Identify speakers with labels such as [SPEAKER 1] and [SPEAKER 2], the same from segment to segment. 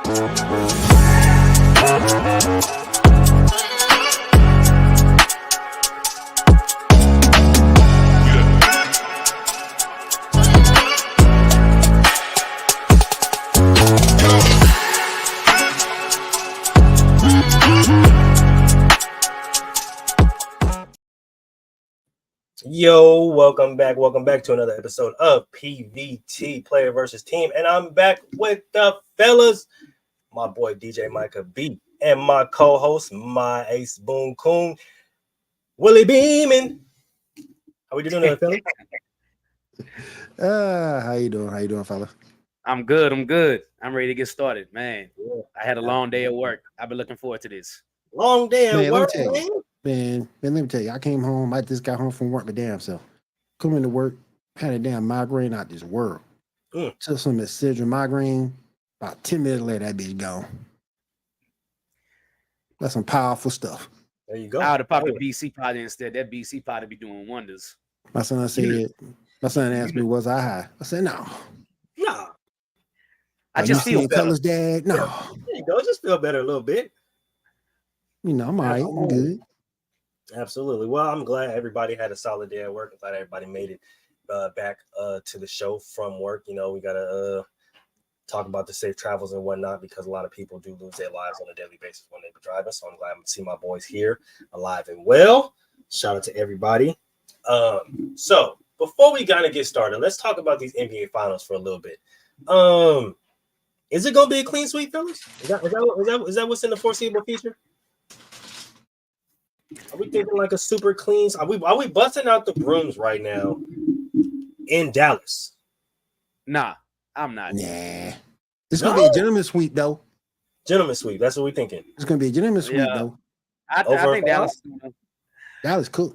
[SPEAKER 1] Yo, welcome back to another episode of PVT Player versus Team, and I'm back with the fellas, my boy DJ Micah B, and my co-host, my ace Boom Coon, Willie Beeman. How we doing today, fellas?
[SPEAKER 2] How you doing, fella?
[SPEAKER 3] I'm good. I'm ready to get started, man. Yeah. I had a long day at work. I've been looking forward to this.
[SPEAKER 1] Long day at work,
[SPEAKER 2] man. Let me tell you, I came home. I just got home from work, my damn self. Coming to work, had a damn migraine out this world. Took some Excedrin migraine. About 10 minutes later, that bitch gone. That's some powerful stuff.
[SPEAKER 1] There you go.
[SPEAKER 3] I would have popped a BC pot instead. That BC pot would be doing wonders.
[SPEAKER 2] My son asked me, was I high? I said, no.
[SPEAKER 1] Nah.
[SPEAKER 3] I just feel better.
[SPEAKER 2] Colors, Dad. No.
[SPEAKER 1] There you go. Just feel better a little bit.
[SPEAKER 2] You know, I'm all right. I'm good.
[SPEAKER 1] Absolutely. Well, I'm glad everybody had a solid day at work. I'm glad everybody made it back to the show from work. You know, we got to talk about the safe travels and whatnot, because a lot of people do lose their lives on a daily basis when they be driving. So I'm glad to see my boys here alive and well. Shout out to everybody. So before we kind of get started, let's talk about these NBA finals for a little bit. Is it going to be a clean sweep, fellas? Is that what's in the foreseeable future? Are we thinking like a super clean? Are we busting out the brooms right now in Dallas?
[SPEAKER 3] Nah, I'm not.
[SPEAKER 2] Nah. It's going to be a gentleman's sweep, though.
[SPEAKER 1] Gentleman's sweep. That's what we're thinking.
[SPEAKER 2] It's going to be a gentleman's sweep, though.
[SPEAKER 3] I think
[SPEAKER 2] Dallas cool.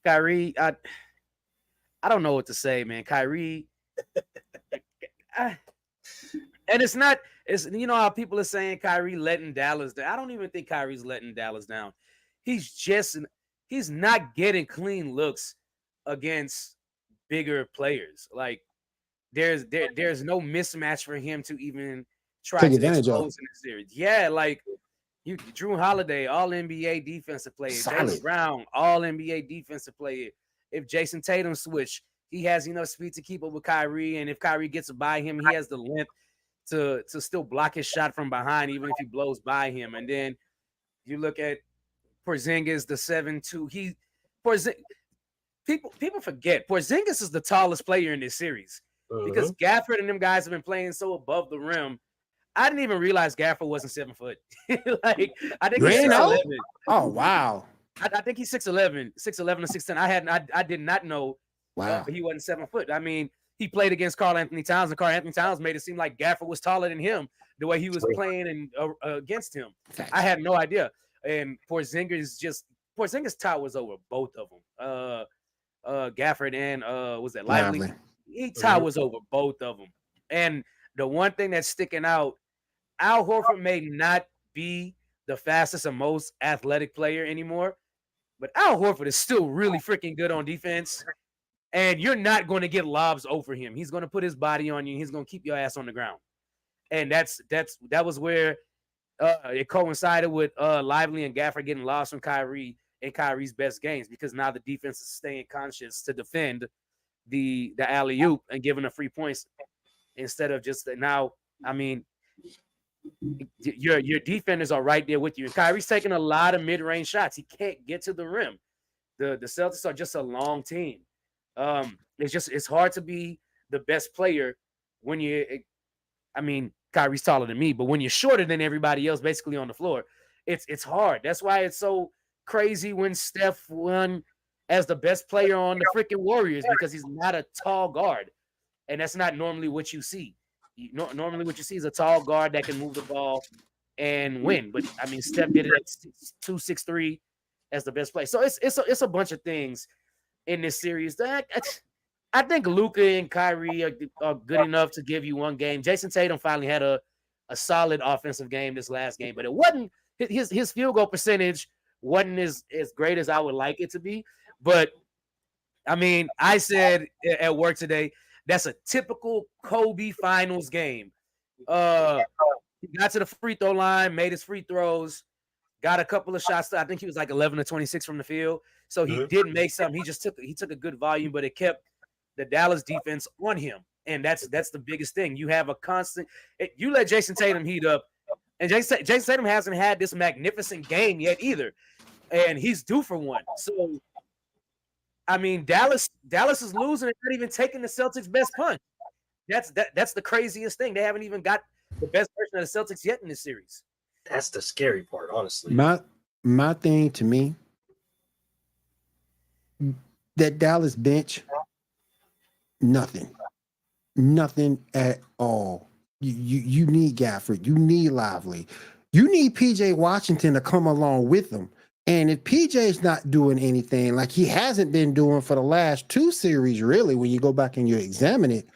[SPEAKER 3] Kyrie, I don't know what to say, man. Kyrie, and it's not. It's, you know how people are saying Kyrie letting Dallas down. I don't even think Kyrie's letting Dallas down. He's not getting clean looks against bigger players. Like there's no mismatch for him to even try to expose in this series. Yeah, like Drew Holiday, all NBA defensive player. Jaylen Brown, all NBA defensive player. If Jason Tatum switch, he has enough speed to keep up with Kyrie, and if Kyrie gets by him, he has the length to still block his shot from behind, even if he blows by him. And then you look at Porzingis, the 7'2". People forget Porzingis is the tallest player in this series because Gafford and them guys have been playing so above the rim. I didn't even realize Gafford wasn't 7 foot. Like I think he's 6'11".
[SPEAKER 2] Oh wow!
[SPEAKER 3] I think he's 6'11", 6'11" or 6'10". I did not know.
[SPEAKER 2] Wow,
[SPEAKER 3] he wasn't 7 foot. I mean, he played against Karl Anthony Towns, and Karl Anthony Towns made it seem like Gafford was taller than him the way he was playing and against him. I had no idea. And Porzingis towers over both of them. Gafford and was that Lively? He towers over both of them. And the one thing that's sticking out, Al Horford may not be the fastest and most athletic player anymore, but Al Horford is still really freaking good on defense. And you're not going to get lobs over him. He's going to put his body on you. And he's going to keep your ass on the ground. And that was where it coincided with Lively and Gafford getting lost from Kyrie in Kyrie's best games, because now the defense is staying conscious to defend the alley-oop and giving the free points instead of just now. I mean, your defenders are right there with you. And Kyrie's taking a lot of mid-range shots. He can't get to the rim. The Celtics are just a long team. It's hard to be the best player when Kyrie's taller than me, but when you're shorter than everybody else basically on the floor, it's hard. That's why it's so crazy when Steph won as the best player on the freaking Warriors, because he's not a tall guard. And that's not normally what you see. Normally what you see is a tall guard that can move the ball and win. But I mean, Steph did it at 2'6'3" as the best player. So it's a bunch of things in this series that I think Luka and Kyrie are good enough to give you one game. Jason Tatum finally had a solid offensive game this last game, but it wasn't his field goal percentage wasn't as great as I would like it to be. But I mean, I said at work today That's a typical Kobe Finals game. He got to the free throw line, made his free throws, got a couple of shots. I think he was like 11 to 26 from the field. So he didn't make something. He took a good volume, but it kept the Dallas defense on him. And that's the biggest thing. You have a constant. You let Jason Tatum heat up, and Jason Tatum hasn't had this magnificent game yet either, and he's due for one. So, I mean, Dallas is losing and not even taking the Celtics' best punch. That's the craziest thing. They haven't even got the best version of the Celtics yet in this series.
[SPEAKER 1] That's the scary part, honestly.
[SPEAKER 2] My thing to me, that Dallas bench, nothing at all. You need Gafford, you need Lively, you need PJ Washington to come along with them. And if PJ's not doing anything like he hasn't been doing for the last 2 series, really, when you go back and you examine it,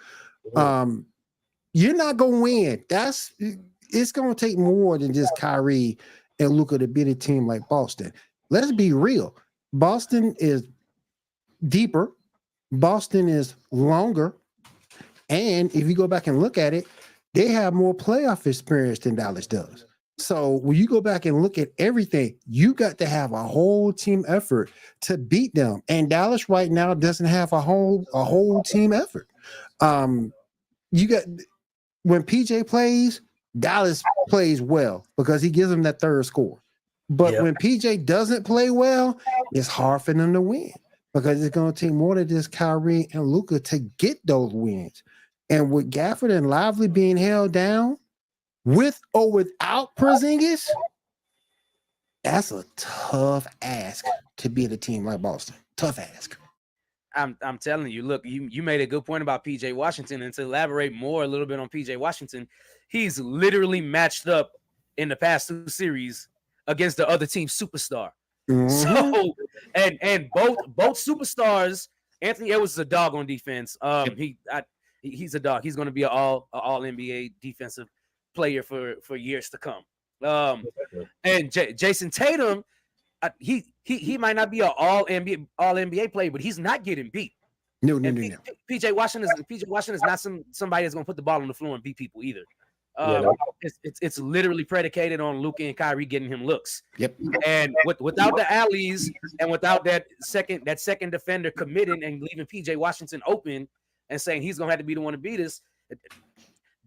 [SPEAKER 2] you're not gonna win. It's gonna take more than just Kyrie and Luka to beat a team like Boston. Let's be real. Boston is deeper. Boston is longer. And if you go back and look at it, they have more playoff experience than Dallas does. So when you go back and look at everything, you got to have a whole team effort to beat them. And Dallas right now doesn't have a whole team effort. You got, when PJ plays, Dallas plays well because he gives them that third score. But when PJ doesn't play well, it's hard for them to win because it's going to take more than just Kyrie and Luka to get those wins. And with Gafford and Lively being held down, with or without Porzingis, that's a tough ask to beat a team like Boston. Tough ask.
[SPEAKER 3] I'm telling you, look, you made a good point about PJ Washington, and to elaborate more a little bit on PJ Washington, he's literally matched up in the past 2 series against the other team's superstar. So and both superstars, Anthony Edwards is a dog on defense. He's a dog. He's going to be an all NBA defensive player for years to come. And Jason Tatum, he might not be an all NBA player, but he's not getting beat.
[SPEAKER 2] No.
[SPEAKER 3] PJ Washington is not somebody that's going to put the ball on the floor and beat people either. It's literally predicated on Luka and Kyrie getting him looks.
[SPEAKER 2] Yep.
[SPEAKER 3] And without the alleys and without that second defender committing and leaving PJ Washington open and saying he's gonna have to be the one to beat us,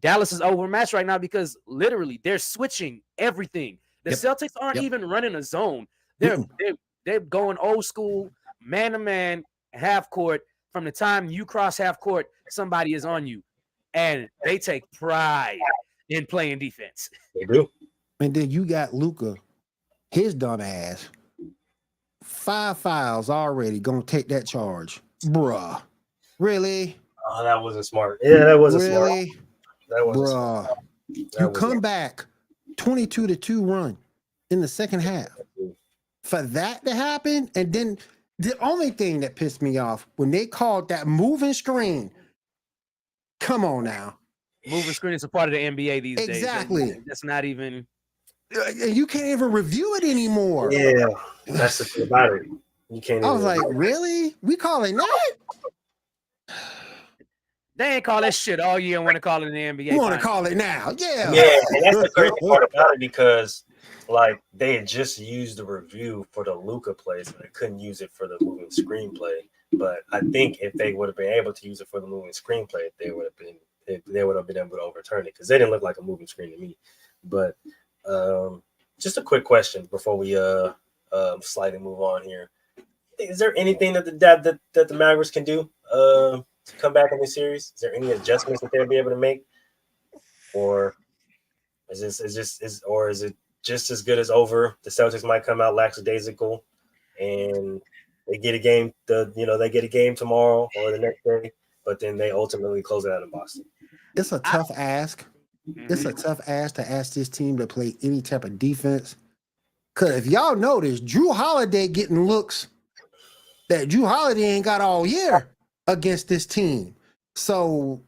[SPEAKER 3] Dallas is overmatched right now because literally they're switching everything. The Celtics aren't even running a zone. They're going old school, man to man, half court. From the time you cross half court, somebody is on you, and they take pride in playing defense.
[SPEAKER 1] They do.
[SPEAKER 2] And then you got Luka, his dumb ass, 5 fouls already, gonna take that charge, bruh. Really?
[SPEAKER 1] Oh, that wasn't smart. Yeah, that wasn't
[SPEAKER 2] really?
[SPEAKER 1] Smart. That wasn't
[SPEAKER 2] bruh.
[SPEAKER 1] Smart.
[SPEAKER 2] You come back 22-2 run in the second half. For that to happen, and then the only thing that pissed me off when they called that moving screen. Come on now.
[SPEAKER 3] Moving screen is a part of the NBA these days.
[SPEAKER 2] Exactly.
[SPEAKER 3] That's not even.
[SPEAKER 2] You can't even review it anymore.
[SPEAKER 1] Yeah, that's the thing about it. You can't.
[SPEAKER 2] I was like, really? We calling that?
[SPEAKER 3] They ain't call that shit all year and want to call it an NBA.
[SPEAKER 2] You want to call it now? Yeah.
[SPEAKER 1] Yeah, and that's the crazy part about it because, like, they had just used the review for the Luka plays, but they couldn't use it for the moving screenplay. But I think if they would have been able to use it for the moving screenplay, they would have been able to overturn it because they didn't look like a moving screen to me. But just a quick question before we slightly move on here: is there anything that the Mavericks can do to come back in this series? Is there any adjustments that they'll be able to make, or is it just as good as over? The Celtics might come out lackadaisical, and they get a game. They get a game tomorrow or the next day, but then they ultimately close it out in Boston.
[SPEAKER 2] It's a tough ask. It's a tough ask to ask this team to play any type of defense. Because if y'all notice, Drew Holiday getting looks that Drew Holiday ain't got all year against this team. So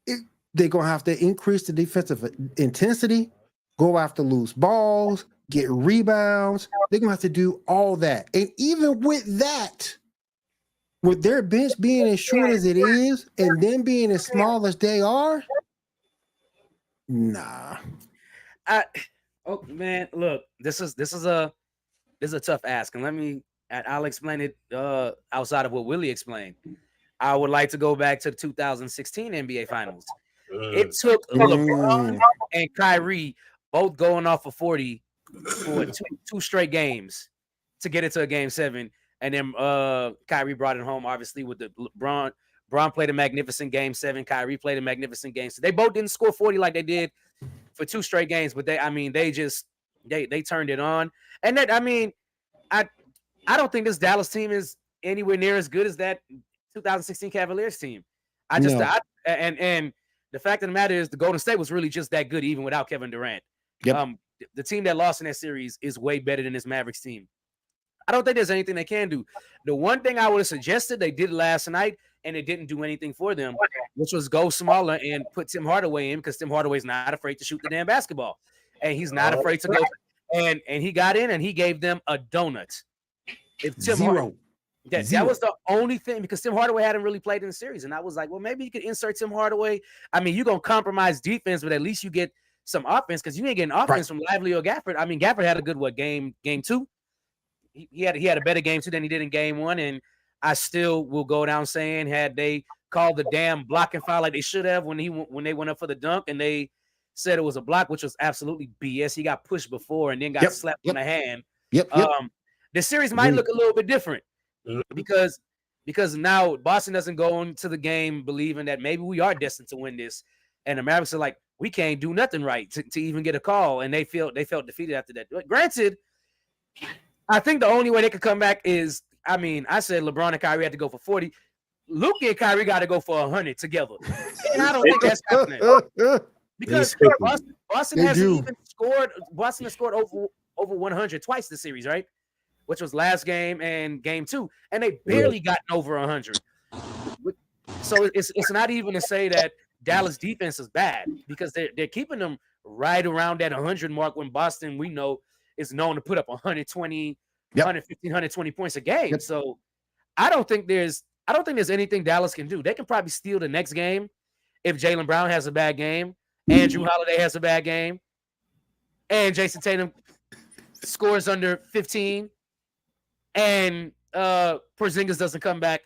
[SPEAKER 2] they're going to have to increase the defensive intensity, go after loose balls, get rebounds. They're going to have to do all that. And even with that, with their bench being as short as it is, and them being as small as they are, nah.
[SPEAKER 3] Oh man, look, this is a tough ask, and I'll explain it outside of what Willie explained. I would like to go back to the 2016 NBA Finals. It took LeBron and Kyrie both going off of 40 for two straight games to get it to a game 7. And then Kyrie brought it home, obviously, with the LeBron. Bron played a magnificent game 7. Kyrie played a magnificent game. So they both didn't score 40 like they did for 2 straight games, but they turned it on. And that, I don't think this Dallas team is anywhere near as good as that 2016 Cavaliers team. And the fact of the matter is the Golden State was really just that good even without Kevin Durant.
[SPEAKER 2] Yep.
[SPEAKER 3] The team that lost in that series is way better than this Mavericks team. I don't think there's anything they can do. The one thing I would have suggested they did last night, and it didn't do anything for them, which was go smaller and put Tim Hardaway in, because Tim Hardaway's not afraid to shoot the damn basketball. And he's not afraid to go. And he got in and he gave them a donut. If Tim
[SPEAKER 2] Zero.
[SPEAKER 3] That was the only thing, because Tim Hardaway hadn't really played in the series. And I was like, well, maybe you could insert Tim Hardaway. You're going to compromise defense, but at least you get some offense, because you ain't getting offense from Lively or Gafford. Gafford had a good game 2. He had a better game 2 than he did in game 1. And I still will go down saying, had they called the damn blocking foul like they should have when they went up for the dunk and they said it was a block, which was absolutely BS. He got pushed before and then got slapped on the hand. The series might look a little bit different because now Boston doesn't go into the game believing that maybe we are destined to win this, and the Mavericks are like, we can't do nothing right to even get a call, and they felt defeated after that. But granted, I think the only way they could come back is, I said LeBron and Kyrie had to go for 40. Luka and Kyrie got to go for 100 together, and I don't think that's happening because Boston hasn't even scored. Boston has scored over 100 twice this series, right? Which was last game and game 2, and they barely gotten over 100. So it's not even to say that Dallas defense is bad, because they're keeping them right around that 100 mark, when Boston, we know, is known to put up 120, 115, 120 points a game. So I don't think there's anything Dallas can do. They can probably steal the next game if Jaylen Brown has a bad game, Andrew Holiday has a bad game, and Jason Tatum scores under 15. And Porzingis doesn't come back,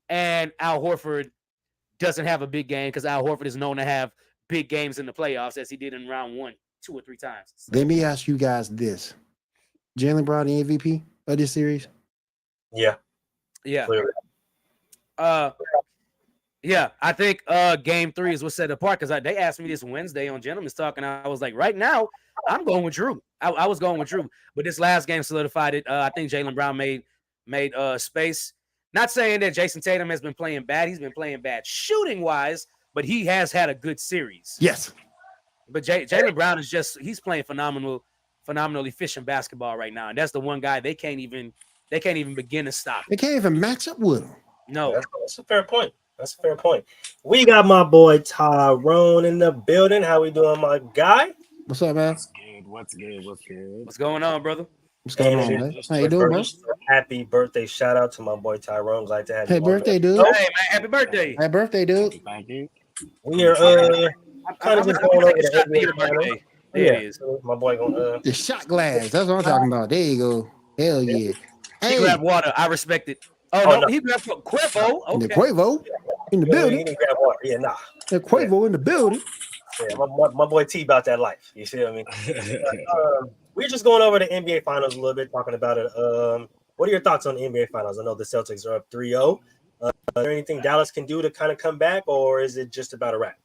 [SPEAKER 3] and Al Horford doesn't have a big game, because Al Horford is known to have big games in the playoffs, as he did in round 1, 2 or 3 times. So.
[SPEAKER 2] Let me ask you guys this: Jaylen Brown the MVP of this series?
[SPEAKER 1] Yeah.
[SPEAKER 3] Clearly. I think game 3 is what set it apart, because they asked me this Wednesday on Gentleman's Talk, and I was like, right now, I'm going with Drew. I was going with Drew, but this last game solidified it. I think Jaylen Brown made space. Not saying that Jason Tatum has been playing bad. He's been playing bad shooting-wise, but he has had a good series.
[SPEAKER 2] Yes.
[SPEAKER 3] But Jaylen Brown he's playing phenomenally efficient basketball right now, and that's the one guy they can't even begin to stop.
[SPEAKER 2] They can't even match up with him.
[SPEAKER 3] No.
[SPEAKER 1] That's a fair point. We got my boy Tyrone in the building. How we doing, my guy?
[SPEAKER 2] What's up, man?
[SPEAKER 4] What's good?
[SPEAKER 3] What's going on, brother?
[SPEAKER 2] What's going on, man? How you doing, bro?
[SPEAKER 1] Happy birthday. Shout out to my boy Tyrone. Glad to have you.
[SPEAKER 2] Hey, birthday, dude.
[SPEAKER 3] Hey, man, happy birthday.
[SPEAKER 2] Happy birthday, dude.
[SPEAKER 4] Thank you.
[SPEAKER 1] We are kind of just going over the NBA
[SPEAKER 3] birthday. There it is.
[SPEAKER 1] My boy going
[SPEAKER 2] the shot glass. That's what I'm talking about. There you go. Hell yeah.
[SPEAKER 3] He grabbed water. I respect it. Oh, no. He grabbed Quavo. Okay.
[SPEAKER 2] The Quavo in the building.
[SPEAKER 1] He didn't grab water. Yeah, nah.
[SPEAKER 2] The Quavo in the building.
[SPEAKER 1] Yeah, my boy T about that life. You see what I mean? We're just going over the NBA Finals a little bit, talking about it. What are your thoughts on the NBA Finals? I know the Celtics are up 3-0. Is there anything Dallas can do to kind of come back, or is it just about a wrap?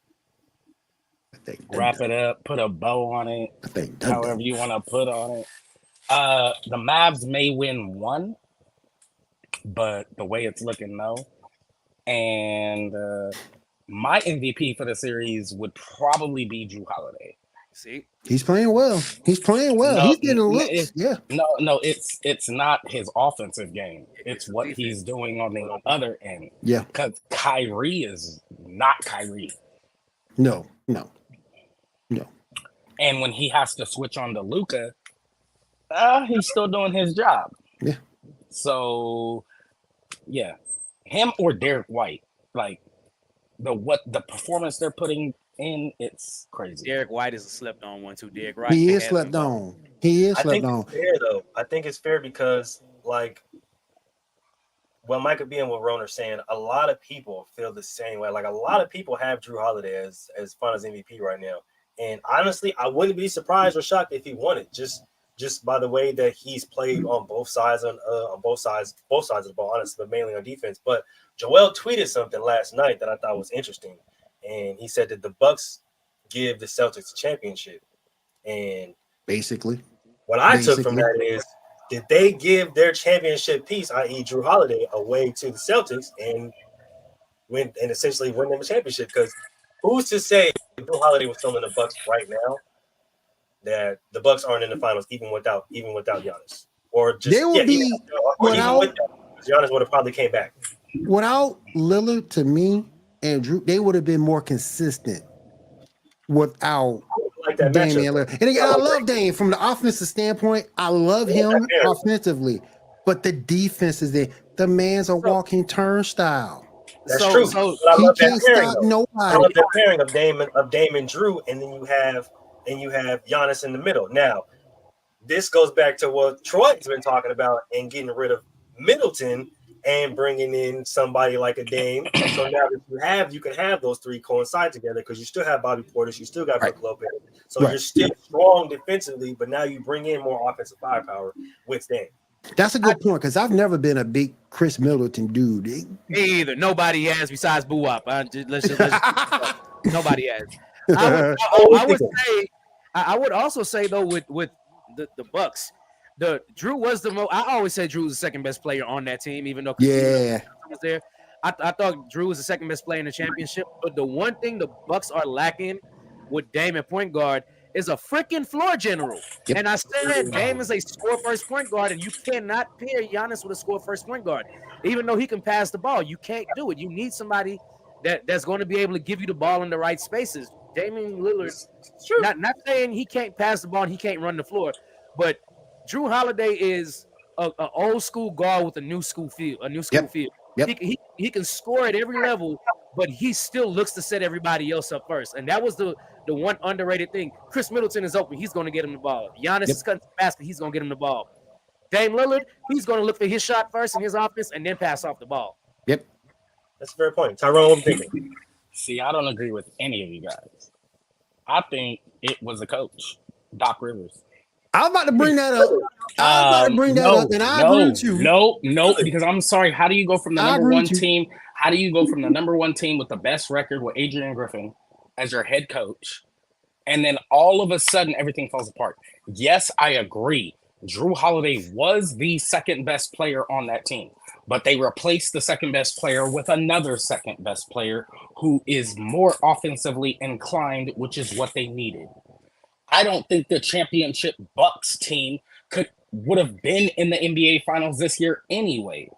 [SPEAKER 4] Wrap it up, put a bow on it, however you want to put on it. The Mavs may win 1, but the way it's looking, no. And my MVP for the series would probably be Drew Holiday.
[SPEAKER 3] See,
[SPEAKER 2] he's playing well. He's getting looks.
[SPEAKER 4] No, it's not his offensive game. It's what he's doing on the other end.
[SPEAKER 2] Yeah,
[SPEAKER 4] because Kyrie is not Kyrie.
[SPEAKER 2] No.
[SPEAKER 4] And when he has to switch on to Luka, he's still doing his job.
[SPEAKER 2] Yeah.
[SPEAKER 4] So, yeah, him or Derek White. Like the performance they're putting in, it's crazy.
[SPEAKER 3] Derek White is a slept on one too. Derek White.
[SPEAKER 2] He is slept on. He is slept on.
[SPEAKER 1] It's fair though. I think it's fair because like. Well, Micah being what Roner's saying, a lot of people feel the same way. Like a lot of people have Drew Holiday as fun as MVP right now. And honestly, I wouldn't be surprised or shocked if he won it. Just by the way that he's played on both sides of the ball, honestly, but mainly on defense. But Joel tweeted something last night that I thought was interesting, and he said that the Bucks give the Celtics a championship. And
[SPEAKER 2] basically,
[SPEAKER 1] what I took from that is, did they give their championship piece, i.e., Drew Holiday, away to the Celtics and essentially win them a championship? Because who's to say if Drew Holiday was still in the Bucks right now that the Bucks aren't in the finals even without Giannis? Or just
[SPEAKER 2] they will be
[SPEAKER 1] without Giannis would have probably came back.
[SPEAKER 2] Without Lillard, to me and Drew, they would have been more consistent without Damian Lillard. And again, I love Dame from the offensive standpoint. I love him offensively, but the defense is there. The man's a walking turnstile.
[SPEAKER 1] That's true.
[SPEAKER 2] So he can't stop nobody.
[SPEAKER 1] I love that pairing of Dame and Drew, and then you have Giannis in the middle. Now, this goes back to what Troy's been talking about and getting rid of Middleton and bringing in somebody like a Dame. So now that you can have those three coincide together because you still have Bobby Portis, you still got Brook Lopez. So you're still strong defensively, but now you bring in more offensive firepower with Dame.
[SPEAKER 2] That's a good point because I've never been a big Chris Middleton dude.
[SPEAKER 3] Me either. Nobody has besides Boo Wop. Nobody has. I would also say though with the Bucks, Drew was the most. I always say Drew was the second best player on that team, even though was there. I thought Drew was the second best player in the championship. But the one thing the Bucks are lacking with Dame at point guard is a freaking floor general. Yep. And I said Dame is a score first point guard, and you cannot pair Giannis with a score first point guard. Even though he can pass the ball, you can't do it. You need somebody that's going to be able to give you the ball in the right spaces. Damian Lillard, not saying he can't pass the ball and he can't run the floor, but Drew Holiday is an old school guard with a new school feel. Yep. He can score at every level, but he still looks to set everybody else up first. And that was the one underrated thing. Chris Middleton is open. He's going to get him the ball. Giannis is cutting the basket. He's going to get him the ball. Dame Lillard, he's going to look for his shot first in his offense and then pass off the ball.
[SPEAKER 2] Yep.
[SPEAKER 1] That's a fair point. Tyrone, I'm thinking.
[SPEAKER 4] See, I don't agree with any of you guys. I think it was the coach, Doc Rivers.
[SPEAKER 2] I'm about to bring that up. And I agree with you.
[SPEAKER 4] No, because I'm sorry. How do you go from the number one team? How do you go from the number one team with the best record with Adrian Griffin as your head coach, and then all of a sudden everything falls apart? Yes, I agree. Drew Holiday was the second best player on that team, but they replaced the second best player with another second best player who is more offensively inclined, which is what they needed. I don't think the championship Bucks team would have been in the NBA Finals this year anyway.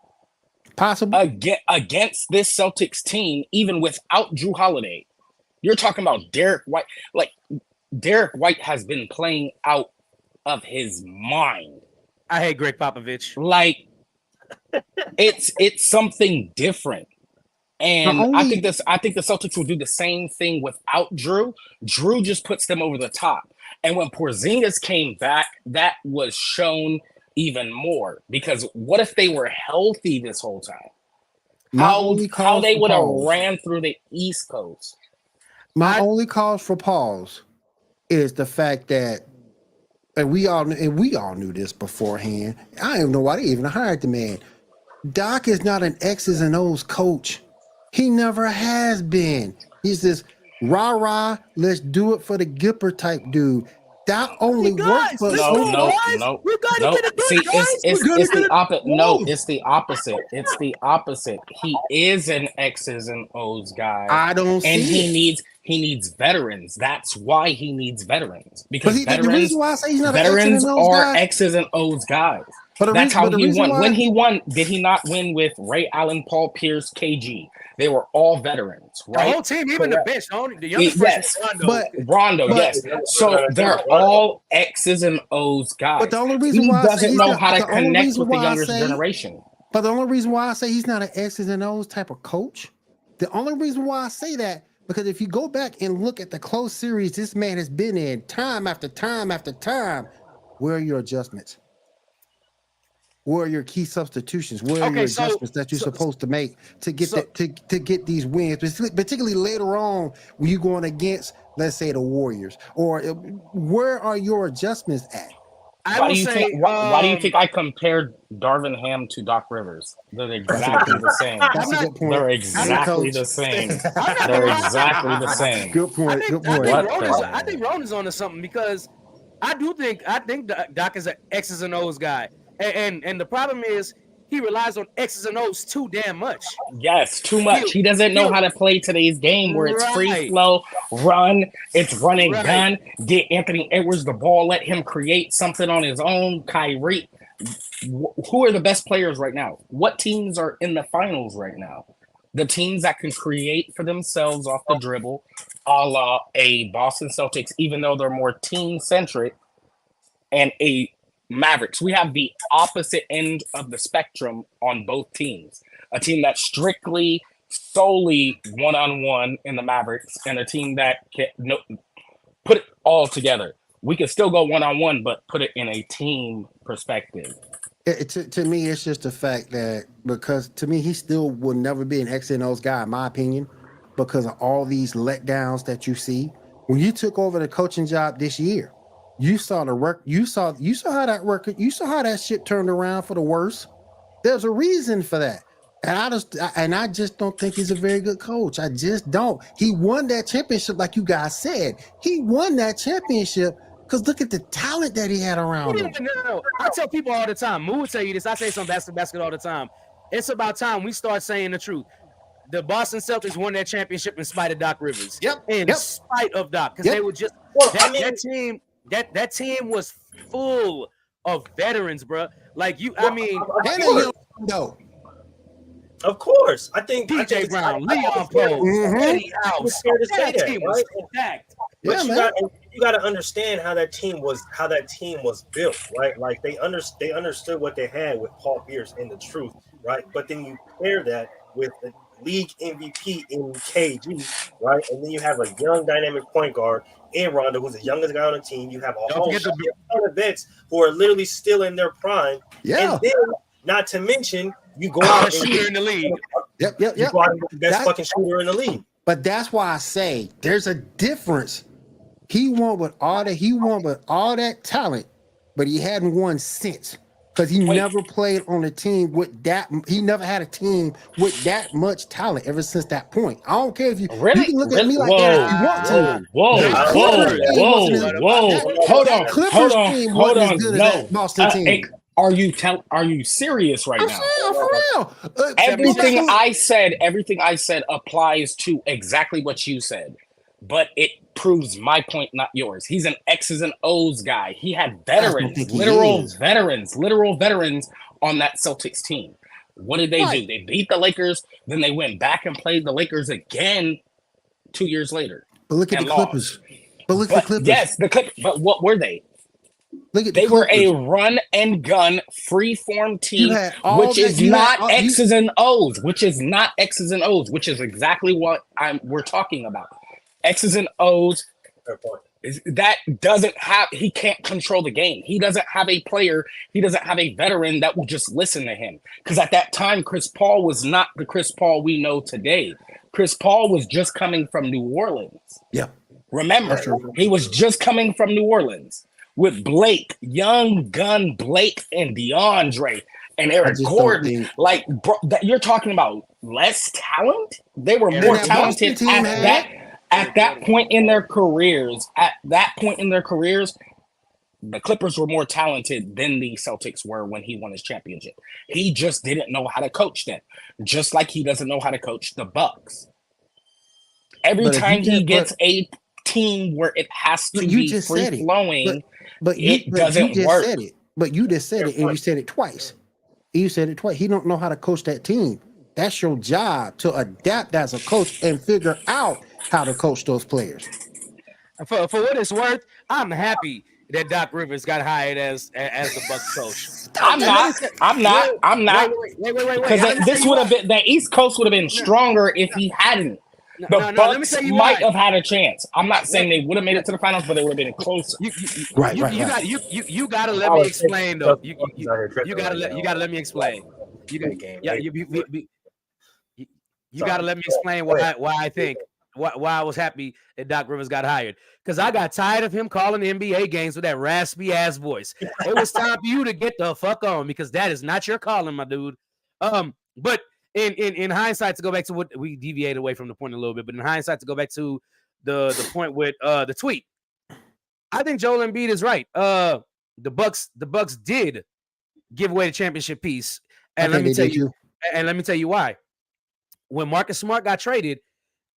[SPEAKER 2] Possible.
[SPEAKER 4] Against this Celtics team, even without Drew Holiday. You're talking about Derek White. Like, Derek White has been playing out of his mind.
[SPEAKER 3] I hate Greg Popovich.
[SPEAKER 4] Like, it's something different. And I think the Celtics will do the same thing without Drew. Drew just puts them over the top. And when Porzingis came back, that was shown even more. Because what if they were healthy this whole time? How they would have ran through the East Coast.
[SPEAKER 2] My only cause for pause is the fact that, and we all knew this beforehand. I don't even know why they even hired the man. Doc is not an X's and O's coach. He never has been. He's this rah-rah, let's do it for the Gipper type dude. That only works for
[SPEAKER 4] No. See, it's the opposite. No, it's the opposite. It's the opposite. He is an X's and O's guy.
[SPEAKER 2] I don't see
[SPEAKER 4] and
[SPEAKER 2] it.
[SPEAKER 4] He needs veterans. That's why he needs veterans. Because
[SPEAKER 2] the reason why I say he's not
[SPEAKER 4] veterans are X's and O's guys. That's how he won. When he won, did he not win with Ray Allen, Paul Pierce, KG? They were all veterans, right?
[SPEAKER 3] The whole team, even the bench. The youngest
[SPEAKER 4] Rondo, yes. So they're all X's and O's guys.
[SPEAKER 2] But the only reason
[SPEAKER 4] he
[SPEAKER 2] why
[SPEAKER 4] doesn't know how to connect with the younger generation.
[SPEAKER 2] But the only reason why I say he's not an X's and O's type of coach, the only reason why I say that, because if you go back and look at the close series this man has been in time after time after time, where are your adjustments? Where are your key substitutions? Where are your adjustments that you're supposed to make to get to get these wins, particularly later on when you're going against, let's say, the Warriors? Or where are your adjustments at?
[SPEAKER 4] Why do you think I compared Darvin Ham to Doc Rivers? They're exactly the same.
[SPEAKER 2] That's a good point.
[SPEAKER 4] They're exactly the same. They're exactly the same.
[SPEAKER 2] Good point.
[SPEAKER 3] I think Ronan's onto something, because I think Doc is an X's and O's guy, and the problem is he relies on X's and O's too damn much.
[SPEAKER 4] Yes, too much. He doesn't know how to play today's game where it's free flow, run, it's running gun, get Anthony Edwards the ball, let him create something on his own. Kyrie. Who are the best players right now? What teams are in the finals right now? The teams that can create for themselves off the dribble, a la a Boston Celtics, even though they're more team-centric, and a Mavericks. We have the opposite end of the spectrum on both teams. A team that's strictly, solely one-on-one in the Mavericks, and a team that can put it all together. We can still go one-on-one, but put it in a team perspective.
[SPEAKER 2] To me, it's just the fact that, because to me, he still will never be an X and O's guy, in my opinion, because of all these letdowns that you see. When you took over the coaching job this year, you saw the work. You saw how that record. You saw how that shit turned around for the worse. There's a reason for that, and I just don't think he's a very good coach. I just don't. He won that championship, like you guys said. He won that championship because look at the talent that he had around him.
[SPEAKER 3] No. I tell people all the time. Moo will tell you this. I say some basketball all the time. It's about time we start saying the truth. The Boston Celtics won that championship in spite of Doc Rivers. In spite of Doc, because they were just that team. That team was full of veterans, bro. Like you, I mean,
[SPEAKER 1] of course. I think
[SPEAKER 3] DJ Brown, Leon Poe, Eddie House. That team was stacked.
[SPEAKER 1] But you got to understand how that team was built, right? Like they understood what they had with Paul Pierce and the truth, right? But then you pair that with the league MVP in KG, right? And then you have a young dynamic point guard in Rondo, who's the youngest guy on the team. You have a whole ton of vets who are literally still in their prime.
[SPEAKER 2] Yeah.
[SPEAKER 1] And then, not to mention, you go out and
[SPEAKER 3] shooter in the league.
[SPEAKER 1] You go out and the best fucking shooter in the league.
[SPEAKER 2] But that's why I say there's a difference. He won with all that talent, but he hadn't won since. Because he never played on a team with that. He never had a team with that much talent ever since that point. I don't care if you can look at me like that if you want to.
[SPEAKER 4] Whoa. Hold on. No.
[SPEAKER 2] Boston team.
[SPEAKER 4] Are you serious right now?
[SPEAKER 2] For real.
[SPEAKER 4] Everything I said applies to exactly what you said. But it proves my point, not yours. He's an X's and O's guy. He had veterans, literal veterans on that Celtics team. What did they do? They beat the Lakers, then they went back and played the Lakers again 2 years later.
[SPEAKER 2] But look at the Clippers. The Clippers.
[SPEAKER 4] Yes, the Clippers. But what were they? They were a run and gun free-form team, which is not X's and O's, which is exactly what we're talking about. X's and O's, that doesn't have, he can't control the game. He doesn't have a player, he doesn't have a veteran that will just listen to him. Because at that time, Chris Paul was not the Chris Paul we know today. Chris Paul was just coming from New Orleans.
[SPEAKER 2] Yeah.
[SPEAKER 4] Remember, he was just coming from New Orleans with Blake, young gun Blake and DeAndre and Eric Gordon. Like, bro, you're talking about less talent? They were more talented at that point in their careers. At that point in their careers, the Clippers were more talented than the Celtics were when he won his championship. He just didn't know how to coach them, just like he doesn't know how to coach the Bucks. Every time he gets a team where it has to be free-flowing, it doesn't work.
[SPEAKER 2] But you just said it, and you said it twice. He don't know how to coach that team. That's your job, to adapt as a coach and figure out how to coach those players.
[SPEAKER 3] For what it's worth, I'm happy that Doc Rivers got hired as the Bucks coach.
[SPEAKER 4] I'm not.
[SPEAKER 3] Wait.
[SPEAKER 4] Because this would have been the East Coast would have been stronger if he hadn't. The Bucks might have had a chance. I'm not saying they would have made it to the finals, but they would have been closer.
[SPEAKER 3] You gotta let me explain though. You gotta let me explain. You gotta let me explain why I think why I was happy that Doc Rivers got hired. Because I got tired of him calling the NBA games with that raspy ass voice. It was time for you to get the fuck on, because that is not your calling, my dude. But in hindsight, to go back to what we deviated away from the point a little bit, but in hindsight, to go back to the point with the tweet, I think Joel Embiid is right. The Bucks did give away the championship piece, and let me tell you why. When Marcus Smart got traded,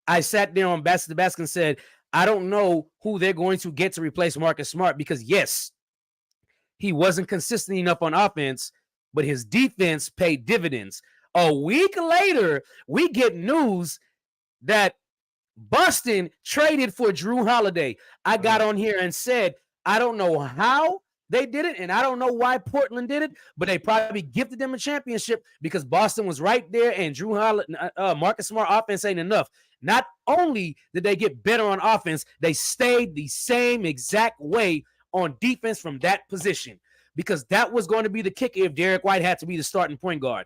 [SPEAKER 3] I sat there on Basket to Basket and said, I don't know who they're going to get to replace Marcus Smart, because yes, he wasn't consistent enough on offense, but his defense paid dividends. A week later, we get news that Boston traded for Drew Holiday. I got on here and said, I don't know how they did it, and I don't know why Portland did it, but they probably gifted them a championship because Boston was right there, and Drew Holiday, Marcus Smart offense ain't enough. Not only did they get better on offense, they stayed the same exact way on defense from that position, because that was going to be the kicker if Derek White had to be the starting point guard.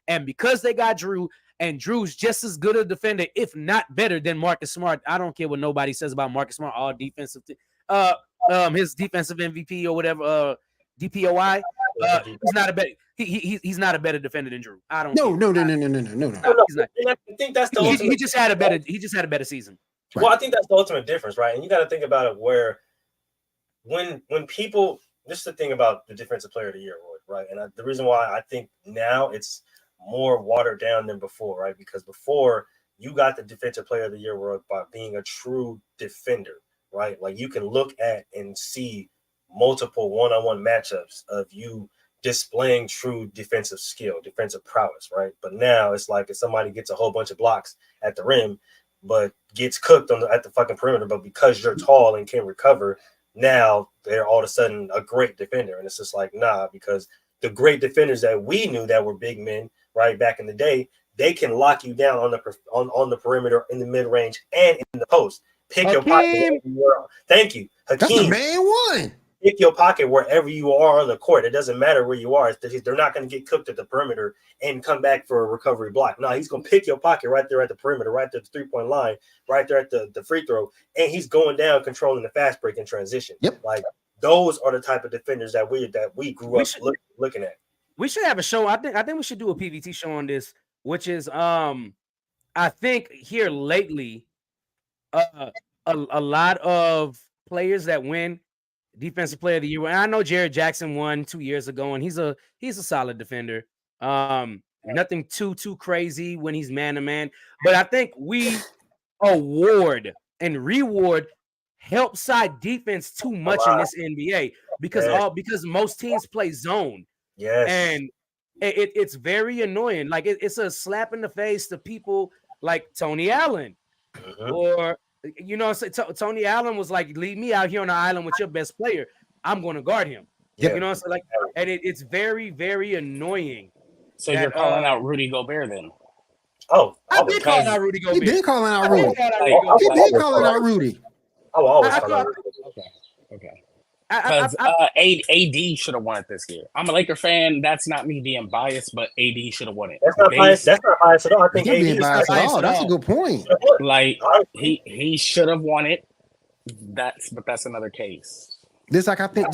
[SPEAKER 3] And because they got Drew, and Drew's just as good a defender, if not better than Marcus Smart. I don't care what nobody says about Marcus Smart, all defensive. His defensive MVP or whatever, DPOI. He's not a better. He's not a better defender than Drew. I don't.
[SPEAKER 2] No.
[SPEAKER 1] He's not. I think that's the.
[SPEAKER 3] He just had a better. He just had a better season.
[SPEAKER 1] Right. Well, I think that's the ultimate difference, right? And you got to think about it where, when people, this is the thing about the Defensive Player of the Year award, right? And the reason why I think now it's more watered down than before, right? Because before you got the Defensive Player of the Year award by being a true defender, right? Like you can look at and see multiple one-on-one matchups of you displaying true defensive skill, defensive prowess, right? But now it's like if somebody gets a whole bunch of blocks at the rim, but gets cooked at the fucking perimeter, but because you're tall and can recover, now they're all of a sudden a great defender. And it's just like, nah, because the great defenders that we knew that were big men, right, back in the day, they can lock you down on the perimeter, in the mid range, and in the post. Pick your pocket. Thank you, Hakeem.
[SPEAKER 2] That's the main one.
[SPEAKER 1] Pick your pocket wherever you are on the court. It doesn't matter where you are. They're not going to get cooked at the perimeter and come back for a recovery block. No, he's going to pick your pocket right there at the perimeter, right there at the 3-point line, right there at the free throw, and he's going down, controlling the fast break and transition.
[SPEAKER 2] Yep.
[SPEAKER 1] Like those are the type of defenders that we grew up looking at.
[SPEAKER 3] We should have a show. I think we should do a PVT show on this, which is I think here lately a lot of players that win Defensive Player of the Year. And I know Jared Jackson won 2 years ago, and he's a solid defender. Nothing too crazy when he's man to man, but I think we award and reward help side defense too much in this NBA because most teams play zone.
[SPEAKER 1] Yes,
[SPEAKER 3] and it's very annoying. Like it's a slap in the face to people like Tony Allen, or Tony Allen was like, "Leave me out here on the island with your best player. I'm going to guard him."
[SPEAKER 1] Yeah.
[SPEAKER 3] You know, so like, and it's very, very annoying.
[SPEAKER 4] So you're calling out Rudy Gobert then?
[SPEAKER 1] Oh,
[SPEAKER 3] I've been calling out Rudy Gobert.
[SPEAKER 2] He been calling out Rudy. He been calling out Rudy.
[SPEAKER 1] Oh, always calling out Rudy.
[SPEAKER 4] Okay. Because AD should have won it this year. I'm a Laker fan. That's not me being biased, but AD should have won it.
[SPEAKER 1] That's not biased. That's not biased at all. I think AD
[SPEAKER 2] being biased at all. That's a good point.
[SPEAKER 4] Like he should have won it. That's another case.
[SPEAKER 2] Just like I think,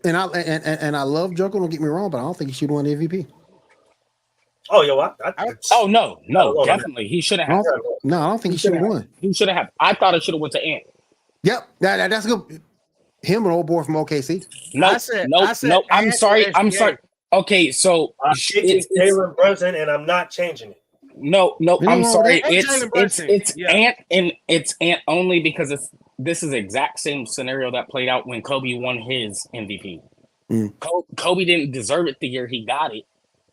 [SPEAKER 2] and I love Joker. Don't get me wrong, but I don't think he should have won the MVP.
[SPEAKER 1] Oh, yo,
[SPEAKER 4] no, definitely he shouldn't have.
[SPEAKER 2] No, I don't think he should have won.
[SPEAKER 4] He should have. I thought it should have went to Ant.
[SPEAKER 2] Yep, that's good. Him, an old boy from OKC.
[SPEAKER 4] No. I'm sorry. Okay, so
[SPEAKER 1] it's Jalen Brunson, and I'm not changing it.
[SPEAKER 4] No. I'm sorry. It's Ant, and it's Ant only because this is the exact same scenario that played out when Kobe won his MVP. Kobe didn't deserve it the year he got it,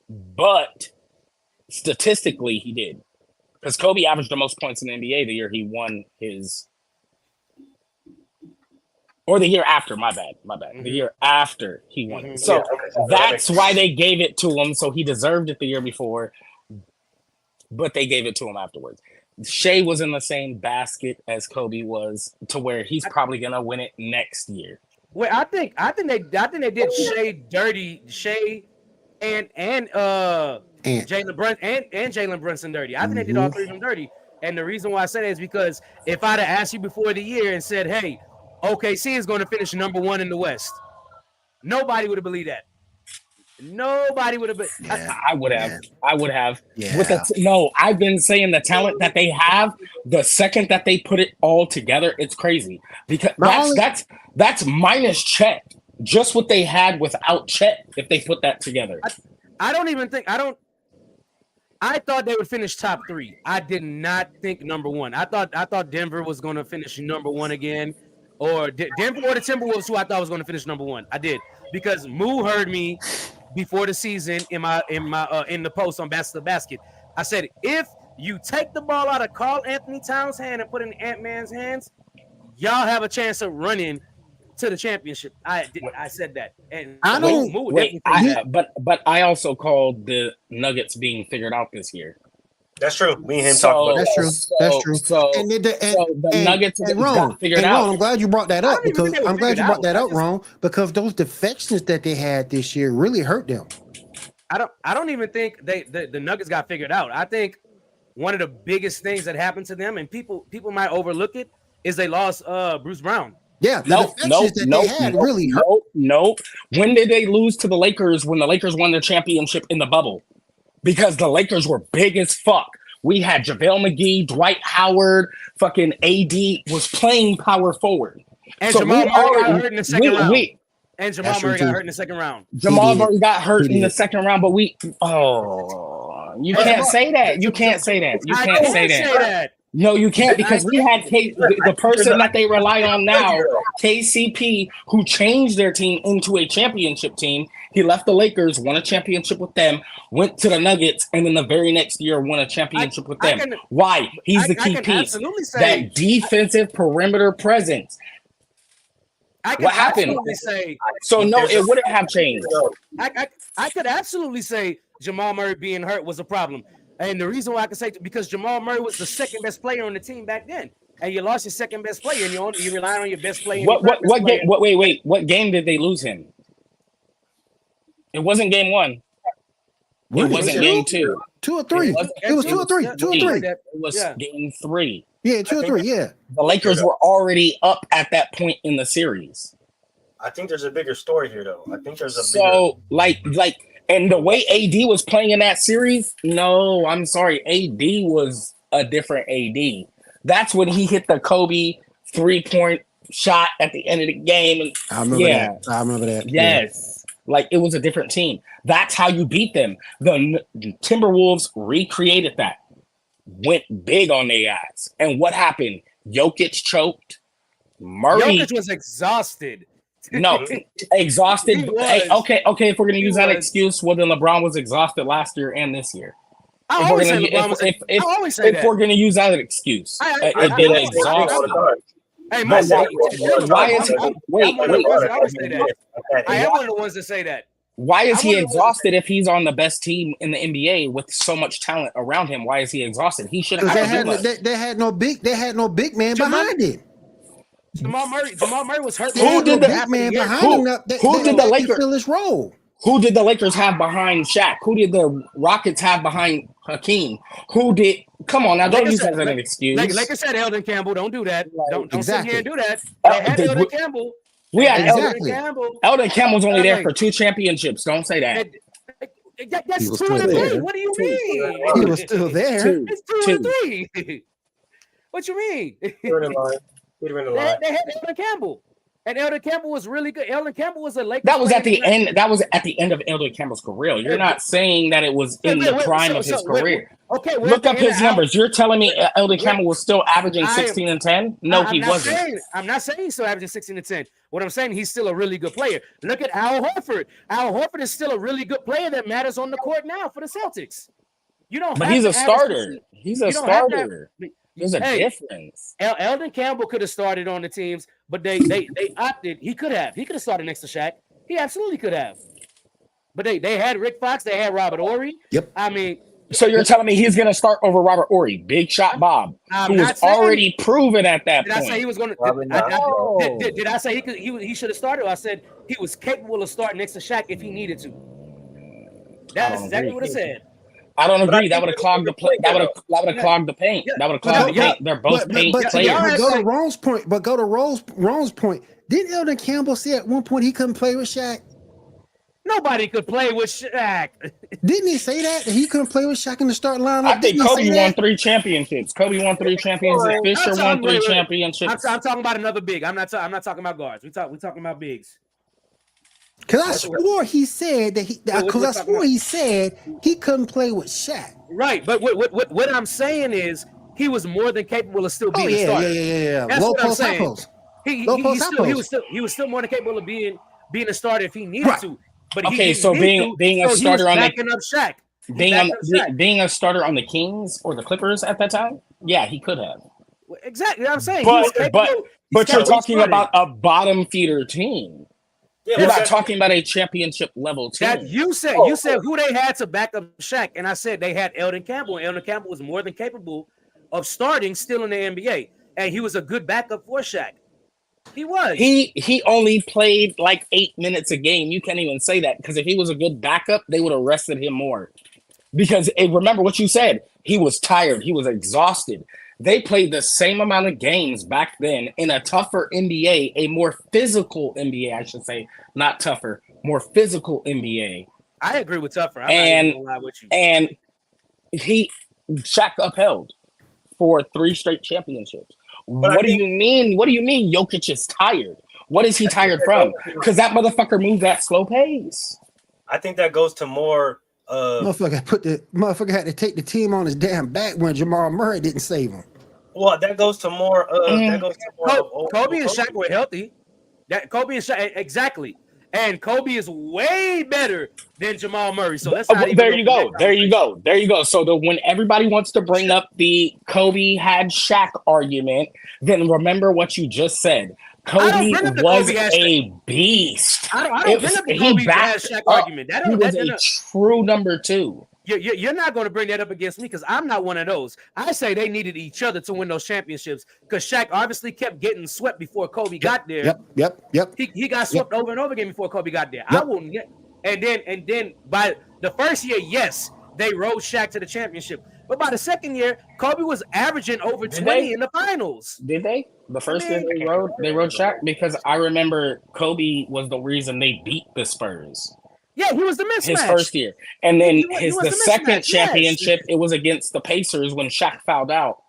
[SPEAKER 4] but statistically he did, because Kobe averaged the most points in the NBA the year he won his. Or the year after, my bad. The year after he won it. So that's why they gave it to him. So he deserved it the year before, but they gave it to him afterwards. Shea was in the same basket as Kobe was, to where he's probably gonna win it next year.
[SPEAKER 3] Wait, I think they did Shea dirty. Shea and Jalen Brunson and Jalen Brunson dirty. I think they did all three of them dirty. And the reason why I say that is because if I'd have asked you before the year and said, "Hey, OKC is going to finish number 1 in the West," nobody would have believed that. Nobody would have been.
[SPEAKER 2] Yeah,
[SPEAKER 4] I would have.
[SPEAKER 2] Yeah.
[SPEAKER 4] I've been saying the talent that they have. The second that they put it all together, it's crazy because that's minus Chet. Just what they had without Chet, if they put that together.
[SPEAKER 3] I thought they would finish top 3. I did not think number 1. I thought Denver was going to finish number 1 again, or Denver or the Timberwolves, who I thought was going to finish number 1. I did, because Moo heard me before the season in the post on Basket to Basket. I said, if you take the ball out of Karl Anthony Towns' hand and put it in Ant-Man's hands, y'all have a chance of running to the championship. I said that, and
[SPEAKER 4] but I also called the Nuggets being figured out this year.
[SPEAKER 1] That's true. Me and him talked about that.
[SPEAKER 2] That's true.
[SPEAKER 4] So the Nuggets got figured out.
[SPEAKER 2] I'm glad you brought that up Ron, because those defections that they had this year really hurt them.
[SPEAKER 3] I don't even think the Nuggets got figured out. I think one of the biggest things that happened to them, and people might overlook it, is they lost Bruce Brown.
[SPEAKER 2] Yeah, really hurt.
[SPEAKER 4] Nope. When did they lose to the Lakers when the Lakers won their championship in the bubble? Because the Lakers were big as fuck. We had JaVale McGee, Dwight Howard, fucking AD was playing power forward.
[SPEAKER 3] And Jamal Murray got hurt in the second round. Jamal Murray got hurt in the second round.
[SPEAKER 4] Jamal Murray got hurt in the second round, but you can't say that. You can't say that. No, you can't, because we had the person that they rely on now, KCP, who changed their team into a championship team. He left the Lakers, won a championship with them, went to the Nuggets, and then the very next year won a championship with them. Why? He's the key piece. That defensive perimeter presence. What happened? It wouldn't have changed.
[SPEAKER 3] I could absolutely say Jamal Murray being hurt was a problem. And the reason why I can say, because Jamal Murray was the second best player on the team back then, and you lost your second best player, and you rely on your best player.
[SPEAKER 4] What game did they lose him? It wasn't game 1. It wasn't game 2.
[SPEAKER 2] 2 or 3. It was 2 or 3. 2 or 3.
[SPEAKER 4] It was game 3.
[SPEAKER 2] Yeah, 2 or 3. Yeah.
[SPEAKER 4] The Lakers were already up at that point in the series.
[SPEAKER 1] I think there's a bigger story here, though. I think there's
[SPEAKER 4] and the way AD was playing in that series, no, I'm sorry. AD was a different AD. That's when he hit the Kobe 3-point shot at the end of the game.
[SPEAKER 2] I remember that.
[SPEAKER 4] Yes. Like, it was a different team. That's how you beat them. The Timberwolves recreated that. Went big on their ass. And what happened? Jokic choked. Murray.
[SPEAKER 3] Jokic was exhausted.
[SPEAKER 4] No, exhausted. Hey, okay. If we're gonna use that excuse, well, then LeBron was exhausted last year and this year. If we're gonna use that excuse, it's been exhausted.
[SPEAKER 3] Hey, I am one of the ones that say that.
[SPEAKER 4] Why is he exhausted if he's on the best team in the NBA with so much talent around him? Why is he exhausted? He should have.
[SPEAKER 2] They had no big man behind him.
[SPEAKER 3] Jamal Murray was hurt.
[SPEAKER 2] Who did the big man behind him?
[SPEAKER 4] Who did the Lakers
[SPEAKER 2] fill his role?
[SPEAKER 4] Who did the Lakers have behind Shaq? Who did the Rockets have behind Hakeem? Who did? Come on now, don't use that as an excuse.
[SPEAKER 3] Like I said, Eldon Campbell, don't do that. Don't sit here and do that. They had Eldon Campbell.
[SPEAKER 4] We had Eldon Campbell. Eldon Campbell's only there for 2 championships. Don't say that.
[SPEAKER 3] That's 2 and 3. What do you mean?
[SPEAKER 2] He was still there.
[SPEAKER 3] It's 2 and 3. What you mean? They had Eldon Campbell, and Eldon Campbell was really good. Eldon Campbell was a Lakers.
[SPEAKER 4] That was at the end. That was at the end of Eldon Campbell's career. You're not saying that it was in the prime of his career.
[SPEAKER 3] Okay,
[SPEAKER 4] look up his numbers. You're telling me Eldon Campbell was still averaging 16 and 10? No, he wasn't.
[SPEAKER 3] I'm not saying he's still averaging 16 and 10. What I'm saying, he's still a really good player. Look at Al Horford. Al Horford is still a really good player that matters on the court now for the Celtics.
[SPEAKER 4] But he's a starter. He's a starter. There's a difference.
[SPEAKER 3] Eldon Campbell could have started on the teams, but they opted. He could have started next to Shaq. He absolutely could have. But they had Rick Fox. They had Robert Horry.
[SPEAKER 2] Yep.
[SPEAKER 3] I mean,
[SPEAKER 4] so you're telling me he's going to start over Robert Horry, Big Shot Bob, who was already proven at that point?
[SPEAKER 3] Did I say he was going to? Did I say he should have started? Or I said he was capable of starting next to Shaq if he needed to. That's exactly what I said.
[SPEAKER 4] I don't agree. That would have clogged the play. That would have clogged the paint. That would have clogged the paint. They're both paint players.
[SPEAKER 2] But go to Ron's point. Didn't Eldon Campbell say at one point he couldn't play with Shaq?
[SPEAKER 3] Nobody could play with Shaq.
[SPEAKER 2] Didn't he say that he couldn't play with Shaq in the starting lineup?
[SPEAKER 4] I think Kobe won 3 championships. Kobe won 3 championships. Fisher won 3 championships.
[SPEAKER 3] I'm talking about another big. I'm not talking about guards. We're talking about bigs.
[SPEAKER 2] Because I swore he said that he said he couldn't play with Shaq.
[SPEAKER 3] Right, but what I'm saying is he was more than capable of still being a starter.
[SPEAKER 2] Yeah.
[SPEAKER 3] That's
[SPEAKER 2] Low
[SPEAKER 3] what I'm
[SPEAKER 2] post,
[SPEAKER 3] saying.
[SPEAKER 2] high post.
[SPEAKER 3] He was still more than capable of being a starter if he needed to. But
[SPEAKER 4] being a starter on
[SPEAKER 3] backing up Shaq.
[SPEAKER 4] Being a starter on the Kings or the Clippers at that time, yeah, he could have.
[SPEAKER 3] Exactly, what I'm saying.
[SPEAKER 4] But you're talking about a bottom feeder team. Yeah, you're not talking about a championship level team.
[SPEAKER 3] That you said who they had to back up Shaq, and I said they had Eldon Campbell. And Eldon Campbell was more than capable of starting still in the NBA, and he was a good backup for Shaq. He was.
[SPEAKER 4] He only played like 8 minutes a game. You can't even say that because if he was a good backup, they would have rested him more. Because remember what you said, he was tired, he was exhausted. They played the same amount of games back then in a tougher NBA, a more physical NBA, I should say, not tougher, more physical NBA.
[SPEAKER 3] I agree with tougher. I'm not gonna lie with you.
[SPEAKER 4] And Shaq upheld for 3 straight championships. What do you mean? What do you mean Jokic is tired? What is he tired from? Because that motherfucker moves at slow pace.
[SPEAKER 1] I think that goes to more.
[SPEAKER 2] Motherfucker had to take the team on his damn back when Jamal Murray didn't save him.
[SPEAKER 1] Well, that goes to more.
[SPEAKER 3] Kobe and Shaq were healthy. Kobe and Shaq exactly, and Kobe is way better than Jamal Murray. So that's
[SPEAKER 4] there you go. So when everybody wants to bring up the Kobe had Shaq argument, then remember what you just said. Kobe was a beast.
[SPEAKER 3] I don't bring up the Kobe had Shaq argument.
[SPEAKER 4] He was a true number 2.
[SPEAKER 3] You're not going to bring that up against me because I'm not one of those. I say they needed each other to win those championships because Shaq obviously kept getting swept before Kobe got there.
[SPEAKER 2] Yep.
[SPEAKER 3] He got swept over and over again before Kobe got there. I wouldn't get. And then by the first year, yes, they rode Shaq to the championship. But by the second year, Kobe was averaging over 20 in the finals.
[SPEAKER 4] Did they? The first year they rode Shaq? Because I remember Kobe was the reason they beat the Spurs.
[SPEAKER 3] Yeah, he was the mismatch.
[SPEAKER 4] His first year. And then the second championship, it was against the Pacers when Shaq fouled out.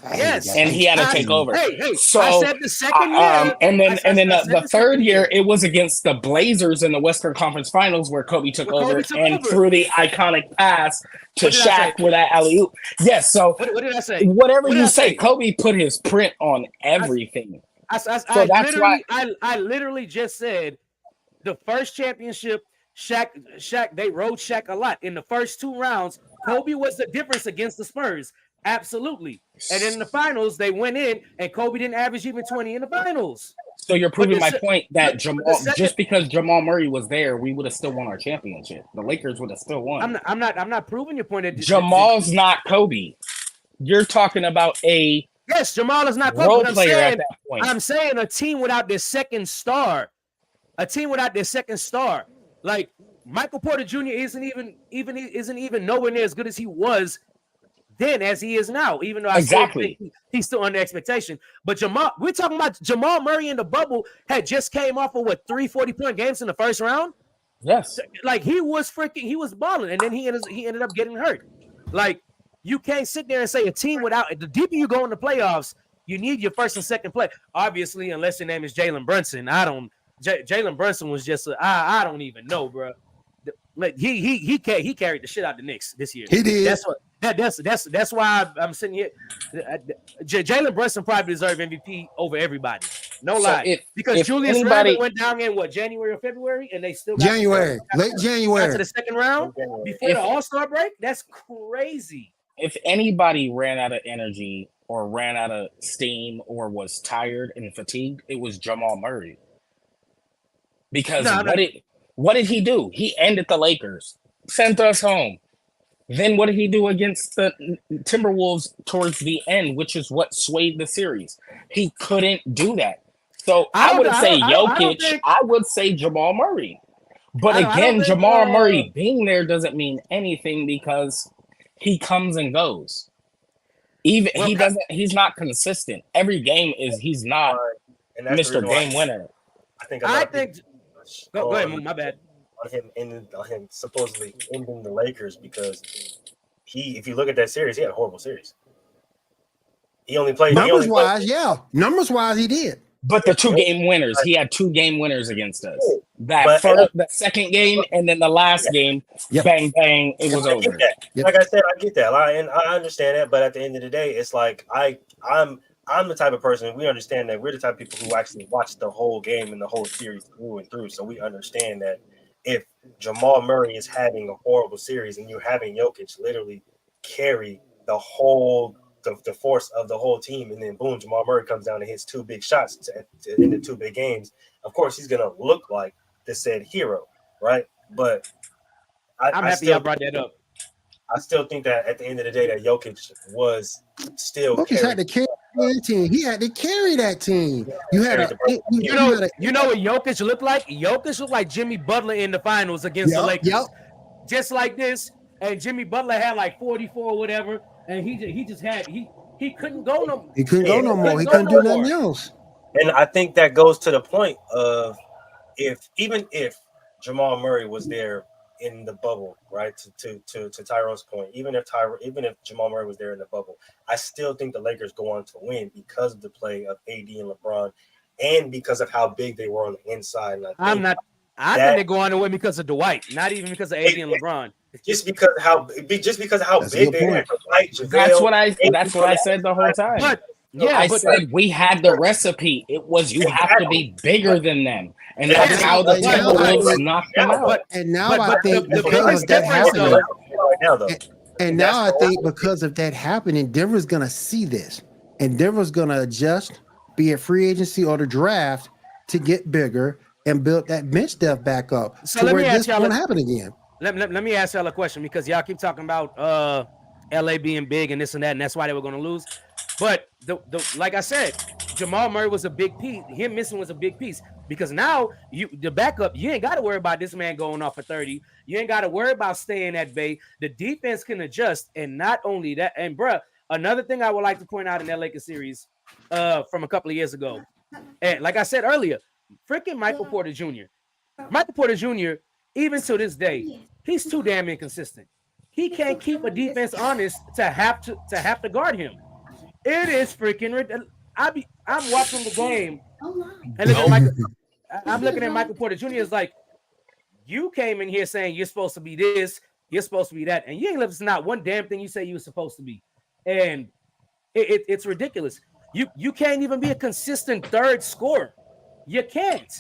[SPEAKER 3] Yes.
[SPEAKER 4] And he had to take over.
[SPEAKER 3] So I said the second year.
[SPEAKER 4] And then the third year, it was against the Blazers in the Western Conference Finals where Kobe took over and threw the iconic pass to Shaq with that alley-oop. Yes, so
[SPEAKER 3] what did I say?
[SPEAKER 4] Whatever you say, Kobe put his print on everything.
[SPEAKER 3] I literally just said the first championship, Shaq, they rode Shaq a lot. In the first 2 rounds, Kobe was the difference against the Spurs. Absolutely. And in the finals, they went in, and Kobe didn't average even 20 in the finals.
[SPEAKER 4] So you're proving my point that just because Jamal Murray was there, we would have still won our championship. The Lakers would have still won.
[SPEAKER 3] I'm not proving your point.
[SPEAKER 4] Jamal's not Kobe. You're talking about
[SPEAKER 3] yes, Jamal is not Kobe.
[SPEAKER 4] Role player at that point.
[SPEAKER 3] I'm saying a team without their second star. Like Michael Porter Jr. isn't even nowhere near as good as he was then as he is now, even though I still think he's still under expectation. But we're talking about Jamal Murray in the bubble had just came off of 3 40-point games in the first round.
[SPEAKER 4] Yes.
[SPEAKER 3] Like he was balling, and then he ended up getting hurt. Like you can't sit there and say a team without the deeper you go in the playoffs, you need your first and second play. Obviously, unless your name is Jalen Brunson. Jalen Brunson was just I don't even know, bro. Like he carried the shit out the Knicks this year.
[SPEAKER 2] He did.
[SPEAKER 3] That's why I'm sitting here. Jalen Brunson probably deserved MVP over everybody. No lie, because Julius Randle went down in January or February, and they still got
[SPEAKER 2] late January
[SPEAKER 3] to the second round before the All-Star break. That's crazy.
[SPEAKER 4] If anybody ran out of energy or ran out of steam or was tired and fatigued, it was Jamal Murray. Because what did he do? He ended the Lakers, sent us home. Then what did he do against the Timberwolves towards the end, which is what swayed the series? He couldn't do that. So I wouldn't say Jokic. I would say Jamal Murray. But again, Jamal Murray being there doesn't mean anything because he comes and goes. He's not consistent. Every game he's not Mr. Game Winner.
[SPEAKER 1] I think
[SPEAKER 3] go ahead, Moon, my bad.
[SPEAKER 1] On him supposedly ending the Lakers because if you look at that series, he had a horrible series. He only played
[SPEAKER 2] numbers wise, he did.
[SPEAKER 4] But the 2-game winners, he had 2 game winners against us. The second game, and then the last game, bang bang, it was over.
[SPEAKER 1] Like I said, I get that, and I understand that. But at the end of the day, it's like I'm the type of person, we understand that we're the type of people who actually watch the whole game and the whole series through and through. So we understand that if Jamal Murray is having a horrible series and you're having Jokic literally carry the force of the whole team, and then boom, Jamal Murray comes down and hits 2 big shots to end the 2 big games, of course he's going to look like the said hero, right? But
[SPEAKER 3] I'm happy I brought that up.
[SPEAKER 1] I still think that at the end of the day that Jokic was still
[SPEAKER 2] had to carry that team. He had to carry that team. You
[SPEAKER 3] know what Jokic looked like? Jokic looked like Jimmy Butler in the finals against the Lakers. Just like this, and Jimmy Butler had like 44 or whatever, and he couldn't go no more.
[SPEAKER 2] He couldn't go no more. He couldn't do nothing else.
[SPEAKER 1] And I think that goes to the point of even if Jamal Murray was there in the bubble, right? To Tyrone's point, even if Jamal Murray was there in the bubble, I still think the Lakers go on to win because of the play of AD and LeBron, and because of how big they were on the inside. And
[SPEAKER 3] I think they go on to win because of Dwight, not even because of AD and LeBron.
[SPEAKER 1] Just because of how big they were.
[SPEAKER 4] That's what I said the whole time. But I said we had the recipe. It was you have to be bigger than them. And that's how the Timberwolves knocked them out.
[SPEAKER 2] And now I think because of that happening, and now I think because of that happening, Denver's going to see this. And Denver's going to adjust, be it free agency or the draft, to get bigger and build that bench depth back up.
[SPEAKER 3] So let me ask y'all
[SPEAKER 2] won't happen again.
[SPEAKER 3] Let me ask y'all a question, because y'all keep talking about LA being big and this and that, and that's why they were going to lose. But like I said, Jamal Murray was a big piece. Him missing was a big piece, because now the backup, you ain't got to worry about this man going off for 30. You ain't got to worry about staying at bay. The defense can adjust, and not only that, and bruh, another thing I would like to point out in that Lakers series from a couple of years ago, and like I said earlier, freaking Michael Porter Jr. Michael Porter Jr., even to this day, he's too damn inconsistent. He can't keep a defense honest to have to guard him. It is freaking ridiculous. I'm watching the game and I'm looking at Michael Porter Jr. It's like, you came in here saying you're supposed to be this, you're supposed to be that, and you ain't listened to not one damn thing you say you were supposed to be. And it's ridiculous. You can't even be a consistent third scorer. You can't.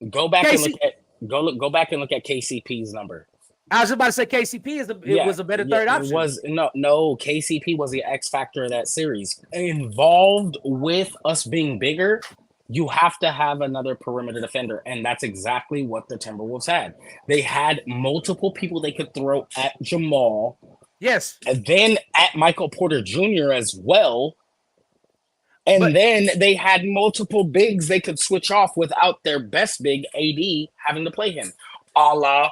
[SPEAKER 4] Go back and look at KCP's number.
[SPEAKER 3] I was about to say KCP was a better third option.
[SPEAKER 4] It was no KCP was the X factor of that series. Involved with us being bigger, you have to have another perimeter defender, and that's exactly what the Timberwolves had. They had multiple people they could throw at Jamal.
[SPEAKER 3] Yes.
[SPEAKER 4] And then at Michael Porter Jr. as well. And then they had multiple bigs they could switch off without their best big, AD, having to play him. A la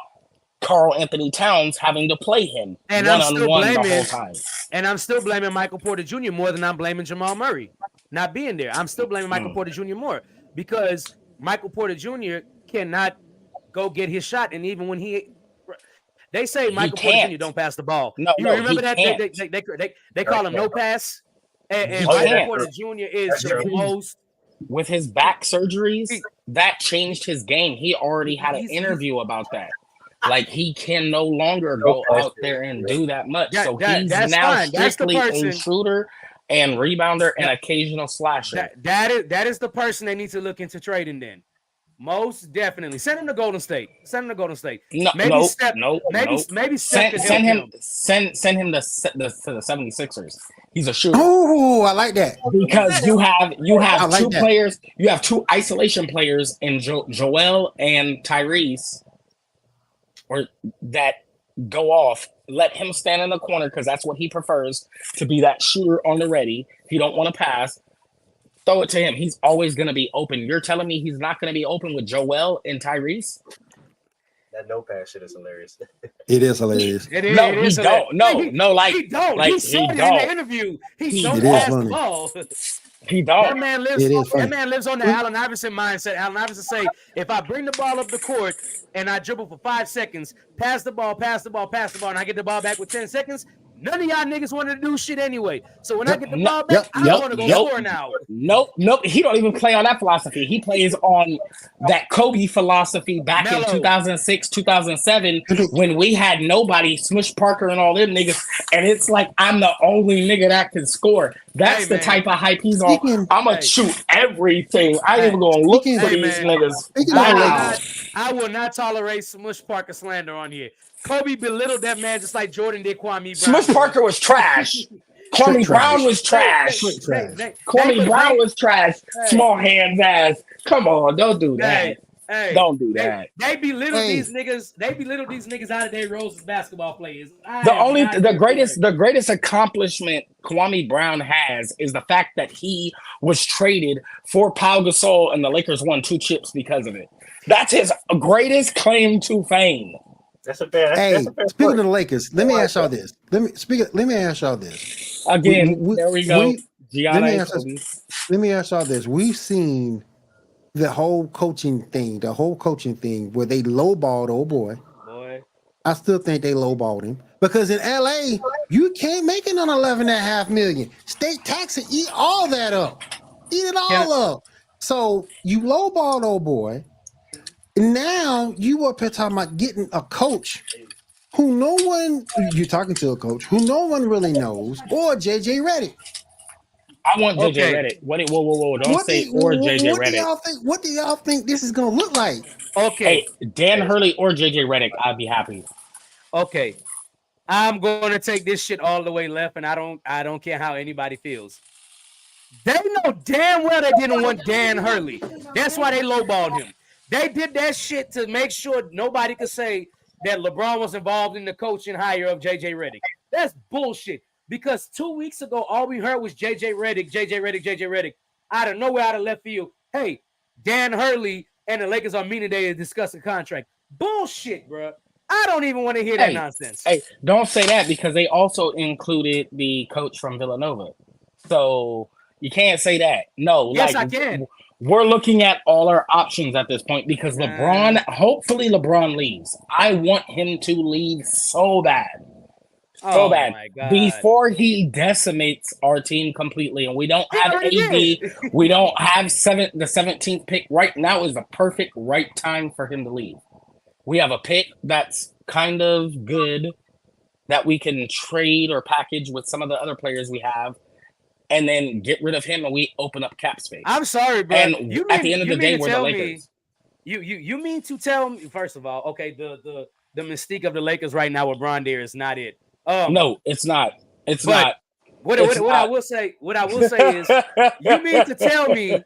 [SPEAKER 4] Karl Anthony Towns having to play him one-on-one the whole time.
[SPEAKER 3] And I'm still blaming Michael Porter Jr. more than I'm blaming Jamal Murray not being there. I'm still blaming Michael Porter Jr. more, because Michael Porter Jr. cannot go get his shot. And even when they say Michael Porter Jr. don't pass the ball.
[SPEAKER 4] No,
[SPEAKER 3] remember that? They call him no pass. And Michael Porter Jr. is the most.
[SPEAKER 4] With his back surgeries, that changed his game. He already had an interview about that. Like, he can no longer go out there and do that much. So he's now strictly a shooter and rebounder and occasional slasher.
[SPEAKER 3] That is the person they need to look into trading then. Most definitely. Send him to Golden State.
[SPEAKER 4] No,
[SPEAKER 3] maybe Steph.
[SPEAKER 4] Maybe
[SPEAKER 3] Steph
[SPEAKER 4] send him to the 76ers. He's a shooter.
[SPEAKER 2] Oh, I like that.
[SPEAKER 4] Because you have two players. You have two isolation players in Joel and Tyrese, or that go off. Let him stand in the corner because that's what he prefers, to be that shooter on the ready. If you don't want to pass, throw it to him. He's always going to be open. You're telling me he's not going to be open with Joel and Tyrese?
[SPEAKER 1] That no pass shit is hilarious.
[SPEAKER 2] It is hilarious.
[SPEAKER 3] He don't.
[SPEAKER 2] He
[SPEAKER 3] said
[SPEAKER 2] don't.
[SPEAKER 3] it in the interview. He don't pass the ball.
[SPEAKER 4] He don't.
[SPEAKER 3] That man lives on the Allen Iverson mindset. Allen Iverson say, if I bring the ball up the court and I dribble for 5 seconds, pass the ball, and I get the ball back with 10 seconds, none of y'all niggas wanted to do shit anyway. So when I get the ball back, I want to go score now.
[SPEAKER 4] Nope. He don't even play on that philosophy. He plays on that Kobe philosophy back in 2006, 2007, when we had nobody, Smush Parker and all them niggas, and it's like, I'm the only nigga that can score. That's the type of hype he's on. I'm going to shoot everything. I ain't even going to look for these niggas.
[SPEAKER 3] I will not tolerate Smush Parker slander on here. Kobe belittled that man just like Jordan did Kwame Brown.
[SPEAKER 4] Smush Parker was trash. Kwame Brown was trash. Kwame Brown was trash. Small hands ass. Come on, don't do that. Don't do that.
[SPEAKER 3] They belittle these niggas. They belittle these niggas out of their roles as basketball players.
[SPEAKER 4] The greatest accomplishment Kwame Brown has is the fact that he was traded for Pau Gasol and the Lakers won 2 chips because of it. That's his greatest claim to fame.
[SPEAKER 1] That's a bad.
[SPEAKER 2] Speaking of the Lakers, let me ask y'all this. Let me ask y'all this.
[SPEAKER 4] Again, there we go.
[SPEAKER 2] Let me ask y'all this. We've seen the whole coaching thing where they lowballed old boy. I still think they lowballed him because in LA, you can't make it on $11.5 million. State tax and eat all that up. Eat it all up. So you lowballed old boy. Now you up here talking about getting a coach who you're talking to a coach who no one really knows, or JJ Redick.
[SPEAKER 4] I want JJ Redick. Whoa. Don't say JJ Redick.
[SPEAKER 2] What do y'all think this is gonna look like?
[SPEAKER 3] Okay.
[SPEAKER 4] Hey, Dan Hurley or JJ Redick, I'd be happy.
[SPEAKER 3] Okay. I'm gonna take this shit all the way left, and I don't care how anybody feels. They know damn well they didn't want Dan Hurley. That's why they lowballed him. They did that shit to make sure nobody could say that LeBron was involved in the coaching hire of JJ Redick. That's bullshit. Because 2 weeks ago, all we heard was JJ Redick. Out of nowhere, out of left field. Hey, Dan Hurley and the Lakers are meeting today to discuss a contract. Bullshit, bro. I don't even want to hear that nonsense.
[SPEAKER 4] Hey, don't say that because they also included the coach from Villanova. So you can't say that. No.
[SPEAKER 3] Yes, I can.
[SPEAKER 4] We're looking at all our options at this point because hopefully LeBron leaves. I want him to leave so bad. So bad. Before he decimates our team completely and we don't have AD, we don't have the 17th pick. Right now is the perfect right time for him to leave. We have a pick that's kind of good that we can trade or package with some of the other players we have. And then get rid of him, and we open up cap space.
[SPEAKER 3] I'm sorry, bro.
[SPEAKER 4] And at the end of the day, we're the Lakers.
[SPEAKER 3] You mean to tell me? First of all, okay, the mystique of the Lakers right now with Bron there is not it.
[SPEAKER 4] No, it's not. It's not.
[SPEAKER 3] What I will say is, you mean to tell me,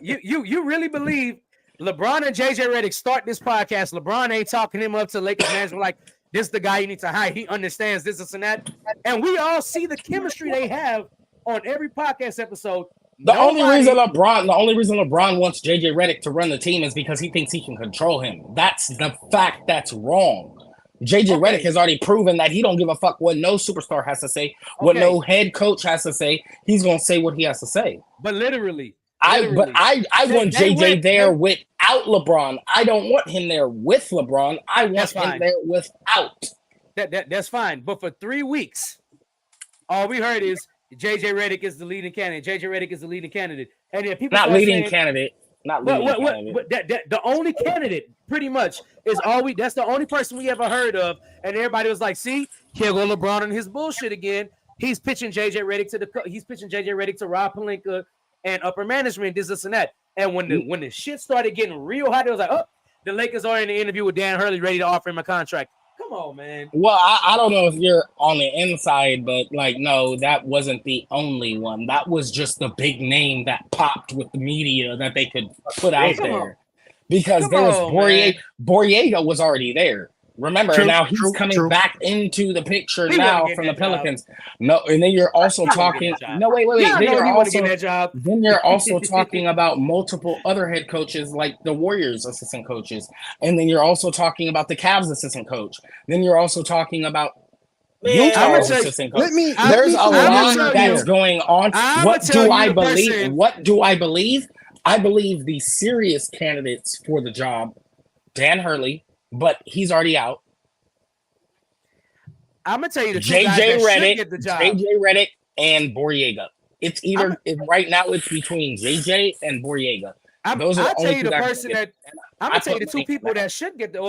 [SPEAKER 3] you really believe LeBron and JJ Redick start this podcast? LeBron ain't talking him up to Lakers management like this is the guy you need to hire. He understands this and that, and we all see the chemistry they have. On every podcast episode, the only reason LeBron wants JJ Redick to run the team is because he thinks he can control him. That's the fact. That's wrong. JJ Redick has already proven that he don't give a fuck what no superstar has to say, what no head coach has to say. He's gonna say what he has to say. But literally.
[SPEAKER 4] I want JJ there without LeBron. I don't want him there with LeBron. I want him there without.
[SPEAKER 3] That's fine. But for 3 weeks, all we heard is JJ Redick is the leading candidate. And then people
[SPEAKER 4] not leading candidate.
[SPEAKER 3] The only candidate, pretty much, is that's the only person we ever heard of. And everybody was like, "See, here go LeBron and his bullshit again. He's pitching JJ Redick to Rob Pelinka and upper management. This and that." And when the shit started getting real hot, it was like, oh, the Lakers are in the interview with Dan Hurley, ready to offer him a contract. Come on, man.
[SPEAKER 4] Well, I don't know if you're on the inside, but like, no, that wasn't the only one. That was just the big name that popped with the media that they could put out there. Because there was Borrega was already there. Remember, now he's coming back into the picture now from the Pelicans. No, and then you're also talking. No, wait. Then you're also talking about multiple other head coaches, like the Warriors assistant coaches, and then you're also talking about the Cavs assistant coach. Then you're also talking about Utah's assistant coach. There's a lot that's going on. What do I believe? What do I believe? I believe the serious candidates for the job, Dan Hurley. But he's already out.
[SPEAKER 3] I'm gonna tell you the two guys that should get the job.
[SPEAKER 4] JJ Redick and Borrega. It's either right now. It's between JJ and Borrega. Those are the
[SPEAKER 3] two people that should get the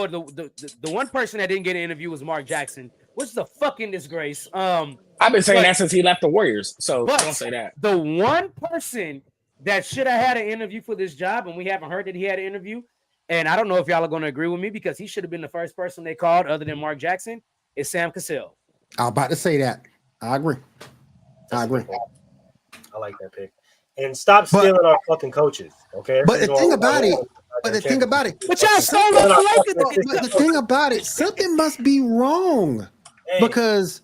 [SPEAKER 3] one person that didn't get an interview was Mark Jackson, which is a fucking disgrace.
[SPEAKER 4] I've been saying that since he left the Warriors. So don't say that.
[SPEAKER 3] The one person that should have had an interview for this job, and we haven't heard that he had an interview. And I don't know if y'all are going to agree with me because he should have been the first person they called other than Mark Jackson is Sam Cassell.
[SPEAKER 2] I was about to say that. I agree. I like
[SPEAKER 1] that pick. And stop stealing our fucking coaches, okay?
[SPEAKER 2] But the thing about it, but y'all stole the thing about it, something must be wrong because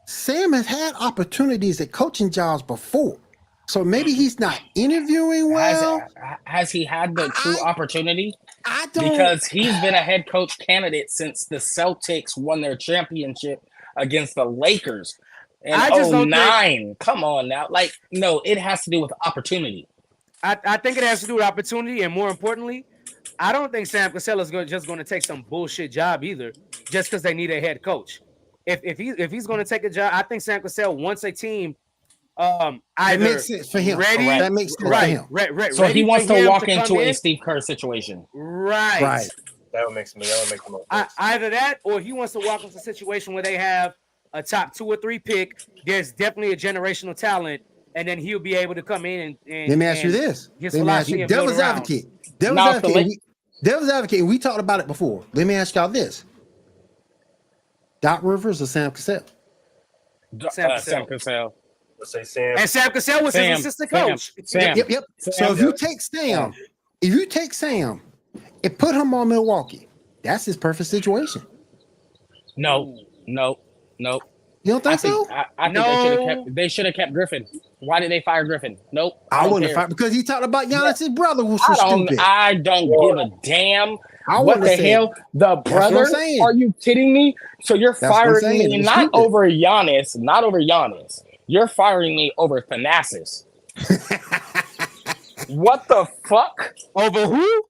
[SPEAKER 2] Sam has had opportunities at coaching jobs before. So maybe he's not interviewing well.
[SPEAKER 4] Has he had the true opportunity?
[SPEAKER 2] I don't.
[SPEAKER 4] Because he's been a head coach candidate since the Celtics won their championship against the Lakers in 2009. Come on now. Like, no, it has to do with opportunity.
[SPEAKER 3] I think it has to do with opportunity. And more importantly, I don't think Sam Cassell is just going to take some bullshit job either just because they need a head coach. If he's going to take a job, I think Sam Cassell wants a team
[SPEAKER 2] that makes sense for him. That makes sense for him.
[SPEAKER 4] So he wants to walk into a Steve Kerr situation.
[SPEAKER 3] Right.
[SPEAKER 1] That would make more sense.
[SPEAKER 3] Either that or he wants to walk into a situation where they have a top 2 or 3 pick. There's definitely a generational talent, and then he'll be able to come in and
[SPEAKER 2] let me ask you this. Let me ask you, Devil's advocate. Devil's advocate. We talked about it before. Let me ask y'all this. Doc Rivers or Sam Cassell?
[SPEAKER 4] Sam Cassell.
[SPEAKER 1] Let's say Sam.
[SPEAKER 3] And Sam Cassell was his assistant coach.
[SPEAKER 2] Yep. So if you take Sam and put him on Milwaukee, that's his perfect situation.
[SPEAKER 4] No.
[SPEAKER 2] You don't think so?
[SPEAKER 4] I think they should have kept Griffin. Why did they fire Griffin? Nope.
[SPEAKER 2] I wouldn't have fired because he talked about Giannis's brother who was stupid.
[SPEAKER 4] I don't give a damn. What the hell? The brother? Are you kidding me? So you're firing me not over Giannis. You're firing me over Thanasis. What the fuck?
[SPEAKER 3] Over who?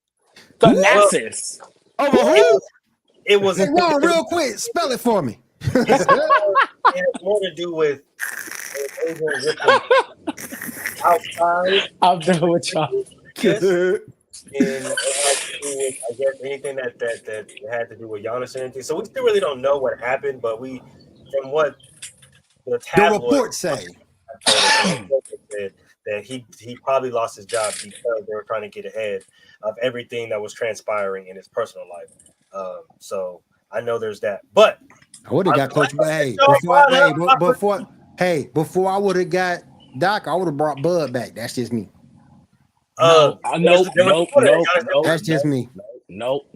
[SPEAKER 4] Thanasis.
[SPEAKER 3] Over who?
[SPEAKER 1] It was
[SPEAKER 2] real quick. Spell it for me.
[SPEAKER 1] It has more to do with outside.
[SPEAKER 4] I'm done with y'all.
[SPEAKER 1] And it had to do with, I guess, anything that had to do with Giannis and anything. So we still really don't know what happened, but from what the
[SPEAKER 2] reports say
[SPEAKER 1] that he probably lost his job because they were trying to get ahead of everything that was transpiring in his personal life. So I know there's that, but
[SPEAKER 2] I would have got Coach. Before I would have got Doc, I would have brought Bud back. That's just me.
[SPEAKER 4] Nope.
[SPEAKER 2] That's just me.
[SPEAKER 4] Nope.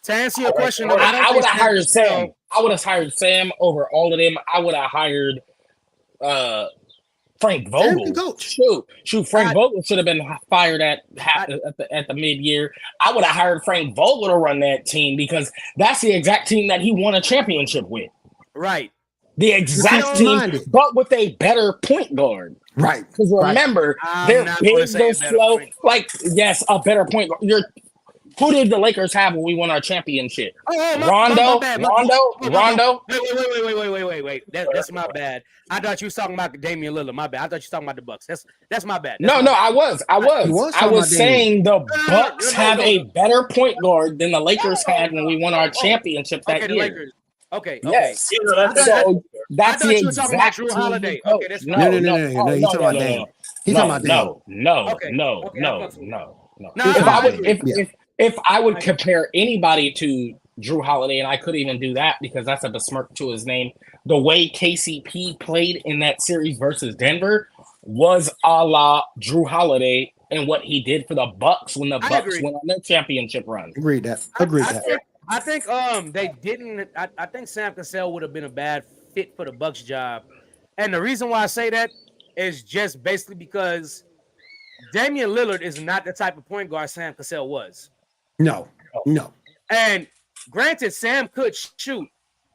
[SPEAKER 3] To answer your question,
[SPEAKER 4] I would have hired Sam. I would have hired Sam over all of them. I would have hired Frank Vogel. Shoot, Frank Vogel should have been fired at the mid-year. I would have hired Frank Vogel to run that team because that's the exact team that he won a championship with.
[SPEAKER 3] Right.
[SPEAKER 4] The exact team, but with a better point guard.
[SPEAKER 2] Right.
[SPEAKER 4] Because remember, they're big, they're slow. Like, yes, a better point guard. Who did the Lakers have when we won our championship? Rondo.
[SPEAKER 3] Wait. That's my bad. I thought you was talking about Damian Lillard. My bad. I thought you was talking about the Bucks. That's my bad.
[SPEAKER 4] No, I was saying the Bucks have a better point guard than the Lakers had when we won our championship that year.
[SPEAKER 3] Lakers. Okay.
[SPEAKER 4] Yes.
[SPEAKER 1] So
[SPEAKER 4] that's the exact
[SPEAKER 3] Drew Holiday.
[SPEAKER 4] coach.
[SPEAKER 3] Okay, that's
[SPEAKER 2] no. You talking about Dame?
[SPEAKER 4] No. If I would compare anybody to Drew Holiday, and I could even do that because that's a besmirk to his name, the way KCP played in that series versus Denver was a la Drew Holiday and what he did for the Bucks when the Bucks went on their championship run.
[SPEAKER 2] Agreed that.
[SPEAKER 3] I think they didn't. I think Sam Cassell would have been a bad fit for the Bucks job, and the reason why I say that is just basically because Damian Lillard is not the type of point guard Sam Cassell was.
[SPEAKER 2] No.
[SPEAKER 3] And granted, Sam could shoot,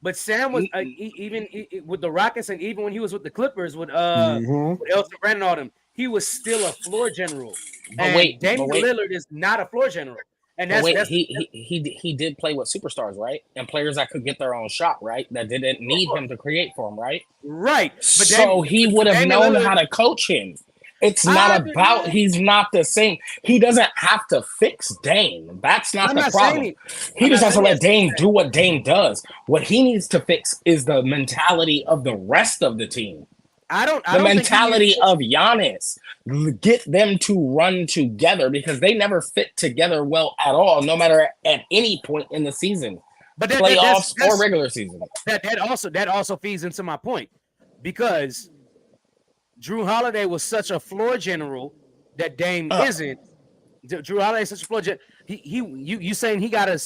[SPEAKER 3] but Sam was even with the Rockets and even when he was with the Clippers with Elton Brand and all them, he was still a floor general. And Damian Lillard is not a floor general. And
[SPEAKER 4] he did play with superstars, right? And players that could get their own shot, right? That didn't need him to create for him, right?
[SPEAKER 3] Right.
[SPEAKER 4] But so he would have known how to coach him. It's not about he's not the same. He doesn't have to fix Dame. That's not the problem. He just has to let Dame do what Dame does. What he needs to fix is the mentality of the rest of the team. The mentality of Giannis. Get them to run together because they never fit together well at all, no matter at any point in the season. But playoffs or regular season.
[SPEAKER 3] That also feeds into my point because Drew Holiday was such a floor general that Dame isn't. Drew Holiday is such a floor general. You saying he got to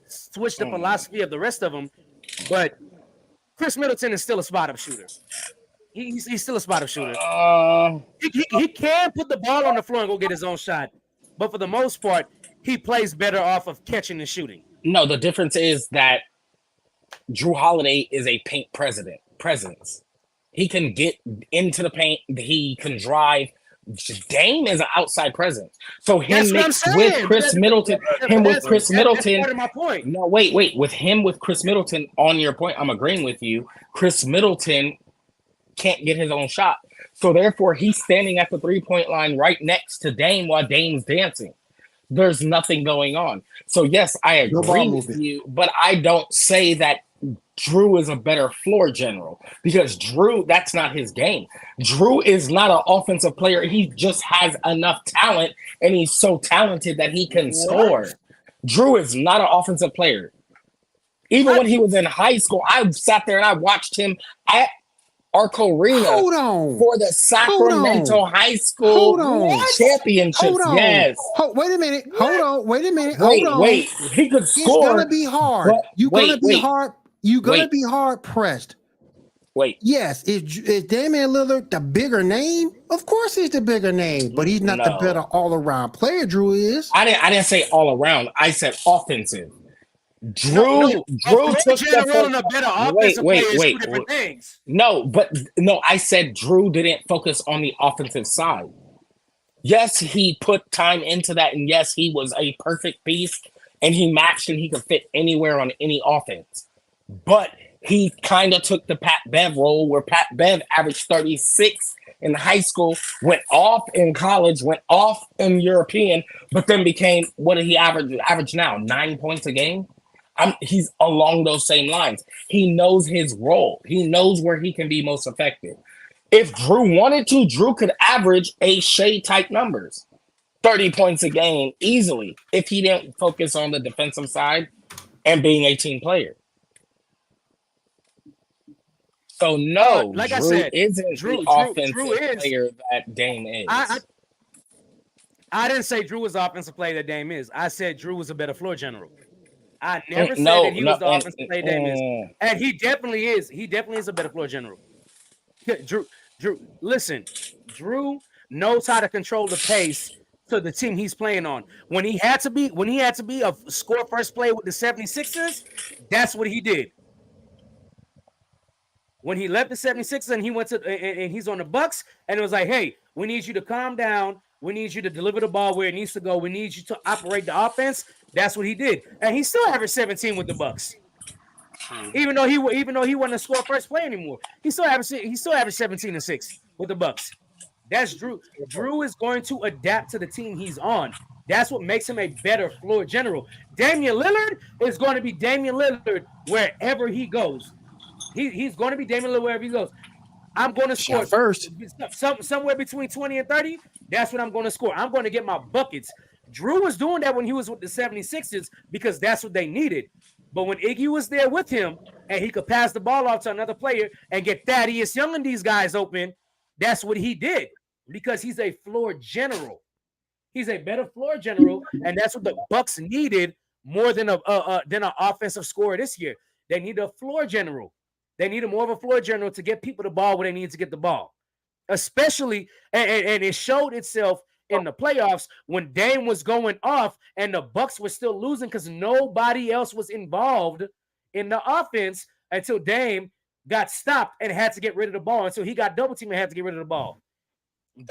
[SPEAKER 3] switch the philosophy of the rest of them, but Chris Middleton is still a spot-up shooter. He's still a spot-up shooter. He can put the ball on the floor and go get his own shot, but for the most part, he plays better off of catching and shooting.
[SPEAKER 4] No, the difference is that Drew Holiday is a paint presence. He can get into the paint. He can drive. Dame is an outside presence. So him mixed with Chris Middleton. That's part of my point. No, wait. With Chris Middleton, on your point, I'm agreeing with you. Chris Middleton can't get his own shot. So therefore, he's standing at the three-point line right next to Dame while Dame's dancing. There's nothing going on. So yes, I agree with you, but I don't say that Drew is a better floor general because Drew, that's not his game. Drew is not an offensive player. He just has enough talent and he's so talented that he can score. Drew is not an offensive player. Even when he was in high school, I sat there and I watched him at Arco Arena for the Sacramento High School championships. Yes.
[SPEAKER 2] Wait a minute. Hold on.
[SPEAKER 4] Wait. He could score.
[SPEAKER 2] It's gonna be hard. You're gonna be hard. You're gonna be hard pressed.
[SPEAKER 4] Wait.
[SPEAKER 2] Yes. Is Damian Lillard the bigger name? Of course, he's the bigger name, but he's not the better all-around player. Drew is.
[SPEAKER 4] I didn't say all around. I said offensive. Drew took the
[SPEAKER 3] better offensive two different things.
[SPEAKER 4] No, I said Drew didn't focus on the offensive side. Yes, he put time into that, and yes, he was a perfect piece, and he matched and he could fit anywhere on any offense. But he kind of took the Pat Bev role where Pat Bev averaged 36 in high school, went off in college, went off in European, but then became, what did he average now? 9 points a game? He's along those same lines. He knows his role. He knows where he can be most effective. If Drew wanted to, Drew could average a Shea type numbers, 30 points a game easily if he didn't focus on the defensive side and being a team player. So no,
[SPEAKER 3] like
[SPEAKER 4] Drew
[SPEAKER 3] I said,
[SPEAKER 4] isn't the offensive player that Dame is.
[SPEAKER 3] I didn't say Drew was the offensive player that Dame is. I said Drew was a better floor general. I never said that he was the offensive player Dame is. And he definitely is. He definitely is a better floor general. Drew, listen, Drew knows how to control the pace to the team he's playing on. When he had to be a score first player with the 76ers, that's what he did. When he left the 76ers and he went to and he's on the Bucks, and it was like, hey, we need you to calm down. We need you to deliver the ball where it needs to go. We need you to operate the offense. That's what he did, and he still averaged 17 with the Bucks. Even though he wasn't a score first player anymore, he still averaged 17 and 6 with the Bucks. That's Drew. Drew is going to adapt to the team he's on. That's what makes him a better floor general. Damian Lillard is going to be Damian Lillard wherever he goes. He's going to be Damian Lillard wherever he goes. I'm going to score
[SPEAKER 2] first.
[SPEAKER 3] Somewhere between 20 and 30. That's what I'm going to score. I'm going to get my buckets. Drew was doing that when he was with the 76ers because that's what they needed. But when Iggy was there with him and he could pass the ball off to another player and get Thaddeus Young and these guys open, that's what he did because he's a floor general. He's a better floor general, and that's what the Bucks needed more than an offensive scorer this year. They need a floor general. They needed more of a floor general to get people the ball where they need to get the ball. Especially, and it showed itself in the playoffs when Dame was going off and the Bucks were still losing because nobody else was involved in the offense until Dame got stopped and had to get rid of the ball. Until he got double teamed and had to get rid of the ball.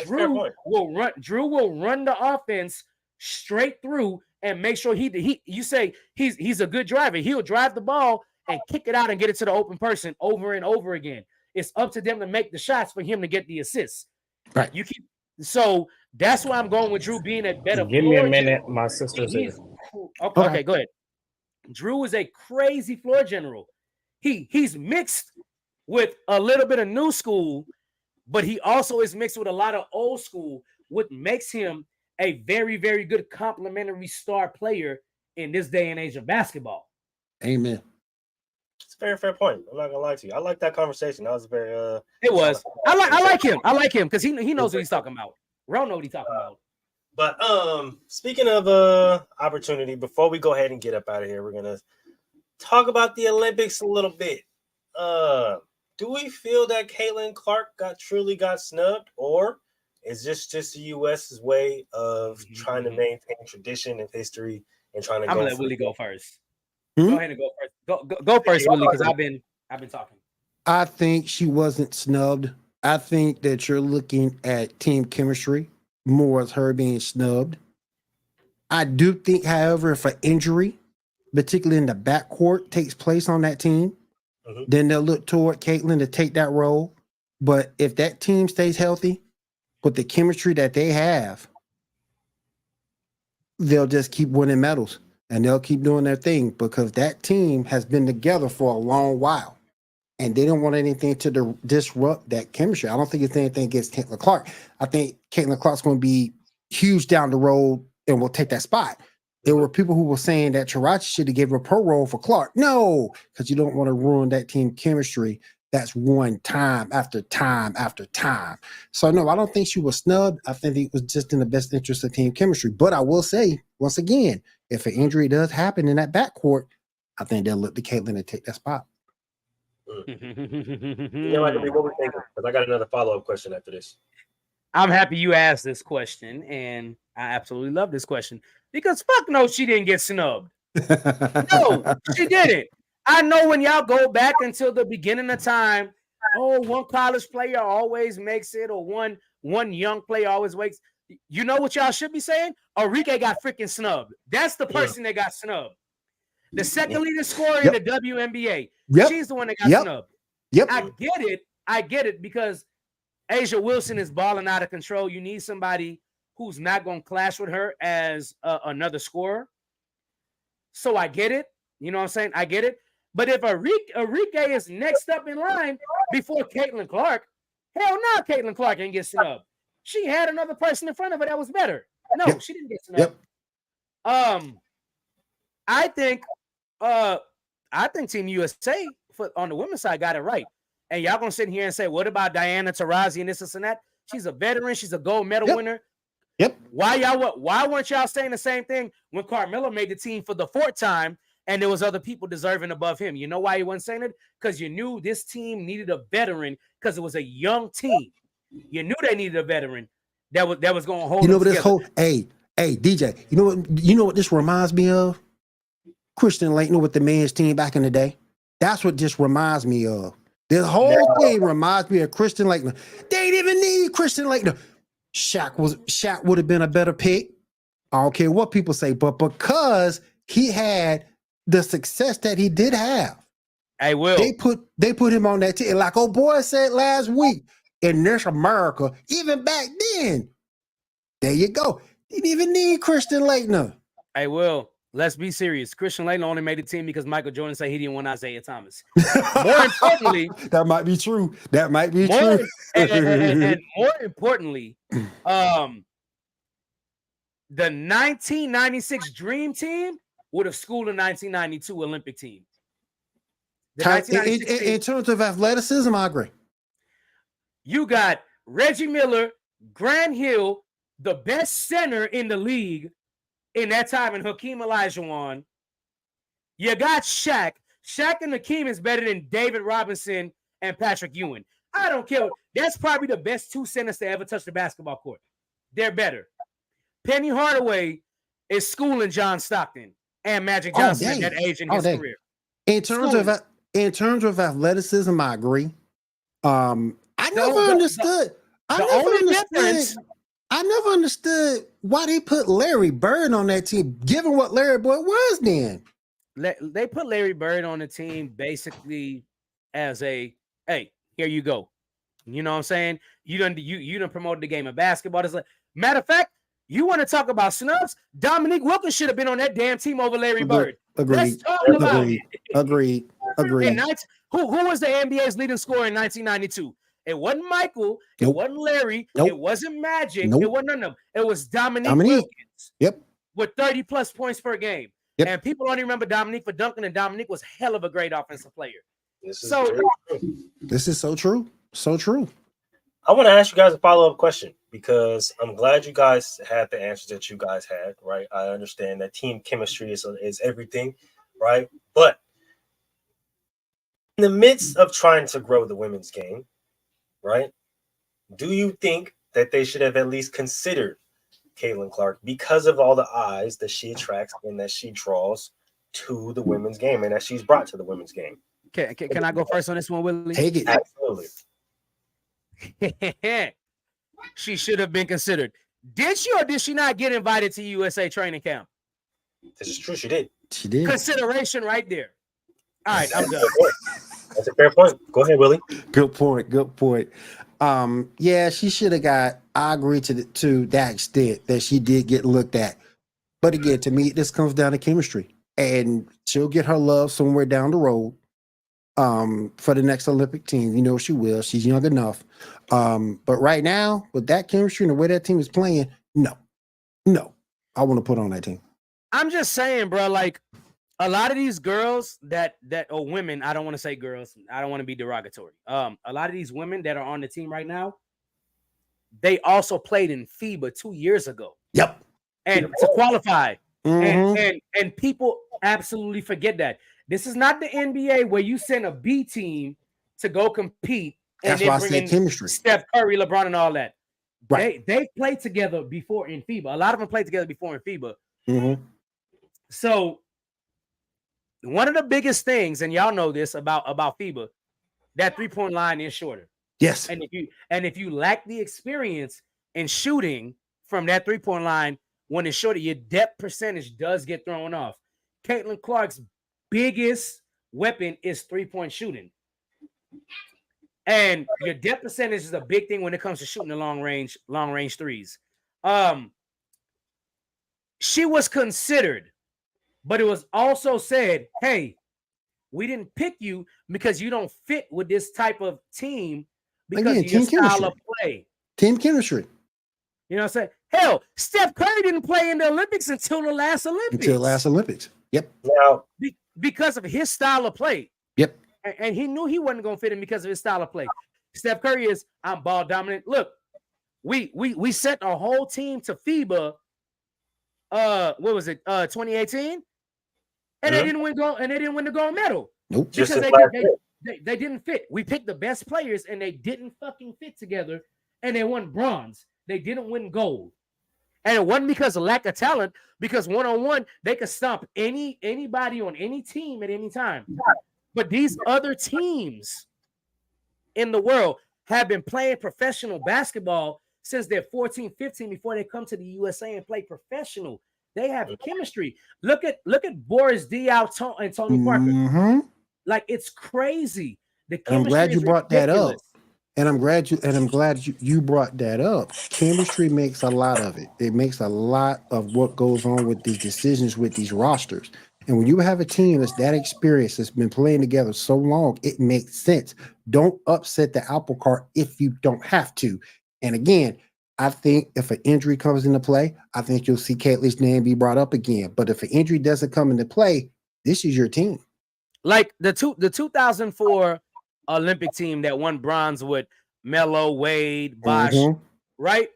[SPEAKER 3] Drew will run the offense straight through and make sure you say he's a good driver. He'll drive the ball and kick it out and get it to the open person over and over again. It's up to them to make the shots for him to get the assists.
[SPEAKER 2] Right.
[SPEAKER 3] So that's why I'm going with Drew being a better.
[SPEAKER 4] Give me a minute. My sister's here.
[SPEAKER 3] Okay, go ahead. Drew is a crazy floor general. He's mixed with a little bit of new school, but he also is mixed with a lot of old school, which makes him a very, very good complementary star player in this day and age of basketball.
[SPEAKER 2] Amen.
[SPEAKER 1] It's a very fair point. I'm not gonna lie to you. I like that conversation. That was very
[SPEAKER 3] it was. I like him. I like him because he knows what he's talking about. Ron knows what he's talking about.
[SPEAKER 1] But speaking of opportunity, before we go ahead and get up out of here, we're gonna talk about the Olympics a little bit. Do we feel that Caitlyn Clark truly got snubbed, or is this just the U.S.'s way of trying to maintain tradition and history and trying to?
[SPEAKER 3] I'm gonna let Willie go first. Go ahead and go first. Go first, Willie, because I've been talking.
[SPEAKER 2] I think she wasn't snubbed. I think that you're looking at team chemistry more as her being snubbed. I do think, however, if an injury, particularly in the backcourt, takes place on that team, then they'll look toward Caitlyn to take that role. But if that team stays healthy with the chemistry that they have, they'll just keep winning medals and they'll keep doing their thing because that team has been together for a long while and they don't want anything to disrupt that chemistry. I don't think it's anything against Caitlyn Clark. I think Caitlyn Clark's going to be huge down the road and will take that spot. There were people who were saying that Taraji should have given her pro role for Clark. No, because you don't want to ruin that team chemistry that's won time after time after time. So, no, I don't think she was snubbed. I think it was just in the best interest of team chemistry. But I will say, once again, if an injury does happen in that backcourt, I think they'll look to Caitlyn to take that spot.
[SPEAKER 1] What we think? Because I got another follow-up question after this.
[SPEAKER 3] I'm happy you asked this question, and I absolutely love this question because fuck no, she didn't get snubbed. No, she didn't. I know when y'all go back until the beginning of time, one college player always makes it, or one young player always wakes. You know what y'all should be saying? Enrique got freaking snubbed. That's the person that got snubbed. The second leading scorer in the WNBA. She's the one that got snubbed. I get it because Asia Wilson is balling out of control. You need somebody who's not going to clash with her as another scorer. So I get it. You know what I'm saying? I get it. But if Enrique is next up in line before Caitlyn Clark, hell no, Caitlyn Clark ain't get snubbed. She had another person in front of her that was better. No, she didn't get snubbed. I think Team USA on the women's side got it right. And y'all gonna sit here and say, what about Diana Taurasi and this and that? She's a veteran. She's a gold medal winner. Why weren't y'all saying the same thing when Carmelo made the team for the fourth time and there was other people deserving above him? You know why you wasn't saying it? Because you knew this team needed a veteran because it was a young team. You knew they needed a veteran that was going to hold.
[SPEAKER 2] You know what this whole hey DJ. You know what this reminds me of? Christian Laettner with the men's team back in the day. That's what this reminds me of. This whole thing reminds me of Christian Laettner. They didn't even need Christian Laettner. Shaq would have been a better pick. I don't care what people say, but because he had the success that he did have, they put him on that team. Like old boy said last week, in this America, even back then, there you go. Didn't even need Christian Laettner.
[SPEAKER 3] Hey, Will. let's be serious. Christian Laettner only made the team because Michael Jordan said he didn't want Isaiah Thomas. More importantly,
[SPEAKER 2] that might be true. That might be true.
[SPEAKER 3] And more importantly, the 1996 Dream Team would have schooled the 1992 Olympic team.
[SPEAKER 2] In terms of athleticism, I agree.
[SPEAKER 3] You got Reggie Miller, Grant Hill, the best center in the league in that time, and Hakeem Olajuwon. You got Shaq. Shaq and Hakeem is better than David Robinson and Patrick Ewing. I don't care. That's probably the best two centers to ever touch the basketball court. They're better. Penny Hardaway is schooling John Stockton and Magic Johnson at that age in his career.
[SPEAKER 2] In terms of athleticism, I agree. I never understood why they put Larry Bird on that team, given what Larry Bird was then.
[SPEAKER 3] They put Larry Bird on the team basically as a, hey, here you go. You know what I'm saying? You done promoted the game of basketball. Like, matter of fact, you want to talk about snubs? Dominique Wilkins should have been on that damn team over Larry Bird.
[SPEAKER 2] Agreed. Agreed.
[SPEAKER 3] Who was the NBA's leading scorer in 1992? It wasn't Michael. It wasn't Larry. It wasn't Magic. It wasn't none of them. It was Dominique Wilkins.
[SPEAKER 2] Yep.
[SPEAKER 3] With 30 plus points per game. Yep. And people only remember Dominique for dunking, and Dominique was hell of a great offensive player.
[SPEAKER 2] This is so true. So true.
[SPEAKER 1] I want to ask you guys a follow-up question because I'm glad you guys had the answers that you guys had, right? I understand that team chemistry is everything, right? But in the midst of trying to grow the women's game, right, do you think that they should have at least considered Caitlyn Clark because of all the eyes that she attracts and that she draws to the women's game and that she's brought to the women's game?
[SPEAKER 3] Can I go first on this one, Willie?
[SPEAKER 2] Take it.
[SPEAKER 1] Absolutely.
[SPEAKER 3] She should have been considered. Did she or did she not get invited to USA training camp?
[SPEAKER 1] This is true. She did.
[SPEAKER 2] She did.
[SPEAKER 3] Consideration right there. All right, I'm done.
[SPEAKER 1] That's a fair point. Go ahead, Willie.
[SPEAKER 2] Good point. Yeah, she should have got. I agree to that extent that she did get looked at. But again, to me, this comes down to chemistry, and she'll get her love somewhere down the road. For the next Olympic team, you know she will. She's young enough. But right now, with that chemistry and the way that team is playing, no, I want to put on that team.
[SPEAKER 3] I'm just saying, bro. Like a lot of these girls or women, I don't want to say girls. I don't want to be derogatory. A lot of these women that are on the team right now, they also played in FIBA 2 years ago.
[SPEAKER 2] Yep.
[SPEAKER 3] And to qualify, and people absolutely forget that. This is not the NBA where you send a B team to go compete.
[SPEAKER 2] That's why I said chemistry.
[SPEAKER 3] Steph Curry, LeBron, and all that.
[SPEAKER 2] Right.
[SPEAKER 3] They played together before in FIBA. A lot of them played together before in FIBA.
[SPEAKER 2] Mm-hmm.
[SPEAKER 3] So one of the biggest things, and y'all know this about FIBA, that 3-point line is shorter.
[SPEAKER 2] Yes.
[SPEAKER 3] And if you lack the experience in shooting from that 3-point line, when it's shorter, your depth percentage does get thrown off. Caitlyn Clark's biggest weapon is 3-point shooting. And your depth percentage is a big thing when it comes to shooting the long range threes. She was considered, but it was also said, hey, we didn't pick you because you don't fit with this type of team because of your style of play.
[SPEAKER 2] Team chemistry.
[SPEAKER 3] You know what I'm saying? Hell, Steph Curry didn't play in the Olympics until the last Olympics. Yep.
[SPEAKER 1] Now,
[SPEAKER 3] because of his style of play.
[SPEAKER 2] Yep.
[SPEAKER 3] And he knew he wasn't going to fit in because of his style of play. Steph Curry is, I'm ball dominant. Look, we sent our whole team to FIBA. What was it? 2018, and they didn't win gold. And they didn't win the gold medal.
[SPEAKER 2] Nope.
[SPEAKER 3] Because they didn't fit. We picked the best players, and they didn't fucking fit together. And they won bronze. They didn't win gold. And it wasn't because of lack of talent. Because one-on-one, they could stomp anybody on any team at any time. But these other teams in the world have been playing professional basketball since they're 14, 15 before they come to the USA and play professional. They have chemistry. Look at Boris Diaw and Tony Parker.
[SPEAKER 2] Mm-hmm.
[SPEAKER 3] Like, it's crazy.
[SPEAKER 2] I'm glad you brought that up. And I'm glad you brought that up. Chemistry makes a lot of it. It makes a lot of what goes on with these decisions with these rosters. And when you have a team that's that experienced, that's been playing together so long, it makes sense. Don't upset the apple cart if you don't have to. And again, I think if an injury comes into play, I think you'll see Caitlyn's name be brought up again. But if an injury doesn't come into play, this is your team.
[SPEAKER 3] Like the 2004 Olympic team that won bronze with Melo, Wade, Bosh, right?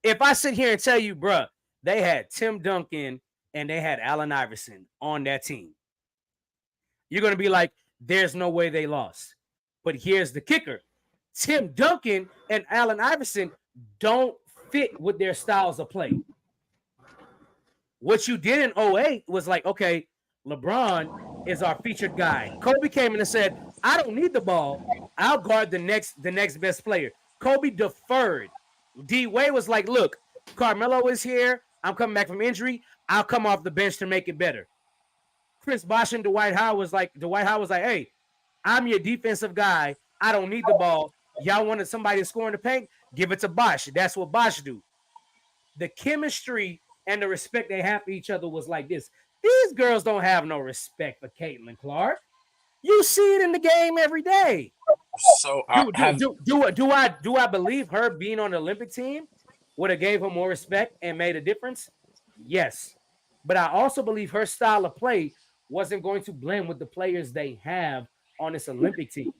[SPEAKER 3] If I sit here and tell you, bruh, they had Tim Duncan and they had Allen Iverson on that team, you're going to be like, there's no way they lost. But here's the kicker. Tim Duncan and Allen Iverson don't fit with their styles of play. What you did in 08 was like, okay, LeBron is our featured guy. Kobe came in and said, I don't need the ball. I'll guard the next best player. Kobe deferred. D Wade was like, look, Carmelo is here. I'm coming back from injury. I'll come off the bench to make it better. Chris Bosh and Dwight Howard was like, hey, I'm your defensive guy. I don't need the ball. Y'all wanted somebody to score in the paint? Give it to Bosh. That's what Bosh do. The chemistry and the respect they have for each other was like this. These girls don't have no respect for Caitlyn Clark. You see it in the game every day.
[SPEAKER 4] So
[SPEAKER 3] do I believe her being on the Olympic team would have gave her more respect and made a difference? Yes. But I also believe her style of play wasn't going to blend with the players they have on this Olympic team.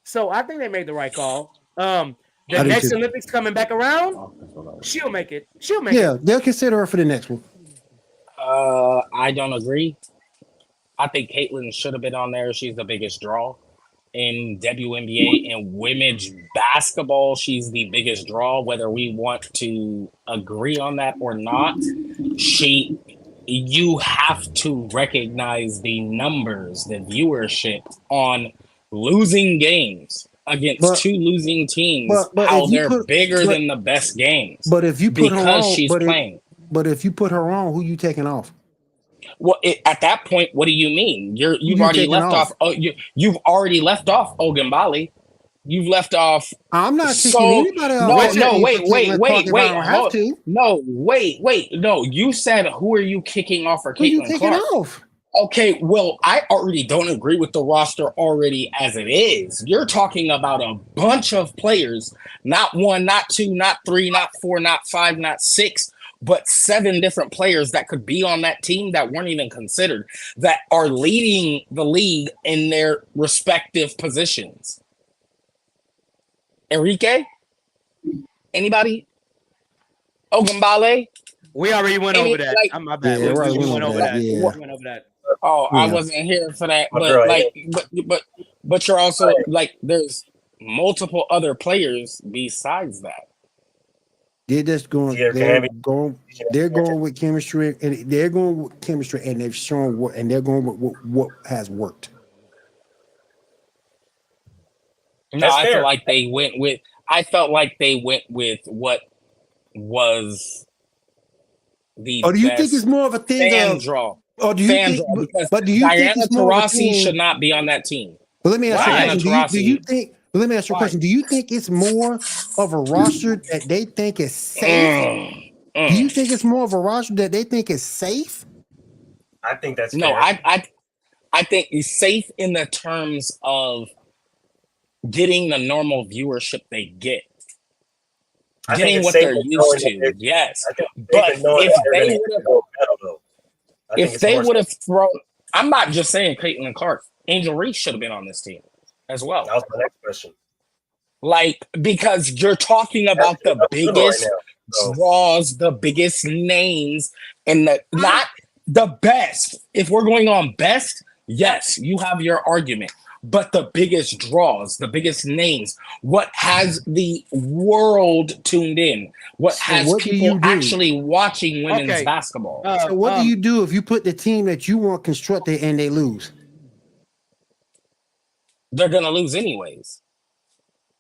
[SPEAKER 3] So I think they made the right call. The next Olympics coming back around, she'll make it.
[SPEAKER 2] Yeah, they'll consider her for the next one.
[SPEAKER 4] I don't agree. I think Caitlyn should have been on there. She's the biggest draw in WNBA and women's basketball. She's the biggest draw, whether we want to agree on that or not. You have to recognize the numbers, the viewership on losing games against two losing teams, how they're bigger than the best games.
[SPEAKER 2] But if you put her on,
[SPEAKER 4] she's playing.
[SPEAKER 2] But if you put her on, who you taking off?
[SPEAKER 4] Well, at that point, what do you mean? You've already left off. Oh, you've already left off Ogunbale. You've left off.
[SPEAKER 2] I'm not kicking anybody off.
[SPEAKER 4] No, wait. No, you said who are you kicking off for Caitlyn Clark?
[SPEAKER 2] Off?
[SPEAKER 4] Okay, well, I already don't agree with the roster already as it is. You're talking about a bunch of players, not one, not two, not three, not four, not five, not six, but 7 different players that could be on that team that weren't even considered, that are leading the league in their respective positions. Enrique? Anybody? Ogunbale?
[SPEAKER 3] We already went over that. I'm my bad.
[SPEAKER 2] Yeah,
[SPEAKER 3] we went over that.
[SPEAKER 4] Yeah.
[SPEAKER 3] We went over that.
[SPEAKER 4] Oh, yeah. I wasn't here for that. But you're also like, there's multiple other players besides that.
[SPEAKER 2] They're just going. They're going with chemistry, and they're going with chemistry, and they've shown what, and they're going with what has worked.
[SPEAKER 4] No, I felt like they went with. I felt like they went with what was the.
[SPEAKER 2] Or do you think it's more of a thing
[SPEAKER 4] of draw?
[SPEAKER 2] Or do you think?
[SPEAKER 4] But do you think Diana Taurasi should not be on that team?
[SPEAKER 2] But let me ask you a question. Do you think? But let me ask you a question. Do you think it's more of a roster that they think is safe? Do you think it's more of a roster that they think is safe?
[SPEAKER 1] I think that's
[SPEAKER 4] no.
[SPEAKER 1] Fair.
[SPEAKER 4] I think it's safe in the terms of getting the normal viewership they get, getting what they're used to. Yes, but if they would have thrown, I'm not just saying Caitlyn Clark. Angel Reese should have been on this team as well.
[SPEAKER 1] That was my next question.
[SPEAKER 4] Like, because you're talking about the biggest draws, the biggest names, and not the best. If we're going on best, yes, you have your argument. But the biggest draws, the biggest names, what has the world tuned in? What has people actually watching women's basketball?
[SPEAKER 2] So what do you do if you put the team that you want constructed and they lose?
[SPEAKER 4] They're gonna lose anyways.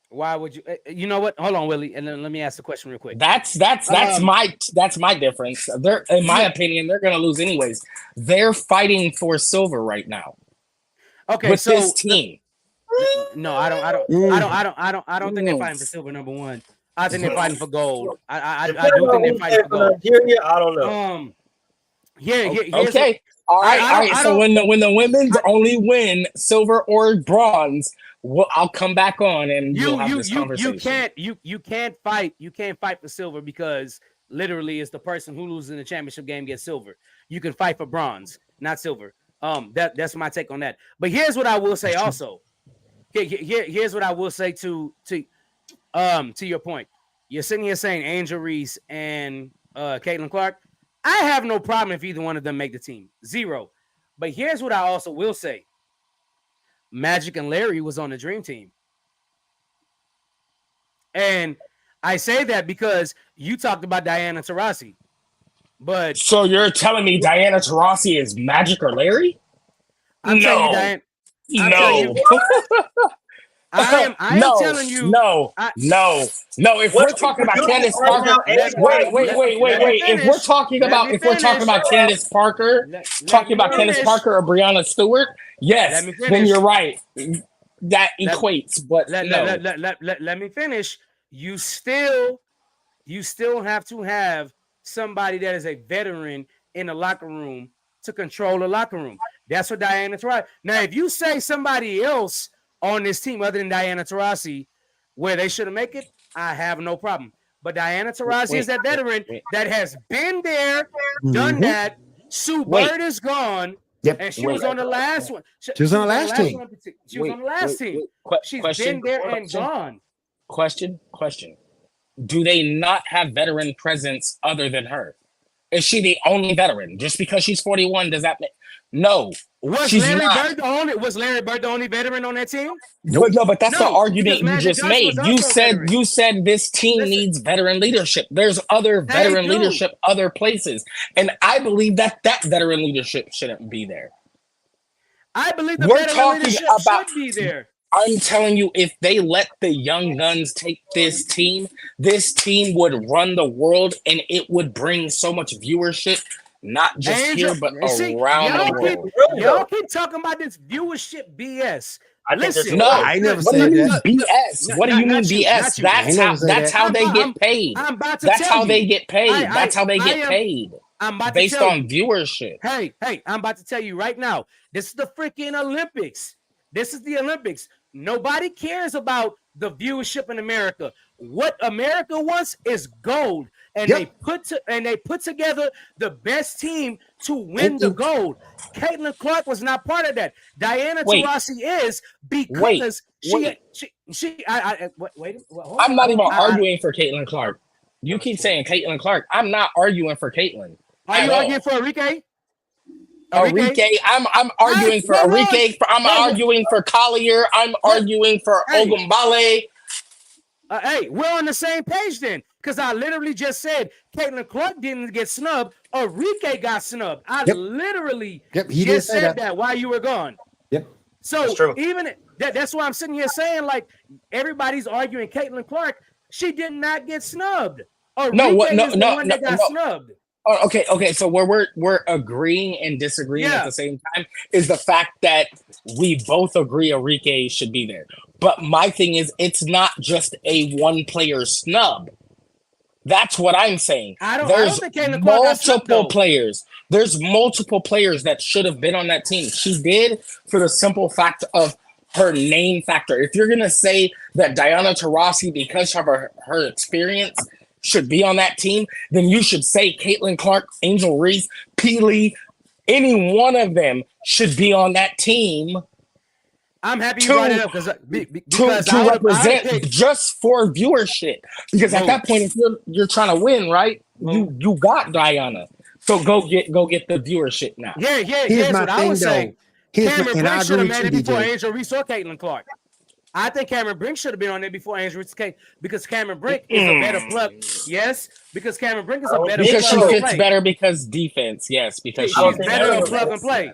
[SPEAKER 3] Why would you? You know what? Hold on, Willie, and then let me ask the question real quick.
[SPEAKER 4] That's my difference. They're, in my opinion, they're gonna lose anyways. They're fighting for silver right now.
[SPEAKER 3] Okay,
[SPEAKER 4] with this team.
[SPEAKER 3] No, I don't think they're fighting for silver. Number one, I think they're fighting for gold. I do think they're fighting for gold.
[SPEAKER 1] Nigeria, I don't know.
[SPEAKER 4] Okay. All right. So when the women's only win silver or bronze, I'll come back on and we'll have this conversation.
[SPEAKER 3] You can't fight for silver because literally it's the person who loses in the championship game gets silver. You can fight for bronze, not silver. That's my take on that. But here's what I will say also. Here's what I will say to your point. You're sitting here saying Angel Reese and Caitlyn Clark. I have no problem if either one of them make the team. Zero. But here's what I also will say. Magic and Larry was on the Dream Team. And I say that because you talked about Diana Taurasi. But
[SPEAKER 4] so you're telling me Diana Taurasi is Magic or Larry?
[SPEAKER 3] I'm telling you, Diana. I am telling you.
[SPEAKER 4] No. If we're talking about Candace Parker, wait. If we're talking about Candace Parker, Candace Parker or Brianna Stewart, yes, then you're right. That equates, but
[SPEAKER 3] let me finish. You still have to have somebody that is a veteran in the locker room to control the locker room. That's what Diana Taurasi. Now, if you say somebody else on this team other than Diana Taurasi, where they should have made it, I have no problem. But Diana Taurasi is that veteran that has been there, done that. Sue Bird is gone, and she was on the last one.
[SPEAKER 2] She was on the last team.
[SPEAKER 3] She was on the last team. She's been there and gone.
[SPEAKER 4] Question. Do they not have veteran presence other than her? Is she the only veteran? Just because she's 41, does that make... No.
[SPEAKER 3] Was Larry Bird the only veteran on that team?
[SPEAKER 4] No, but that's the argument you just made. You said this team needs veteran leadership. There's other veteran leadership other places. And I believe that veteran leadership shouldn't be there.
[SPEAKER 3] I believe the veteran leadership should be there.
[SPEAKER 4] I'm telling you, if they let the young guns take this team would run the world and it would bring so much viewership. Not just here, but around the world.
[SPEAKER 3] Y'all keep talking about this viewership BS.
[SPEAKER 4] Listen, I never said that. BS. What do you mean BS? That's how they get paid. That's how they get paid. That's how they get paid. Based on viewership.
[SPEAKER 3] Hey, I'm about to tell you right now. This is the freaking Olympics. This is the Olympics. Nobody cares about the viewership in America. What America wants is gold. And they put together the best team to win the gold. Caitlyn Clark was not part of that. Diana Taurasi is because
[SPEAKER 4] I'm not even arguing for Caitlyn Clark. You keep saying Caitlyn Clark. I'm not arguing for Caitlyn.
[SPEAKER 3] Are you arguing for Enrique?
[SPEAKER 4] I'm arguing for Enrique. I'm arguing for Collier. I'm arguing for Ogumbale.
[SPEAKER 3] Hey, we're on the same page then. Because I literally just said Caitlyn Clark didn't get snubbed. Enrique got snubbed. I literally just said that while you were gone.
[SPEAKER 2] Yep.
[SPEAKER 3] So even that's why I'm sitting here saying, like, everybody's arguing Caitlyn Clark. She did not get snubbed. Enrique is the one that got snubbed.
[SPEAKER 4] Oh, okay. So where we're agreeing and disagreeing at the same time is the fact that we both agree Enrique should be there. But my thing is, it's not just a one-player snub. That's what I'm saying. There's multiple players. There's multiple players that should have been on that team. She did for the simple fact of her name factor. If you're going to say that Diana Taurasi, because of her experience, should be on that team, then you should say Caitlyn Clark, Angel Reese, Peely, any one of them should be on that team.
[SPEAKER 3] I'm happy you brought it up because
[SPEAKER 4] to represent just for viewership. Because at that point, if you're trying to win, right? You got Diana, so go get the viewership now.
[SPEAKER 3] Here's what I would say. Cameron Brink should have made it before Angel Reese or Caitlyn Clark. I think Cameron Brink should have been on there before Angel Reese because Cameron Brink is a better plug. Yes, because Cameron Brink is a better
[SPEAKER 4] because she fits better because defense. Yes, because she's
[SPEAKER 3] better than plug and play.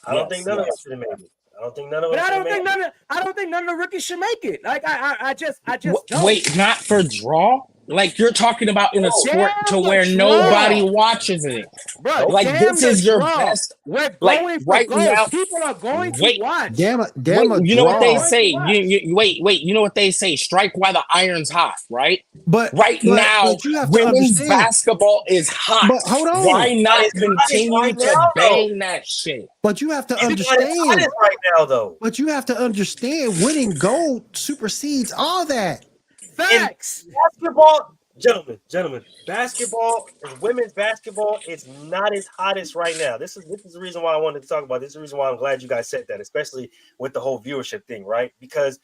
[SPEAKER 1] I don't think none of us should have made it. I don't think none of
[SPEAKER 3] I don't think none of the rookies should make it. Like I just don't.
[SPEAKER 4] Wait, not for draw? Like you're talking about in a sport to
[SPEAKER 3] Damn the
[SPEAKER 4] where
[SPEAKER 3] Trump.
[SPEAKER 4] nobody watches it.
[SPEAKER 3] Bro,
[SPEAKER 4] Like
[SPEAKER 3] damn
[SPEAKER 4] this
[SPEAKER 3] the
[SPEAKER 4] is your
[SPEAKER 3] Trump.
[SPEAKER 4] best.
[SPEAKER 3] We're
[SPEAKER 4] Like
[SPEAKER 3] going for
[SPEAKER 4] right
[SPEAKER 3] gold.
[SPEAKER 4] now,
[SPEAKER 3] People are going to
[SPEAKER 4] wait,
[SPEAKER 3] watch.
[SPEAKER 2] Damn a
[SPEAKER 4] you know what they
[SPEAKER 2] draw.
[SPEAKER 4] say? Wait. You know what they say? Strike while the iron's hot, right?
[SPEAKER 2] But
[SPEAKER 4] Right now,
[SPEAKER 2] but you have to
[SPEAKER 4] women's
[SPEAKER 2] understand.
[SPEAKER 4] basketball is hot.
[SPEAKER 2] But hold on.
[SPEAKER 4] Why not
[SPEAKER 1] It's hot
[SPEAKER 4] continue
[SPEAKER 1] right
[SPEAKER 4] to
[SPEAKER 1] now,
[SPEAKER 4] bang that shit?
[SPEAKER 2] But you have to
[SPEAKER 1] It's
[SPEAKER 2] understand.
[SPEAKER 1] hot right now, though.
[SPEAKER 2] But you have to understand. Winning gold supersedes all that.
[SPEAKER 3] Facts.
[SPEAKER 1] In basketball, gentlemen, women's basketball is not as hot as right now. This is the reason why I wanted to talk about this. Is the reason why I'm glad you guys said that, especially with the whole viewership thing, right? Because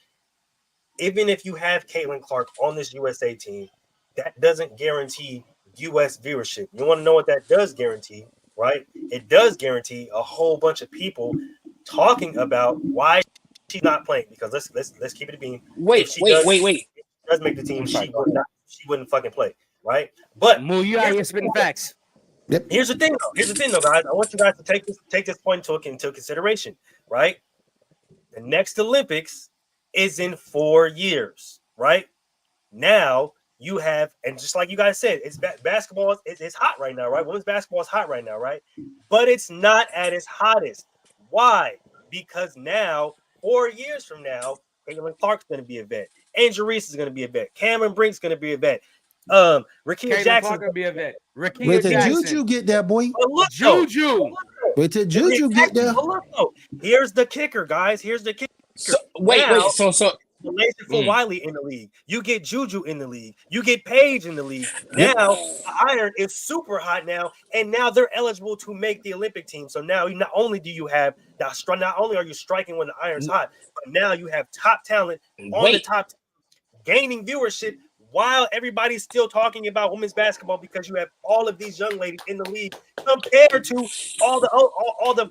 [SPEAKER 1] even if you have Caitlyn Clark on this USA team, that doesn't guarantee US viewership. You want to know what that does guarantee, right? It does guarantee a whole bunch of people talking about why she's not playing. Because let's keep it a beam.
[SPEAKER 4] Wait.
[SPEAKER 1] Does make the team, she wouldn't fucking play, right? But
[SPEAKER 3] Moo, you out here spitting facts.
[SPEAKER 2] Yep.
[SPEAKER 1] Here's the thing, though, guys. I want you guys to take this point into consideration, right? The next Olympics is in 4 years, right? Now you have, and just like you guys said, it's basketball. It's hot right now, right? Women's basketball is hot right now, right? But it's not at its hottest. Why? Because now, 4 years from now, Caitlyn Clark's going to be a vet. Angel Reese is going to be a vet. Cameron Brink's going to be a vet. Rakia Jackson's
[SPEAKER 3] going to be a vet.
[SPEAKER 2] Wait till Juju get there, boy.
[SPEAKER 3] Juju.
[SPEAKER 2] Wait till Juju get there.
[SPEAKER 1] Here's the kicker, guys. Here's the kicker.
[SPEAKER 4] So, wait. So
[SPEAKER 1] for Wiley in the league. You get Juju in the league. You get Paige in the league. Now the iron is super hot now, and now they're eligible to make the Olympic team. So now not only do you have not only are you striking when the iron's hot, but now you have top talent on the top team, gaining viewership while everybody's still talking about women's basketball because you have all of these young ladies in the league compared to all the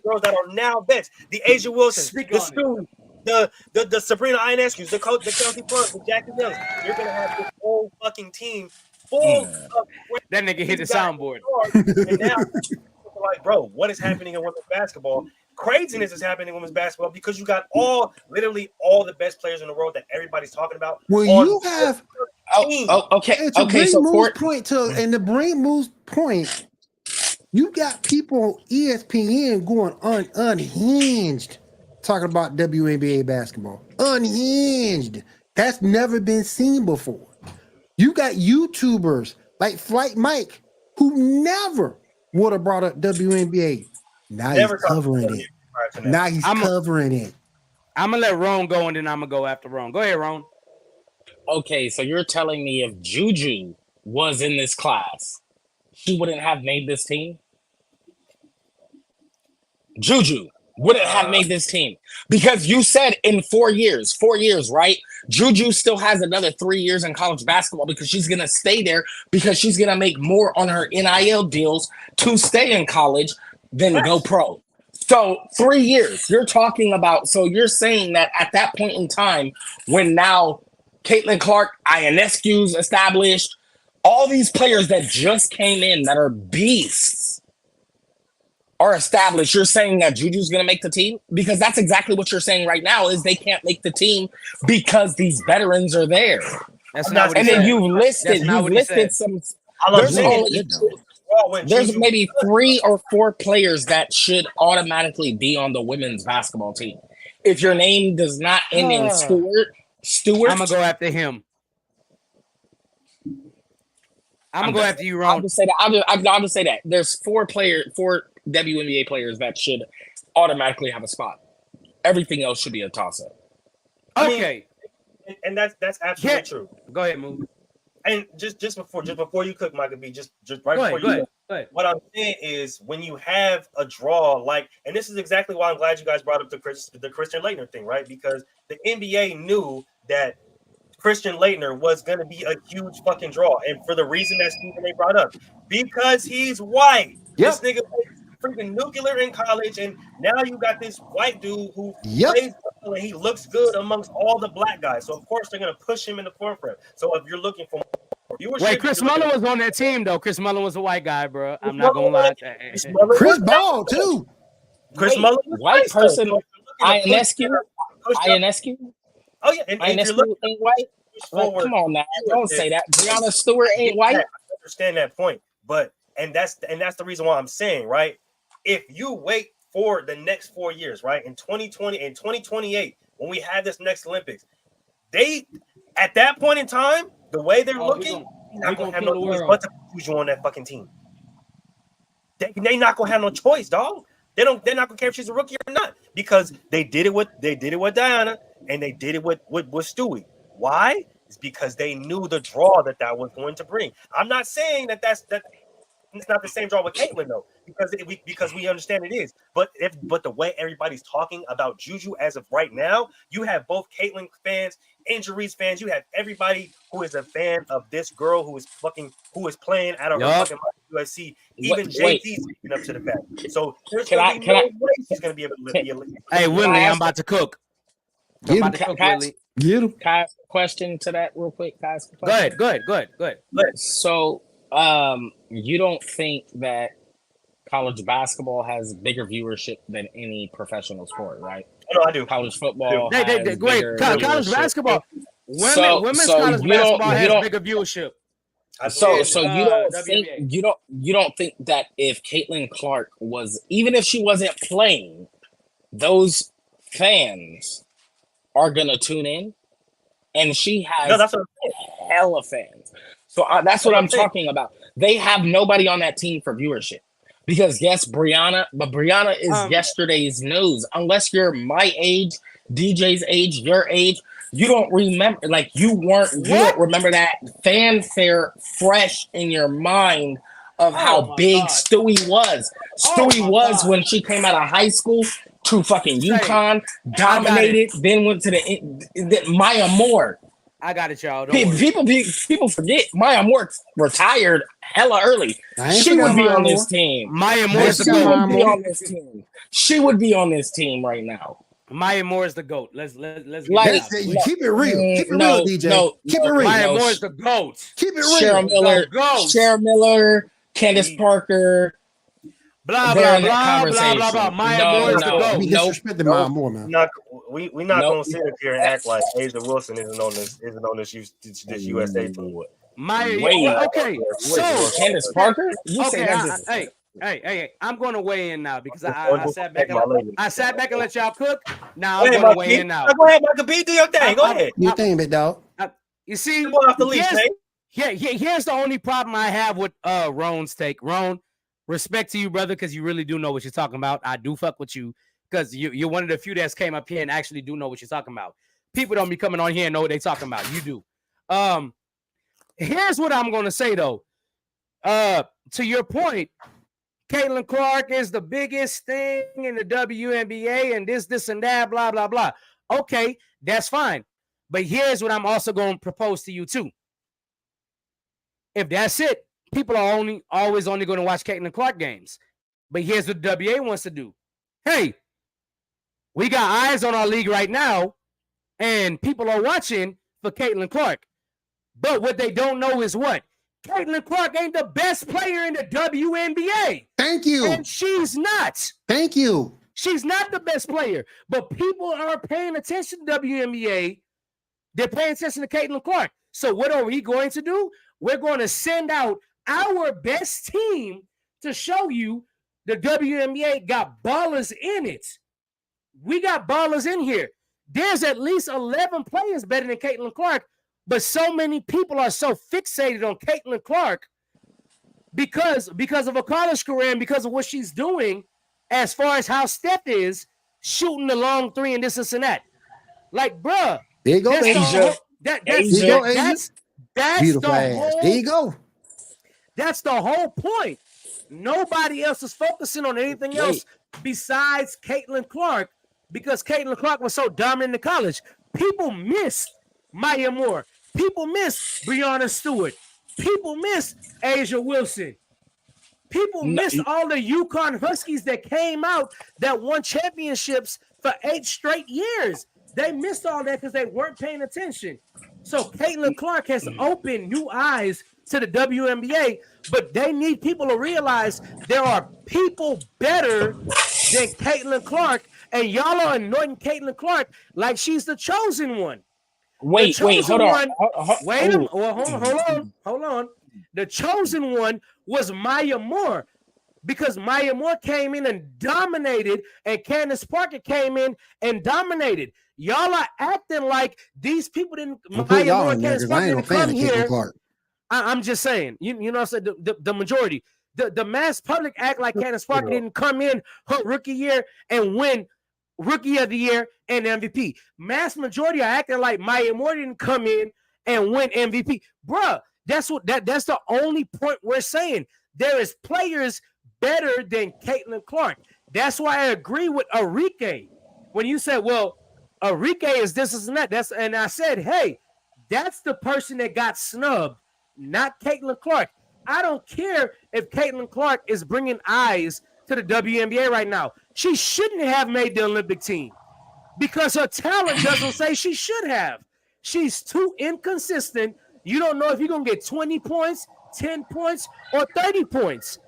[SPEAKER 1] girls that are now vets. The Asia Wilson, the Stu, the Sabrina Ionescu, the Kelsey Plum, the Jackie Mills. You're gonna have this whole fucking team full of
[SPEAKER 3] that nigga hit the soundboard.
[SPEAKER 1] And now like, bro, what is happening in women's basketball? Craziness is happening in women's basketball because you got literally all the best players in the world that everybody's talking about.
[SPEAKER 2] Well, you have
[SPEAKER 4] okay.
[SPEAKER 2] And to bring Moo's point, you got people on ESPN going unhinged talking about WNBA basketball. Unhinged. That's never been seen before. You got YouTubers like Flight Mike who never would have brought up WNBA. Now he's covering it. Now he's covering it.
[SPEAKER 3] I'm gonna let Ron go, and then I'm gonna go after Ron. Go ahead, Ron.
[SPEAKER 4] Okay, so you're telling me if Juju was in this class, she wouldn't have made this team? Juju wouldn't have made this team because you said in 4 years, right? Juju still has another 3 years in college basketball because she's going to stay there because she's going to make more on her NIL deals to stay in college than go pro. So 3 years you're talking about. So you're saying that at that point in time, when now Caitlyn Clark, Ionescu's established, all these players that just came in that are beasts are established, you're saying that Juju's going to make the team? Because that's exactly what you're saying right now is they can't make the team because these veterans are there.
[SPEAKER 3] That's not what he
[SPEAKER 4] and
[SPEAKER 3] said.
[SPEAKER 4] Then you've listed some. There's maybe 3 or 4 players that should automatically be on the women's basketball team. If your name does not end in Stewart,
[SPEAKER 3] I'm gonna go after him. I'm gonna go after you, Ron.
[SPEAKER 4] I'll just say that. There's 4 WNBA players that should automatically have a spot. Everything else should be a toss-up.
[SPEAKER 3] Okay,
[SPEAKER 1] and that's absolutely true.
[SPEAKER 3] Go ahead, Move.
[SPEAKER 1] And just before you cook, Michael B, just right before you cook, what I'm saying is when you have a draw and this is exactly why I'm glad you guys brought up the Christian Laettner thing, right? Because the NBA knew that Christian Laettner was going to be a huge fucking draw, and for the reason that Stephen A brought up, because he's white. This nigga plays freaking nuclear in college, and now you got this white dude who plays and he looks good amongst all the black guys. So of course they're gonna push him in the forefront. So if you're looking for viewership,
[SPEAKER 3] wait, Chris Mullin was on that team though. Chris Mullin was a white guy, bro. I'm not gonna lie.
[SPEAKER 2] Chris Ball too.
[SPEAKER 1] Chris Mullin,
[SPEAKER 4] white person. Ionescu.
[SPEAKER 1] Oh yeah, and if you're looking,
[SPEAKER 4] ain't white. Like, come on now, don't say that. Breonna Stewart ain't white.
[SPEAKER 1] I understand that point, but that's the reason why I'm saying, right? If you wait for the next 4 years, right, in 2020 and 2028, when we have this next Olympics, they at that point in time, the way they're looking, they're not gonna have no choice but to put you on that fucking team. They not gonna have no choice, dog. They're not gonna care if she's a rookie or not, because they did it with Diana and they did it with Stewie. Why? It's because they knew the draw that was going to bring. I'm not saying that it's not the same draw with Caitlyn though, because we understand it is. But the way everybody's talking about Juju as of right now, you have both Caitlyn fans, injuries fans. You have everybody who is a fan of this girl who is playing out of her fucking USC. Even JT speaking up to the fact. So there's gonna be no way she's gonna be able to be elite.
[SPEAKER 3] Hey Willie, I'm about to cook.
[SPEAKER 4] Get him. Can I ask a question to that real quick? Go ahead. So, you don't think that college basketball has bigger viewership than any professional sport, right?
[SPEAKER 1] No, I do.
[SPEAKER 4] College football.
[SPEAKER 3] Great. College basketball. Women's college basketball has bigger viewership.
[SPEAKER 4] So you don't think that if Caitlyn Clark was, even if she wasn't playing, those fans are gonna tune in, and she has hella fans. So that's what I'm talking about. They have nobody on that team for viewership, because yes, Brianna is yesterday's news. Unless you're my age, DJ's age, your age, you don't remember. Like you don't remember that fanfare fresh in your mind of how big Stewie was. Stewie was when she came out of high school to fucking UConn, dominated, then went to the Maya Moore.
[SPEAKER 3] I got it, y'all.
[SPEAKER 4] People forget Maya Moore retired hella early. She would be on this team.
[SPEAKER 3] Maya Moore is the GOAT.
[SPEAKER 4] She would be on this team right now.
[SPEAKER 3] Maya Moore is the GOAT. Let's keep
[SPEAKER 2] it real. Keep it real, DJ. Keep it real.
[SPEAKER 3] Maya Moore is the GOAT.
[SPEAKER 2] Keep it real.
[SPEAKER 4] Cheryl Miller, Candace Parker.
[SPEAKER 3] Blah blah blah. Maya Moore is the GOAT.
[SPEAKER 2] We disrespected Maya Moore, man.
[SPEAKER 1] We're not gonna sit up here and act like Asia Wilson isn't on this USA team.
[SPEAKER 3] Okay. So
[SPEAKER 4] Candace Parker.
[SPEAKER 3] Hey, I'm going to weigh in now because I sat back and let y'all cook. Now I'm going to weigh in now.
[SPEAKER 1] Go ahead, Michael B. Do your thing. Go ahead.
[SPEAKER 2] Your thing, big dog.
[SPEAKER 3] You see, here's the only problem I have with Ron's take. Ron, respect to you, brother, because you really do know what you're talking about. I do fuck with you because you're one of the few that's came up here and actually do know what you're talking about. People don't be coming on here and know what they're talking about. You do. Here's what I'm going to say, though. To your point, Caitlyn Clark is the biggest thing in the WNBA and this and that, blah, blah, blah. Okay, that's fine. But here's what I'm also going to propose to you, too. If that's it, people are always only going to watch Caitlyn Clark games. But here's what the WA wants to do. Hey, we got eyes on our league right now, and people are watching for Caitlyn Clark. But what they don't know is what? Caitlyn Clark ain't the best player in the WNBA.
[SPEAKER 2] Thank you.
[SPEAKER 3] And she's not.
[SPEAKER 2] Thank you.
[SPEAKER 3] She's not the best player. But people are paying attention to WNBA. They're paying attention to Caitlyn Clark. So what are we going to do? We're going to send out our best team to show you the WNBA got ballers in it. We got ballers in here. There's at least 11 players better than Caitlyn Clark. But so many people are so fixated on Caitlyn Clark because of her college career and because of what she's doing as far as how Steph is shooting the long three and this and that. Like, bruh.
[SPEAKER 2] There you go, Asia.
[SPEAKER 3] That's
[SPEAKER 2] beautiful
[SPEAKER 3] the
[SPEAKER 2] ass. There you go.
[SPEAKER 3] That's the whole point. Nobody else is focusing on anything else besides Caitlyn Clark because Caitlyn Clark was so dominant in college. People missed Maya Moore. People miss Breonna Stewart. People miss Asia Wilson. People miss all the UConn Huskies that came out that won championships for 8 straight years. They missed all that because they weren't paying attention. So Caitlyn Clark has opened new eyes to the WNBA, but they need people to realize there are people better than Caitlyn Clark, and y'all are anointing Caitlyn Clark like she's the chosen one.
[SPEAKER 4] Wait, hold on.
[SPEAKER 3] Hold on. The chosen one was Maya Moore, because Maya Moore came in and dominated, and Candace Parker came in and dominated. Y'all are acting like these people didn't. Maya Moore and Candace Parker didn't come here. I'm just saying, you know, what I'm saying, the majority, the mass public act like Candace Parker didn't come in her rookie year and win Rookie of the Year and MVP. Mass majority are acting like Maya Moore didn't come in and win MVP. Bruh, that's the only point we're saying. There is players better than Caitlyn Clark. That's why I agree with Arike. When you said, well, Arike is this and that. And I said, hey, that's the person that got snubbed, not Caitlyn Clark. I don't care if Caitlyn Clark is bringing eyes to the WNBA right now. She shouldn't have made the Olympic team because her talent doesn't say she should have. She's too inconsistent. You don't know if you're going to get 20 points, 10 points, or 30 points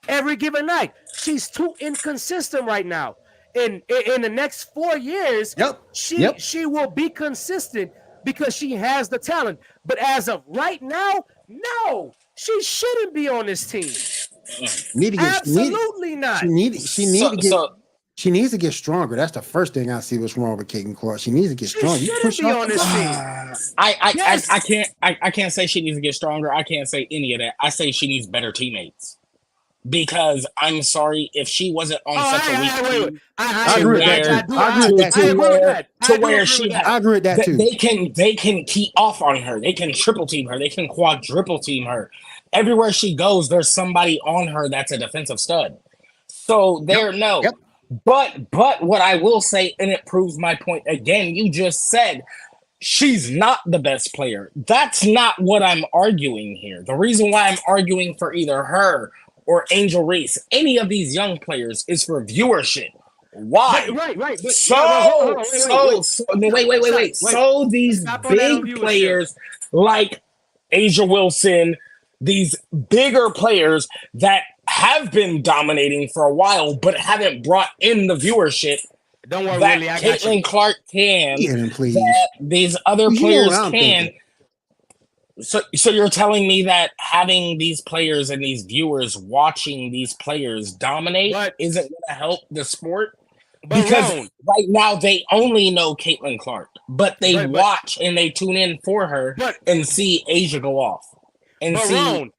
[SPEAKER 3] every given night. She's too inconsistent right now. In the next 4 years, she will be consistent because she has the talent. But as of right now, no, she shouldn't be on this team. Absolutely not.
[SPEAKER 2] She needs to get stronger. That's the first thing I see what's wrong with Caitlyn Clark. She needs to get stronger.
[SPEAKER 3] You push her on this team.
[SPEAKER 4] I can't say she needs to get stronger. I can't say any of that. I say she needs better teammates. Because I'm sorry, if she wasn't on such a weak team,
[SPEAKER 2] I agree with that. I agree with that too.
[SPEAKER 4] They can key off on her. They can triple team her. They can quadruple team her. Everywhere she goes, there's somebody on her that's a defensive stud. So But what I will say, and it proves my point again, you just said she's not the best player. That's not what I'm arguing here. The reason why I'm arguing for either her or Angel Reese, any of these young players, is for viewership. Why?
[SPEAKER 3] Right.
[SPEAKER 4] So these big players like Asia Wilson, these bigger players that have been dominating for a while but haven't brought in the viewership.
[SPEAKER 3] Don't worry,
[SPEAKER 4] that
[SPEAKER 3] Willie, I got
[SPEAKER 4] Caitlyn
[SPEAKER 3] you.
[SPEAKER 4] Clark can, that these other players can. So you're telling me that having these players and these viewers watching these players dominate isn't going to help the sport? Because right now they only know Caitlyn Clark, but they watch and they tune in for her and see Asia go off. And
[SPEAKER 3] Ron,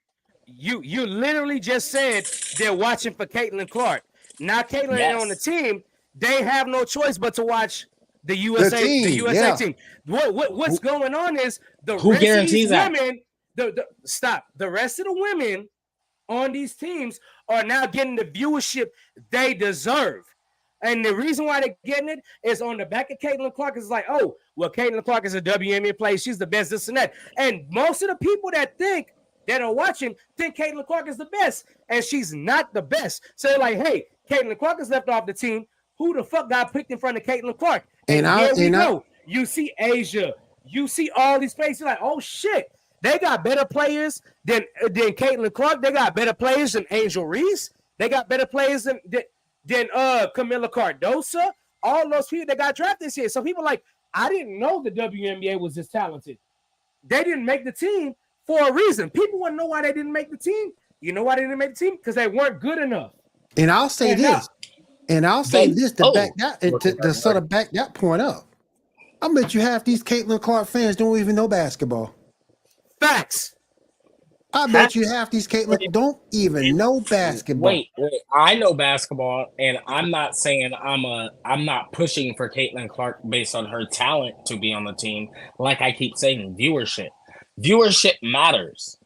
[SPEAKER 3] you literally just said they're watching for Caitlyn Clark. Now Caitlyn ain't on the team. They have no choice but to watch the USA team. What's going on is the
[SPEAKER 4] who
[SPEAKER 3] rest
[SPEAKER 4] guarantees
[SPEAKER 3] of these
[SPEAKER 4] that?
[SPEAKER 3] women, the rest of the women on these teams are now getting the viewership they deserve. And the reason why they're getting it is on the back of Caitlyn Clark is like, oh, well, Caitlyn Clark is a WNBA player. She's the best, this and that. And most of the people that are watching think Caitlyn Clark is the best, and she's not the best. So they're like, hey, Caitlyn Clark is left off the team. Who the fuck got picked in front of Caitlyn Clark? And here we go. You see Asia. You see all these players. You're like, oh, shit. They got better players than Caitlyn Clark. They got better players than Angel Reese. They got better players than Camila Cardoso. All those people that got drafted this year. So people like, I didn't know the WNBA was this talented. They didn't make the team for a reason. People want to know why they didn't make the team. You know why they didn't make the team? Because they weren't good enough.
[SPEAKER 2] And I'll say this. To back that point up. I bet you half these Caitlyn Clark fans don't even know basketball.
[SPEAKER 3] Facts.
[SPEAKER 2] I bet you half these Caitlyn don't even know basketball.
[SPEAKER 4] Wait, I know basketball, and I'm not saying I'm not pushing for Caitlyn Clark based on her talent to be on the team. Like I keep saying, viewership matters.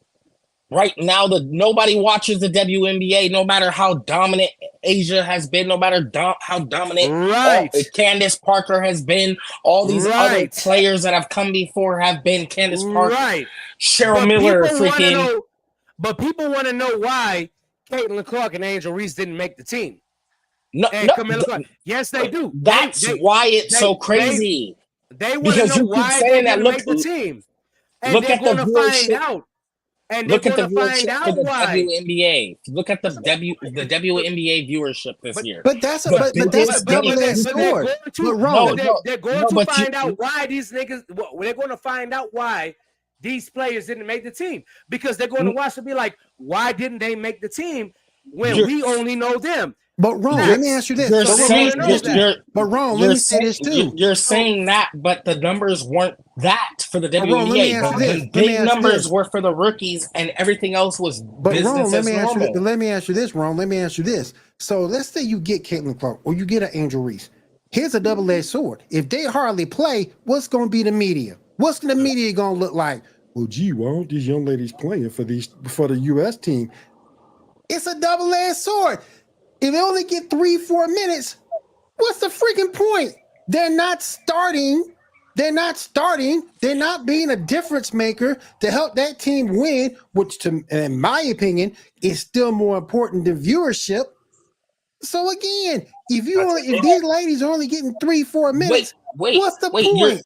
[SPEAKER 4] Right now, nobody watches the WNBA, no matter how dominant Asia has been, no matter how dominant Candace Parker has been. All these other players that have come before have been Candace Parker, Cheryl Miller, freaking.
[SPEAKER 3] But people want to know why Caitlyn Clark and Angel Reese didn't make the team.
[SPEAKER 4] Camilla
[SPEAKER 3] Clark. Yes, they do.
[SPEAKER 4] That's why it's so crazy.
[SPEAKER 3] They want to know why they didn't make the team. And they're going to find out. And they're going to find out why.
[SPEAKER 4] WNBA. Look at the WNBA viewership this year.
[SPEAKER 2] But that's a double-edged sword.
[SPEAKER 3] They're going to find out why these niggas. They're going to find out why these players didn't make the team, because they're going to watch and be like, why didn't they make the team when we only know them?
[SPEAKER 2] But Ron, let me ask you this. Ron, let me say this too.
[SPEAKER 4] You're saying that, but the numbers weren't that for the WNBA. The big numbers were for the rookies, and everything else was business as normal.
[SPEAKER 2] Let me ask you this, Ron. Let me ask you this. So let's say you get Caitlyn Clark or you get an Angel Reese. Here's a double-edged sword. If they hardly play, what's going to be the media? What's the media going to look like? Well, gee, why aren't these young ladies playing for the U.S. team? It's a double-edged sword. If they only get 3-4 minutes, what's the freaking point? They're not starting. They're not being a difference maker to help that team win, which, in my opinion, is still more important than viewership. So again, if these ladies are only getting 3-4 minutes, what's the point?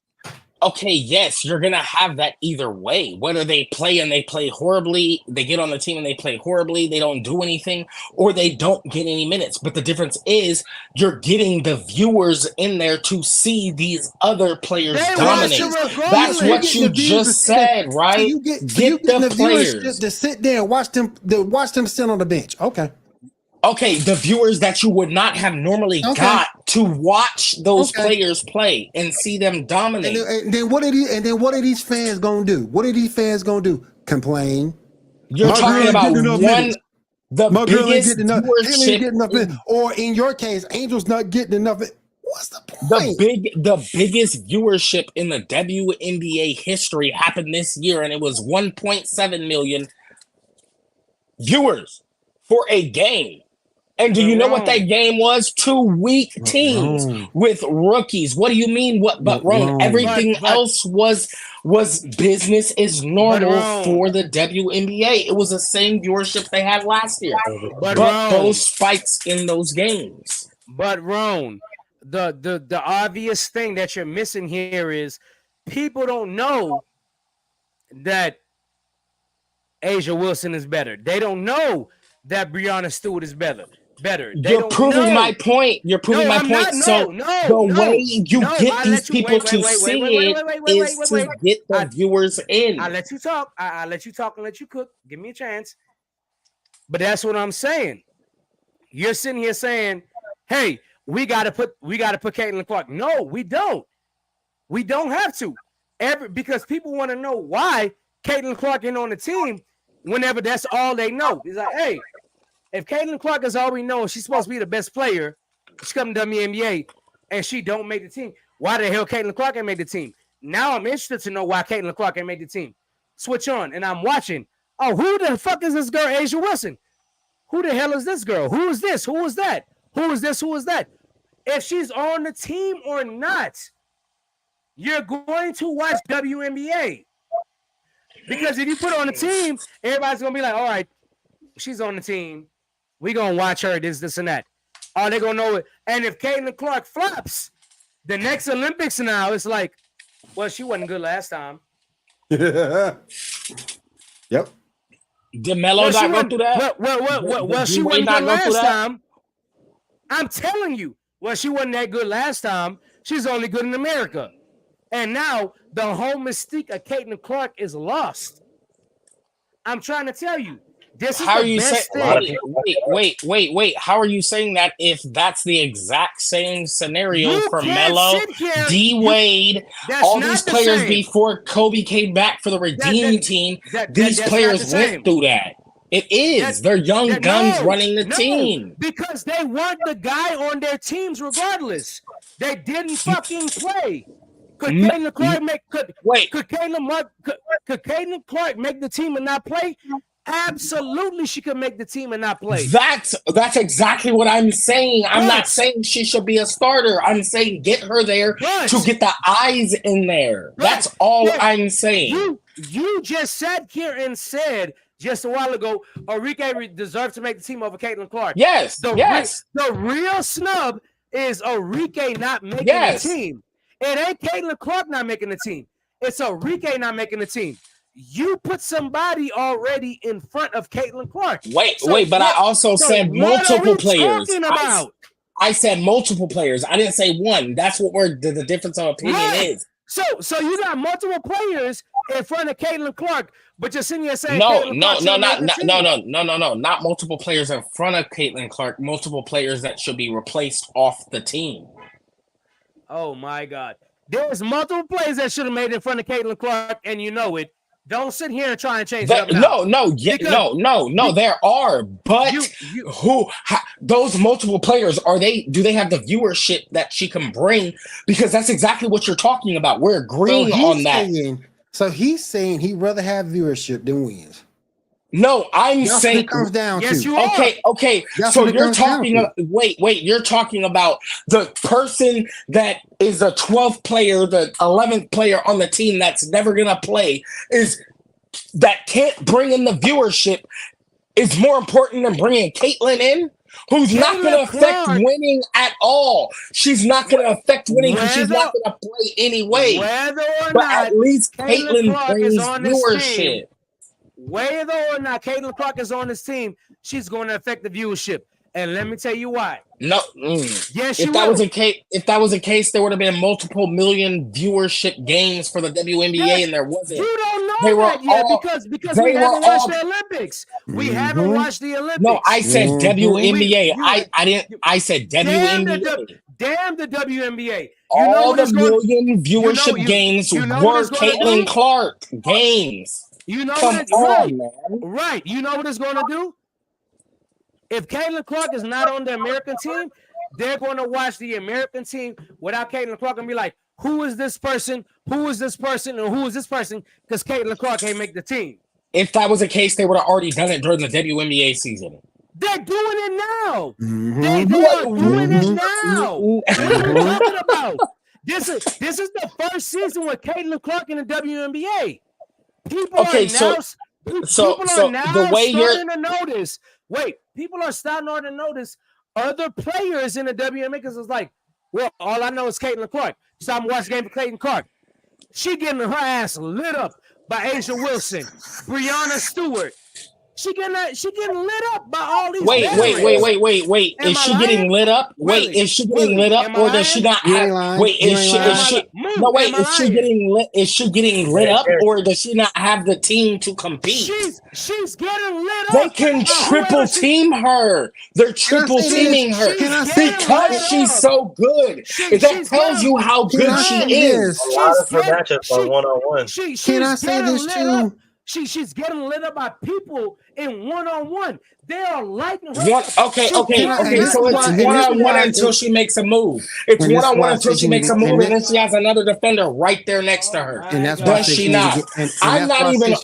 [SPEAKER 4] Okay, yes, you're going to have that either way. Whether they play and they play horribly, they get on the team and they play horribly, they don't do anything, or they don't get any minutes. But the difference is you're getting the viewers in there to see these other players dominate. That's what you just said, right? So you get the players
[SPEAKER 2] to sit there and watch them sit on the bench.
[SPEAKER 4] Okay, the viewers that you would not have normally got to watch those players play and see them dominate.
[SPEAKER 2] And then what are these fans gonna do? What are these fans gonna do? Complain?
[SPEAKER 4] You're talking about the biggest viewership,
[SPEAKER 2] or in your case, Angel's not getting enough. What's the point?
[SPEAKER 4] The biggest viewership in the WNBA history happened this year, and it was 1.7 million viewers for a game. And do you know what that game was? 2 weak teams with rookies. What do you mean? But wrong. Everything else was business as normal for the WNBA. It was the same viewership they had last year. But those spikes in those games.
[SPEAKER 3] But Ron, the obvious thing that you're missing here is people don't know that A'ja Wilson is better. They don't know that Breanna Stewart is better.
[SPEAKER 4] You're proving my point. You're proving my point. The way you get these people to see it is to get the viewers in.
[SPEAKER 3] I'll let you talk. I'll let you talk and let you cook. Give me a chance. But that's what I'm saying. You're sitting here saying, "Hey, we gotta put Caitlyn Clark." No, we don't. We don't have to. Because people want to know why Caitlyn Clark ain't on the team whenever that's all they know. It's like, hey, if Caitlyn Clark is all we know, she's supposed to be the best player. She come to WNBA and she don't make the team. Why the hell Caitlyn Clark ain't made the team? Now I'm interested to know why Caitlyn Clark ain't made the team. Switch on and I'm watching. Oh, who the fuck is this girl, A'ja Wilson? Who the hell is this girl? Who is this? Who is that? Who is this? Who is that? If she's on the team or not, you're going to watch WNBA. Because if you put her on the team, everybody's going to be like, all right, she's on the team. We're going to watch her, this, and that. Are they going to know it? And if Caitlyn Clark flops, the next Olympics now, it's like, well, she wasn't good last time.
[SPEAKER 2] Yep.
[SPEAKER 4] Did Melo not go through that?
[SPEAKER 3] Well, she wasn't good last time. I'm telling you, well, she wasn't that good last time. She's only good in America. And now the whole mystique of Caitlyn Clark is lost. I'm trying to tell you. This is the best thing.
[SPEAKER 4] Wait. How are you saying that if that's the exact same scenario for Melo, D Wade, all these players before Kobe came back for the Redeem team? These players went through that. It is. They're young guns running the team.
[SPEAKER 3] Because they want the guy on their teams regardless. They didn't fucking play. Could Caitlyn Clark make the team and not play? Absolutely, she could make the team and not play.
[SPEAKER 4] That's exactly what I'm saying. I'm not saying she should be a starter. I'm saying get her there to get the eyes in there. That's all I'm saying.
[SPEAKER 3] You just sat here and said just a while ago, Arike deserves to make the team over Caitlyn Clark.
[SPEAKER 4] Yes,
[SPEAKER 3] the real snub is Arike not making the team. It ain't Caitlyn Clark not making the team. It's Arike not making the team. you put somebody already in front of Caitlyn Clark.
[SPEAKER 4] But I also said multiple players.
[SPEAKER 3] Talking about?
[SPEAKER 4] I said multiple players. I didn't say one. That's what the difference of opinion is.
[SPEAKER 3] So you got multiple players in front of Caitlyn Clark, but you're sitting here saying
[SPEAKER 4] not multiple players in front of Caitlyn Clark. Multiple players that should be replaced off the team.
[SPEAKER 3] Oh my God, there's multiple players that should have made it in front of Caitlyn Clark, and you know it. Don't sit here and try and change that.
[SPEAKER 4] No. There are, but those multiple players do they have the viewership that she can bring? Because that's exactly what you're talking about. We're agreeing on that.
[SPEAKER 2] So he's saying he'd rather have viewership than wins.
[SPEAKER 4] No, I'm saying
[SPEAKER 2] it comes down
[SPEAKER 3] yes,
[SPEAKER 2] to.
[SPEAKER 3] You are.
[SPEAKER 4] Okay. So you're talking about you're talking about the person that is the 12th player, the 11th player on the team that's never gonna play, that can't bring in the viewership is more important than bringing Caitlyn in, who's not gonna affect winning at all. She's not gonna affect winning because she's not gonna play anyway. But at least Caitlyn brings viewership.
[SPEAKER 3] Whether or not Caitlyn Clark is on this team, she's going to affect the viewership. And let me tell you why.
[SPEAKER 4] No.
[SPEAKER 3] Yes,
[SPEAKER 4] if that was a case, there would have been multiple million viewership games for the WNBA, and there wasn't.
[SPEAKER 3] You don't know that yet because we haven't watched the Olympics. We haven't watched the Olympics.
[SPEAKER 4] No, I said WNBA. I didn't. I said WNBA.
[SPEAKER 3] Damn the WNBA.
[SPEAKER 4] All the million viewership games were Caitlyn Clark games.
[SPEAKER 3] You know
[SPEAKER 4] Come
[SPEAKER 3] what
[SPEAKER 4] on, man.
[SPEAKER 3] Right. You know what it's going to do? If Caitlyn Clark is not on the American team, they're going to watch the American team without Caitlyn Clark and be like, who is this person? Who is this person? Or who is this person? Because Caitlyn Clark can't make the team.
[SPEAKER 4] If that was the case, they would have already done it during the WNBA season.
[SPEAKER 3] They're doing it now. They are doing it now. What are you talking about? This is the first season with Caitlyn Clark in the WNBA. People are now starting to notice. Wait, people are starting to notice other players in the WNBA because it's like, well, all I know is Caitlyn Clark. So I'm watching game for Caitlyn Clark. She getting her ass lit up by Asia Wilson, Breonna Stewart. She getting lit up by all these.
[SPEAKER 4] Wait. Is she getting lit up? Wait, is she getting lit up, or does she not have? Wait, is she getting lit? Is she getting lit up, or does she not have the team to compete?
[SPEAKER 3] She's getting lit up.
[SPEAKER 4] They can triple team her. They're triple teaming her because she's so good. That tells you how good she is.
[SPEAKER 1] A lot of her matchups are one-on-one.
[SPEAKER 2] Can I say this too?
[SPEAKER 3] She's getting lit up by people in one-on-one. They are liking her.
[SPEAKER 4] Okay. So it's one-on-one until she makes a move. It's one-on-one until she makes a move, and then she has another defender right there next to her.
[SPEAKER 2] And that's why
[SPEAKER 4] she not. I'm not even.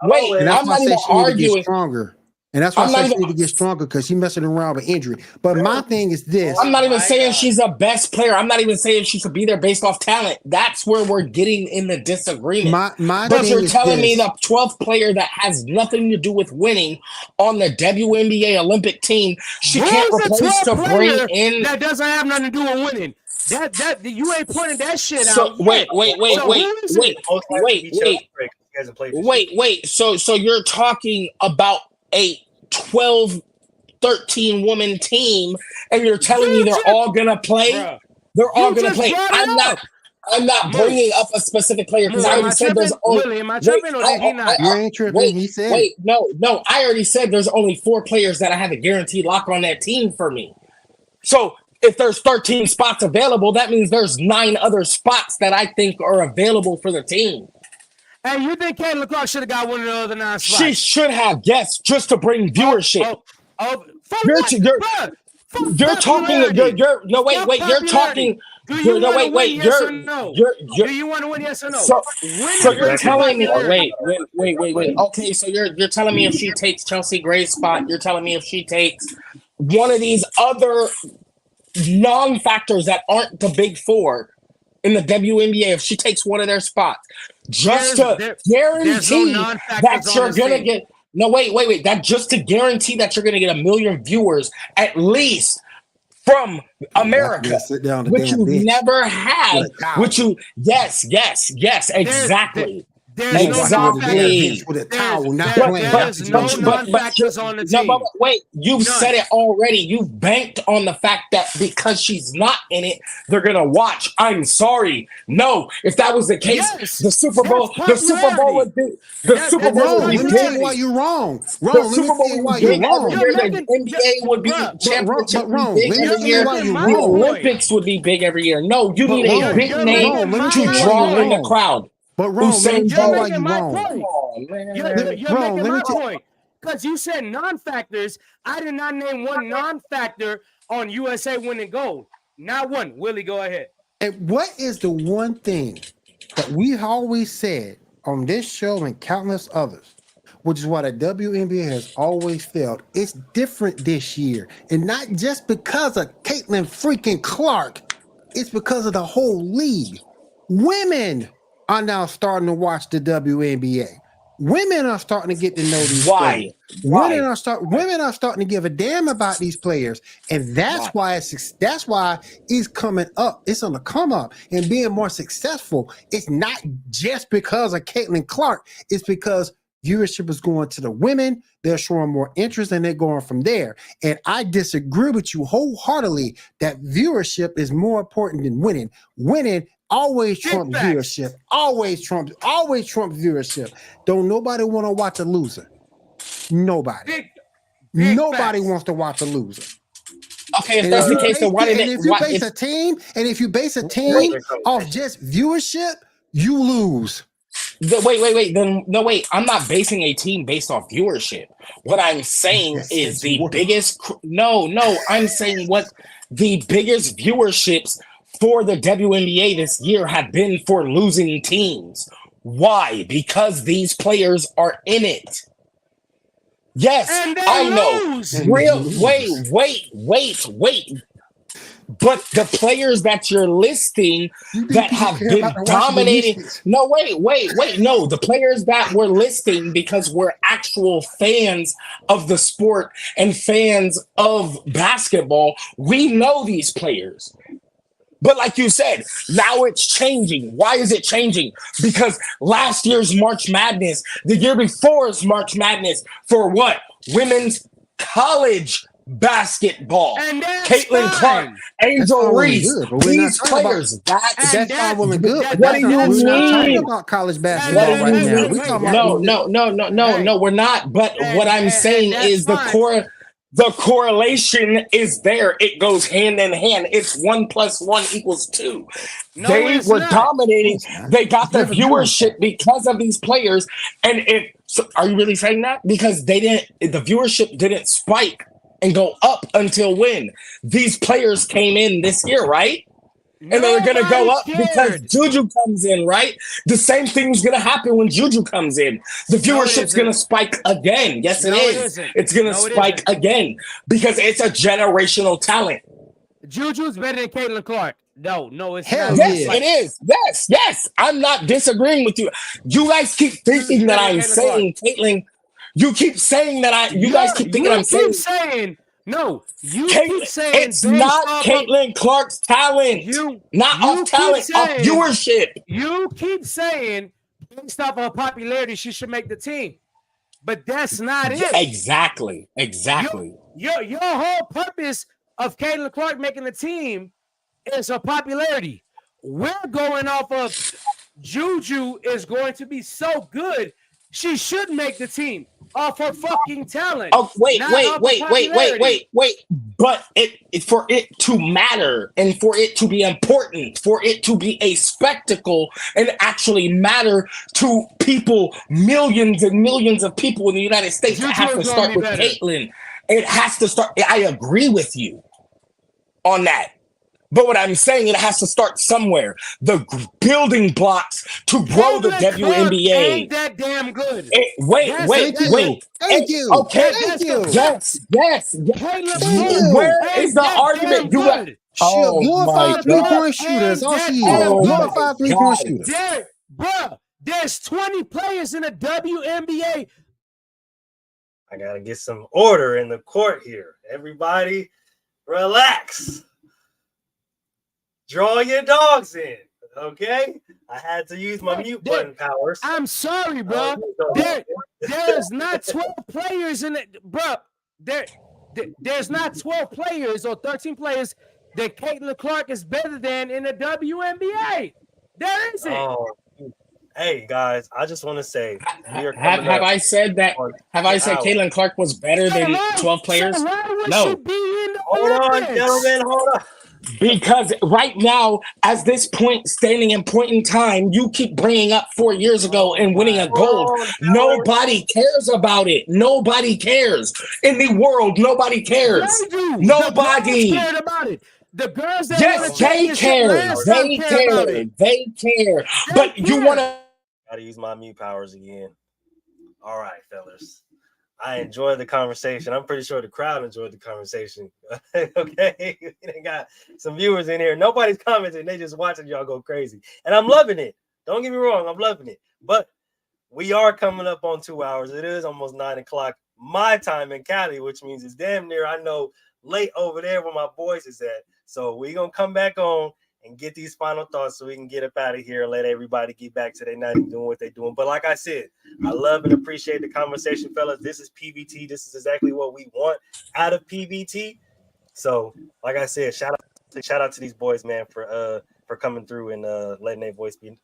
[SPEAKER 4] Wait, I'm not even arguing.
[SPEAKER 2] Stronger. And that's why I said she need to get stronger because she's messing around with injury. But my thing is this.
[SPEAKER 4] I'm not even saying she's a best player. I'm not even saying she should be there based off talent. That's where we're getting in the disagreement. But you're telling me the 12th player that has nothing to do with winning on the WNBA Olympic team, she can't replace to bring in.
[SPEAKER 3] That doesn't have nothing to do with winning. That you ain't pointing that shit out.
[SPEAKER 4] Wait. So you're talking about a 12, 13 woman team, and you're telling me they're all gonna play?
[SPEAKER 3] Bruh.
[SPEAKER 4] They're all gonna play. I'm not bringing up a specific player because I already said there's only.
[SPEAKER 3] Am I tripping or did he not?
[SPEAKER 2] You ain't tripping. He said.
[SPEAKER 4] No. I already said there's only 4 players that I have a guaranteed lock on that team for me. So if there's 13 spots available, that means there's 9 other spots that I think are available for the team.
[SPEAKER 3] And you think Caitlyn Clark should have got one of the other 9 spots?
[SPEAKER 4] She should have, yes, just to bring viewership. You're talking. You're talking.
[SPEAKER 3] Do you want to win? Yes or no? Do you want to win? Yes or no?
[SPEAKER 4] So you're telling me. Wait. Okay, so you're telling me if she takes Chelsea Gray's spot, you're telling me if she takes one of these other non-factors that aren't the big 4 in the WNBA, if she takes one of their spots, just to guarantee that you're gonna get. No, wait. That just to guarantee that you're gonna get 1 million viewers at least from America, which you never had. Which you yes, exactly.
[SPEAKER 3] There's no
[SPEAKER 4] exactly.
[SPEAKER 2] With a towel, not
[SPEAKER 3] there's no non-factors on the team.
[SPEAKER 4] But wait, you've said it already. You've banked on the fact that because she's not in it, they're gonna watch. I'm sorry. No, if that was the case, the Super Bowl would be Super Bowl would be
[SPEAKER 2] big. Let me tell you why you're wrong.
[SPEAKER 4] The Super Bowl would be big every year. The NBA would be championship big every year. The Olympics would be big every year. No, you need a big name to draw in the crowd.
[SPEAKER 2] But wrong,
[SPEAKER 3] you're making my point. You're making my point. Because you said non-factors. I did not name one non-factor on USA winning gold. Not one. Willie, go ahead.
[SPEAKER 2] And what is the one thing that we always said on this show and countless others, which is why the WNBA has always failed? It's different this year. And not just because of Caitlyn freaking Clark. It's because of the whole league. Women are now starting to watch the WNBA. Women are starting to get to know these players. Women are starting to give a damn about these players, and that's why it's coming up. It's on the come up and being more successful. It's not just because of Caitlyn Clark. It's because viewership is going to the women. They're showing more interest, and they're going from there. And I disagree with you wholeheartedly that viewership is more important than winning. Winning always trump viewership. Always trump viewership. Don't nobody want to watch a loser. Nobody. Nobody wants to watch a loser.
[SPEAKER 4] Okay, if that's the case, then why did it?
[SPEAKER 2] If you base a team off just viewership, you lose.
[SPEAKER 4] Wait. Then no, wait. I'm not basing a team based off viewership. What I'm saying is the biggest. No. I'm saying what the biggest viewerships for the WNBA this year have been for losing teams. Why? Because these players are in it. Yes, I know. Wait. But the players that you're listing that have been dominating. No, wait. No, the players that we're listing because we're actual fans of the sport and fans of basketball, we know these players. But like you said, now it's changing. Why is it changing? Because last year's March Madness, the year before's March Madness for what? Women's college basketball.
[SPEAKER 3] And
[SPEAKER 4] Caitlyn Clark, Angel Reese, these players. That's not really good. What do you mean?
[SPEAKER 2] We're not talking about college basketball right now. We're talking about
[SPEAKER 4] No, we're not. But what I'm saying is the correlation is there. It goes hand in hand. It's 1 + 1 = 2. They were dominating. They got the viewership because of these players. And are you really saying that? Because the viewership didn't spike and go up until when? These players came in this year, right? And they're going to go up because Juju comes in, right? The same thing's going to happen when Juju comes in. The viewership's going to spike again. Yes, it is. It's going to spike again because it's a generational talent.
[SPEAKER 3] Juju's better than Caitlyn Clark. No, it's
[SPEAKER 4] not. Yes, it is. Yes. I'm not disagreeing with you. You guys keep thinking that I'm saying, Caitlyn. You keep saying that you guys keep thinking I'm saying.
[SPEAKER 3] No, you keep saying
[SPEAKER 4] it's not Caitlyn Clark's talent. Not off talent, off viewership.
[SPEAKER 3] You keep saying based off of popularity, she should make the team. But that's not it.
[SPEAKER 4] Exactly.
[SPEAKER 3] Your whole purpose of Caitlyn Clark making the team is her popularity. We're going off of Juju is going to be so good, she should make the team. Off her fucking talent.
[SPEAKER 4] Oh, wait. But for it to matter and for it to be important, for it to be a spectacle and actually matter to people, millions and millions of people in the United States, it has to start with Caitlyn. It has to start. I agree with you on that. But what I'm saying, it has to start somewhere. The building blocks to grow the WNBA.
[SPEAKER 3] Ain't that damn good?
[SPEAKER 4] Wait.
[SPEAKER 2] Thank you.
[SPEAKER 4] Okay.
[SPEAKER 2] Thank you.
[SPEAKER 4] Yes. Where is the argument?
[SPEAKER 2] Glorified 3-point shooters. All she is. Glorified 3-point shooters.
[SPEAKER 3] Bruh, there's 20 players in the WNBA.
[SPEAKER 1] I got to get some order in the court here. Everybody, relax. Draw your dogs in. Okay, I had to use my mute button powers.
[SPEAKER 3] I'm sorry, bro. There's not 12 players in it, bro. There's not 12 players or 13 players that Caitlyn Clark is better than in the WNBA. There isn't.
[SPEAKER 1] Oh, hey guys, I just want to say we are
[SPEAKER 4] have I said that? Have I said Caitlyn Clark was better than 12 players?
[SPEAKER 3] So why would
[SPEAKER 4] No.
[SPEAKER 3] she be in the
[SPEAKER 1] Hold on, gentlemen. Hold on.
[SPEAKER 4] Because right now, as this point, standing in point in time, you keep bringing up 4 years ago and winning a gold. Nobody cares about it. Nobody cares. In the world, nobody cares.
[SPEAKER 3] They do.
[SPEAKER 4] Nobody
[SPEAKER 3] The girls cared about it. The girls that
[SPEAKER 4] yes, they care. They care. They care. But you want to.
[SPEAKER 1] Gotta use my mute powers again. All right, fellas. I enjoyed the conversation. I'm pretty sure the crowd enjoyed the conversation. Okay, we got some viewers in here. Nobody's commenting. They just watching y'all go crazy. And I'm loving it. Don't get me wrong. I'm loving it. But we are coming up on 2 hours. It is almost 9 o'clock my time in Cali, which means it's damn near, I know, late over there where my boys is at. So we're going to come back on and get these final thoughts so we can get up out of here and let everybody get back to their night and doing what they're doing. But like I said, I love and appreciate the conversation, fellas. This is PVT. This is exactly what we want out of PVT. So, like I said, shout out to these boys, man, for coming through and letting their voice be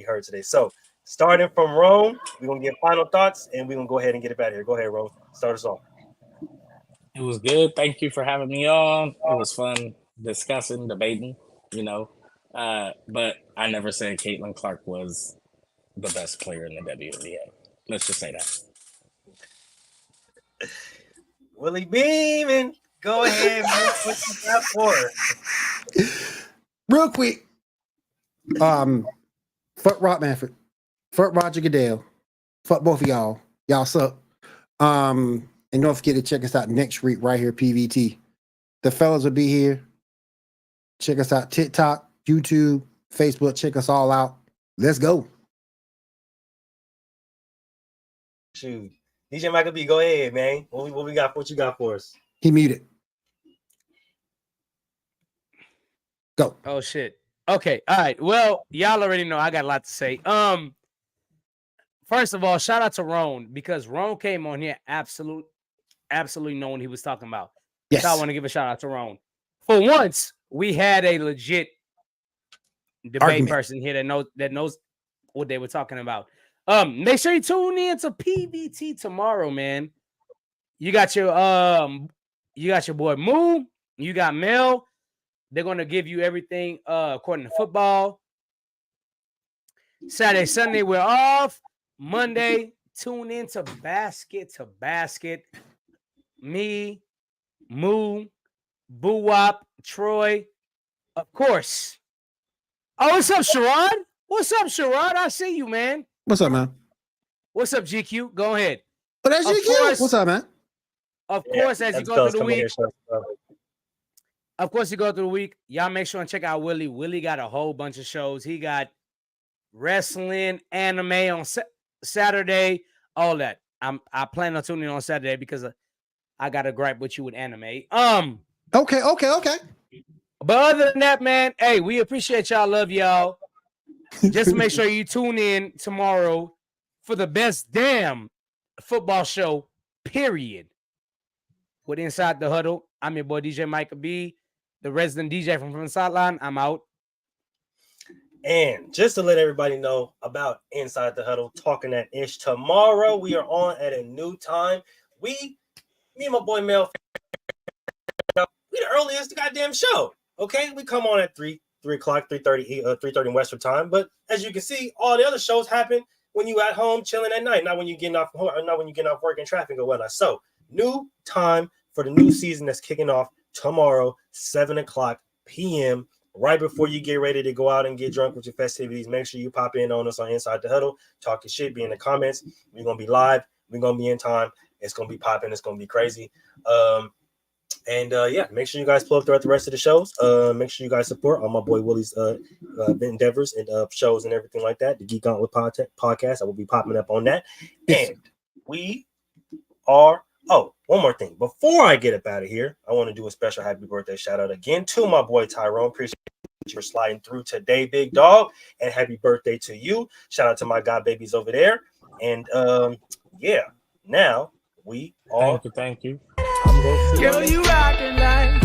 [SPEAKER 1] heard today. So, starting from Rome, we're gonna get final thoughts and we're gonna go ahead and get it out of here. Go ahead, Rome. Start us off.
[SPEAKER 4] It was good. Thank you for having me on. It was fun discussing, debating. But I never said Caitlyn Clark was the best player in the WNBA. Let's just say that.
[SPEAKER 1] Willie Beeman, go ahead, man. What you got for us?
[SPEAKER 2] Real quick. Fuck Rob Manfred. Fuck Roger Goodell. Fuck both of y'all. Y'all suck. And don't forget to check us out next week right here, PVT. The fellas will be here. Check us out TikTok, YouTube, Facebook. Check us all out. Let's go.
[SPEAKER 1] Shoot. DJ Michael B, go ahead, man. What we got? What you got for us?
[SPEAKER 2] He muted. Go.
[SPEAKER 3] Oh shit. Okay. All right. Well, y'all already know I got a lot to say. First of all, shout out to Ron because Ron came on here absolutely knowing what he was talking about.
[SPEAKER 2] Yes.
[SPEAKER 3] So I want to give a shout out to Ron. For once, we had a legit debate person here that knows what they were talking about. Make sure you tune in to PVT tomorrow, man. You got your boy Moo, you got Mel. They're gonna give you everything according to football. Saturday, Sunday, we're off. Monday, tune in to Basket. Me, Moo, Boo Wop, Troy, of course. Oh, what's up, Sherrod? What's up, Sherrod? I see you, man.
[SPEAKER 2] What's up, man?
[SPEAKER 3] What's up, GQ? Go ahead.
[SPEAKER 2] Oh, that's GQ. What's up, man?
[SPEAKER 3] Of course, as you go through the week. Of course, you go through the week. Y'all make sure and check out Willie. Willie got a whole bunch of shows. He got wrestling, anime on Saturday, all that. I plan on tuning in on Saturday because I got a gripe with you with anime.
[SPEAKER 2] Okay.
[SPEAKER 3] But other than that, man, hey, we appreciate y'all. Love y'all. Just make sure you tune in tomorrow for the best damn football show, period. With Inside the Huddle, I'm your boy DJ Micah B, the resident DJ from the sideline. I'm out.
[SPEAKER 1] And just to let everybody know about Inside the Huddle, talking that ish. Tomorrow we are on at a new time. Me and my boy Mel, we the earliest goddamn show. Okay, we come on at 3 o'clock, 3:30 Western time. But as you can see, all the other shows happen when you at home chilling at night, not when you're getting off work and traffic or whatnot. So new time for the new season that's kicking off tomorrow, 7 o'clock p.m. Right before you get ready to go out and get drunk with your festivities. Make sure you pop in on us on Inside the Huddle, talk your shit, be in the comments. We're gonna be live. We're gonna be in time. It's gonna be popping. It's gonna be crazy. Yeah, make sure you guys pull up throughout the rest of the shows. Make sure you guys support all my boy Willie's endeavors and shows and everything like that. The Geek Gauntlet podcast, I will be popping up on that. And we are. Oh, one more thing. Before I get up out of here, I want to do a special happy birthday shout out again to my boy Tyrone. Appreciate for sliding through today, big dog. And happy birthday to you. Shout out to my god babies over there. And yeah, now we are.
[SPEAKER 4] Thank you.
[SPEAKER 3] Girl, you rockin' like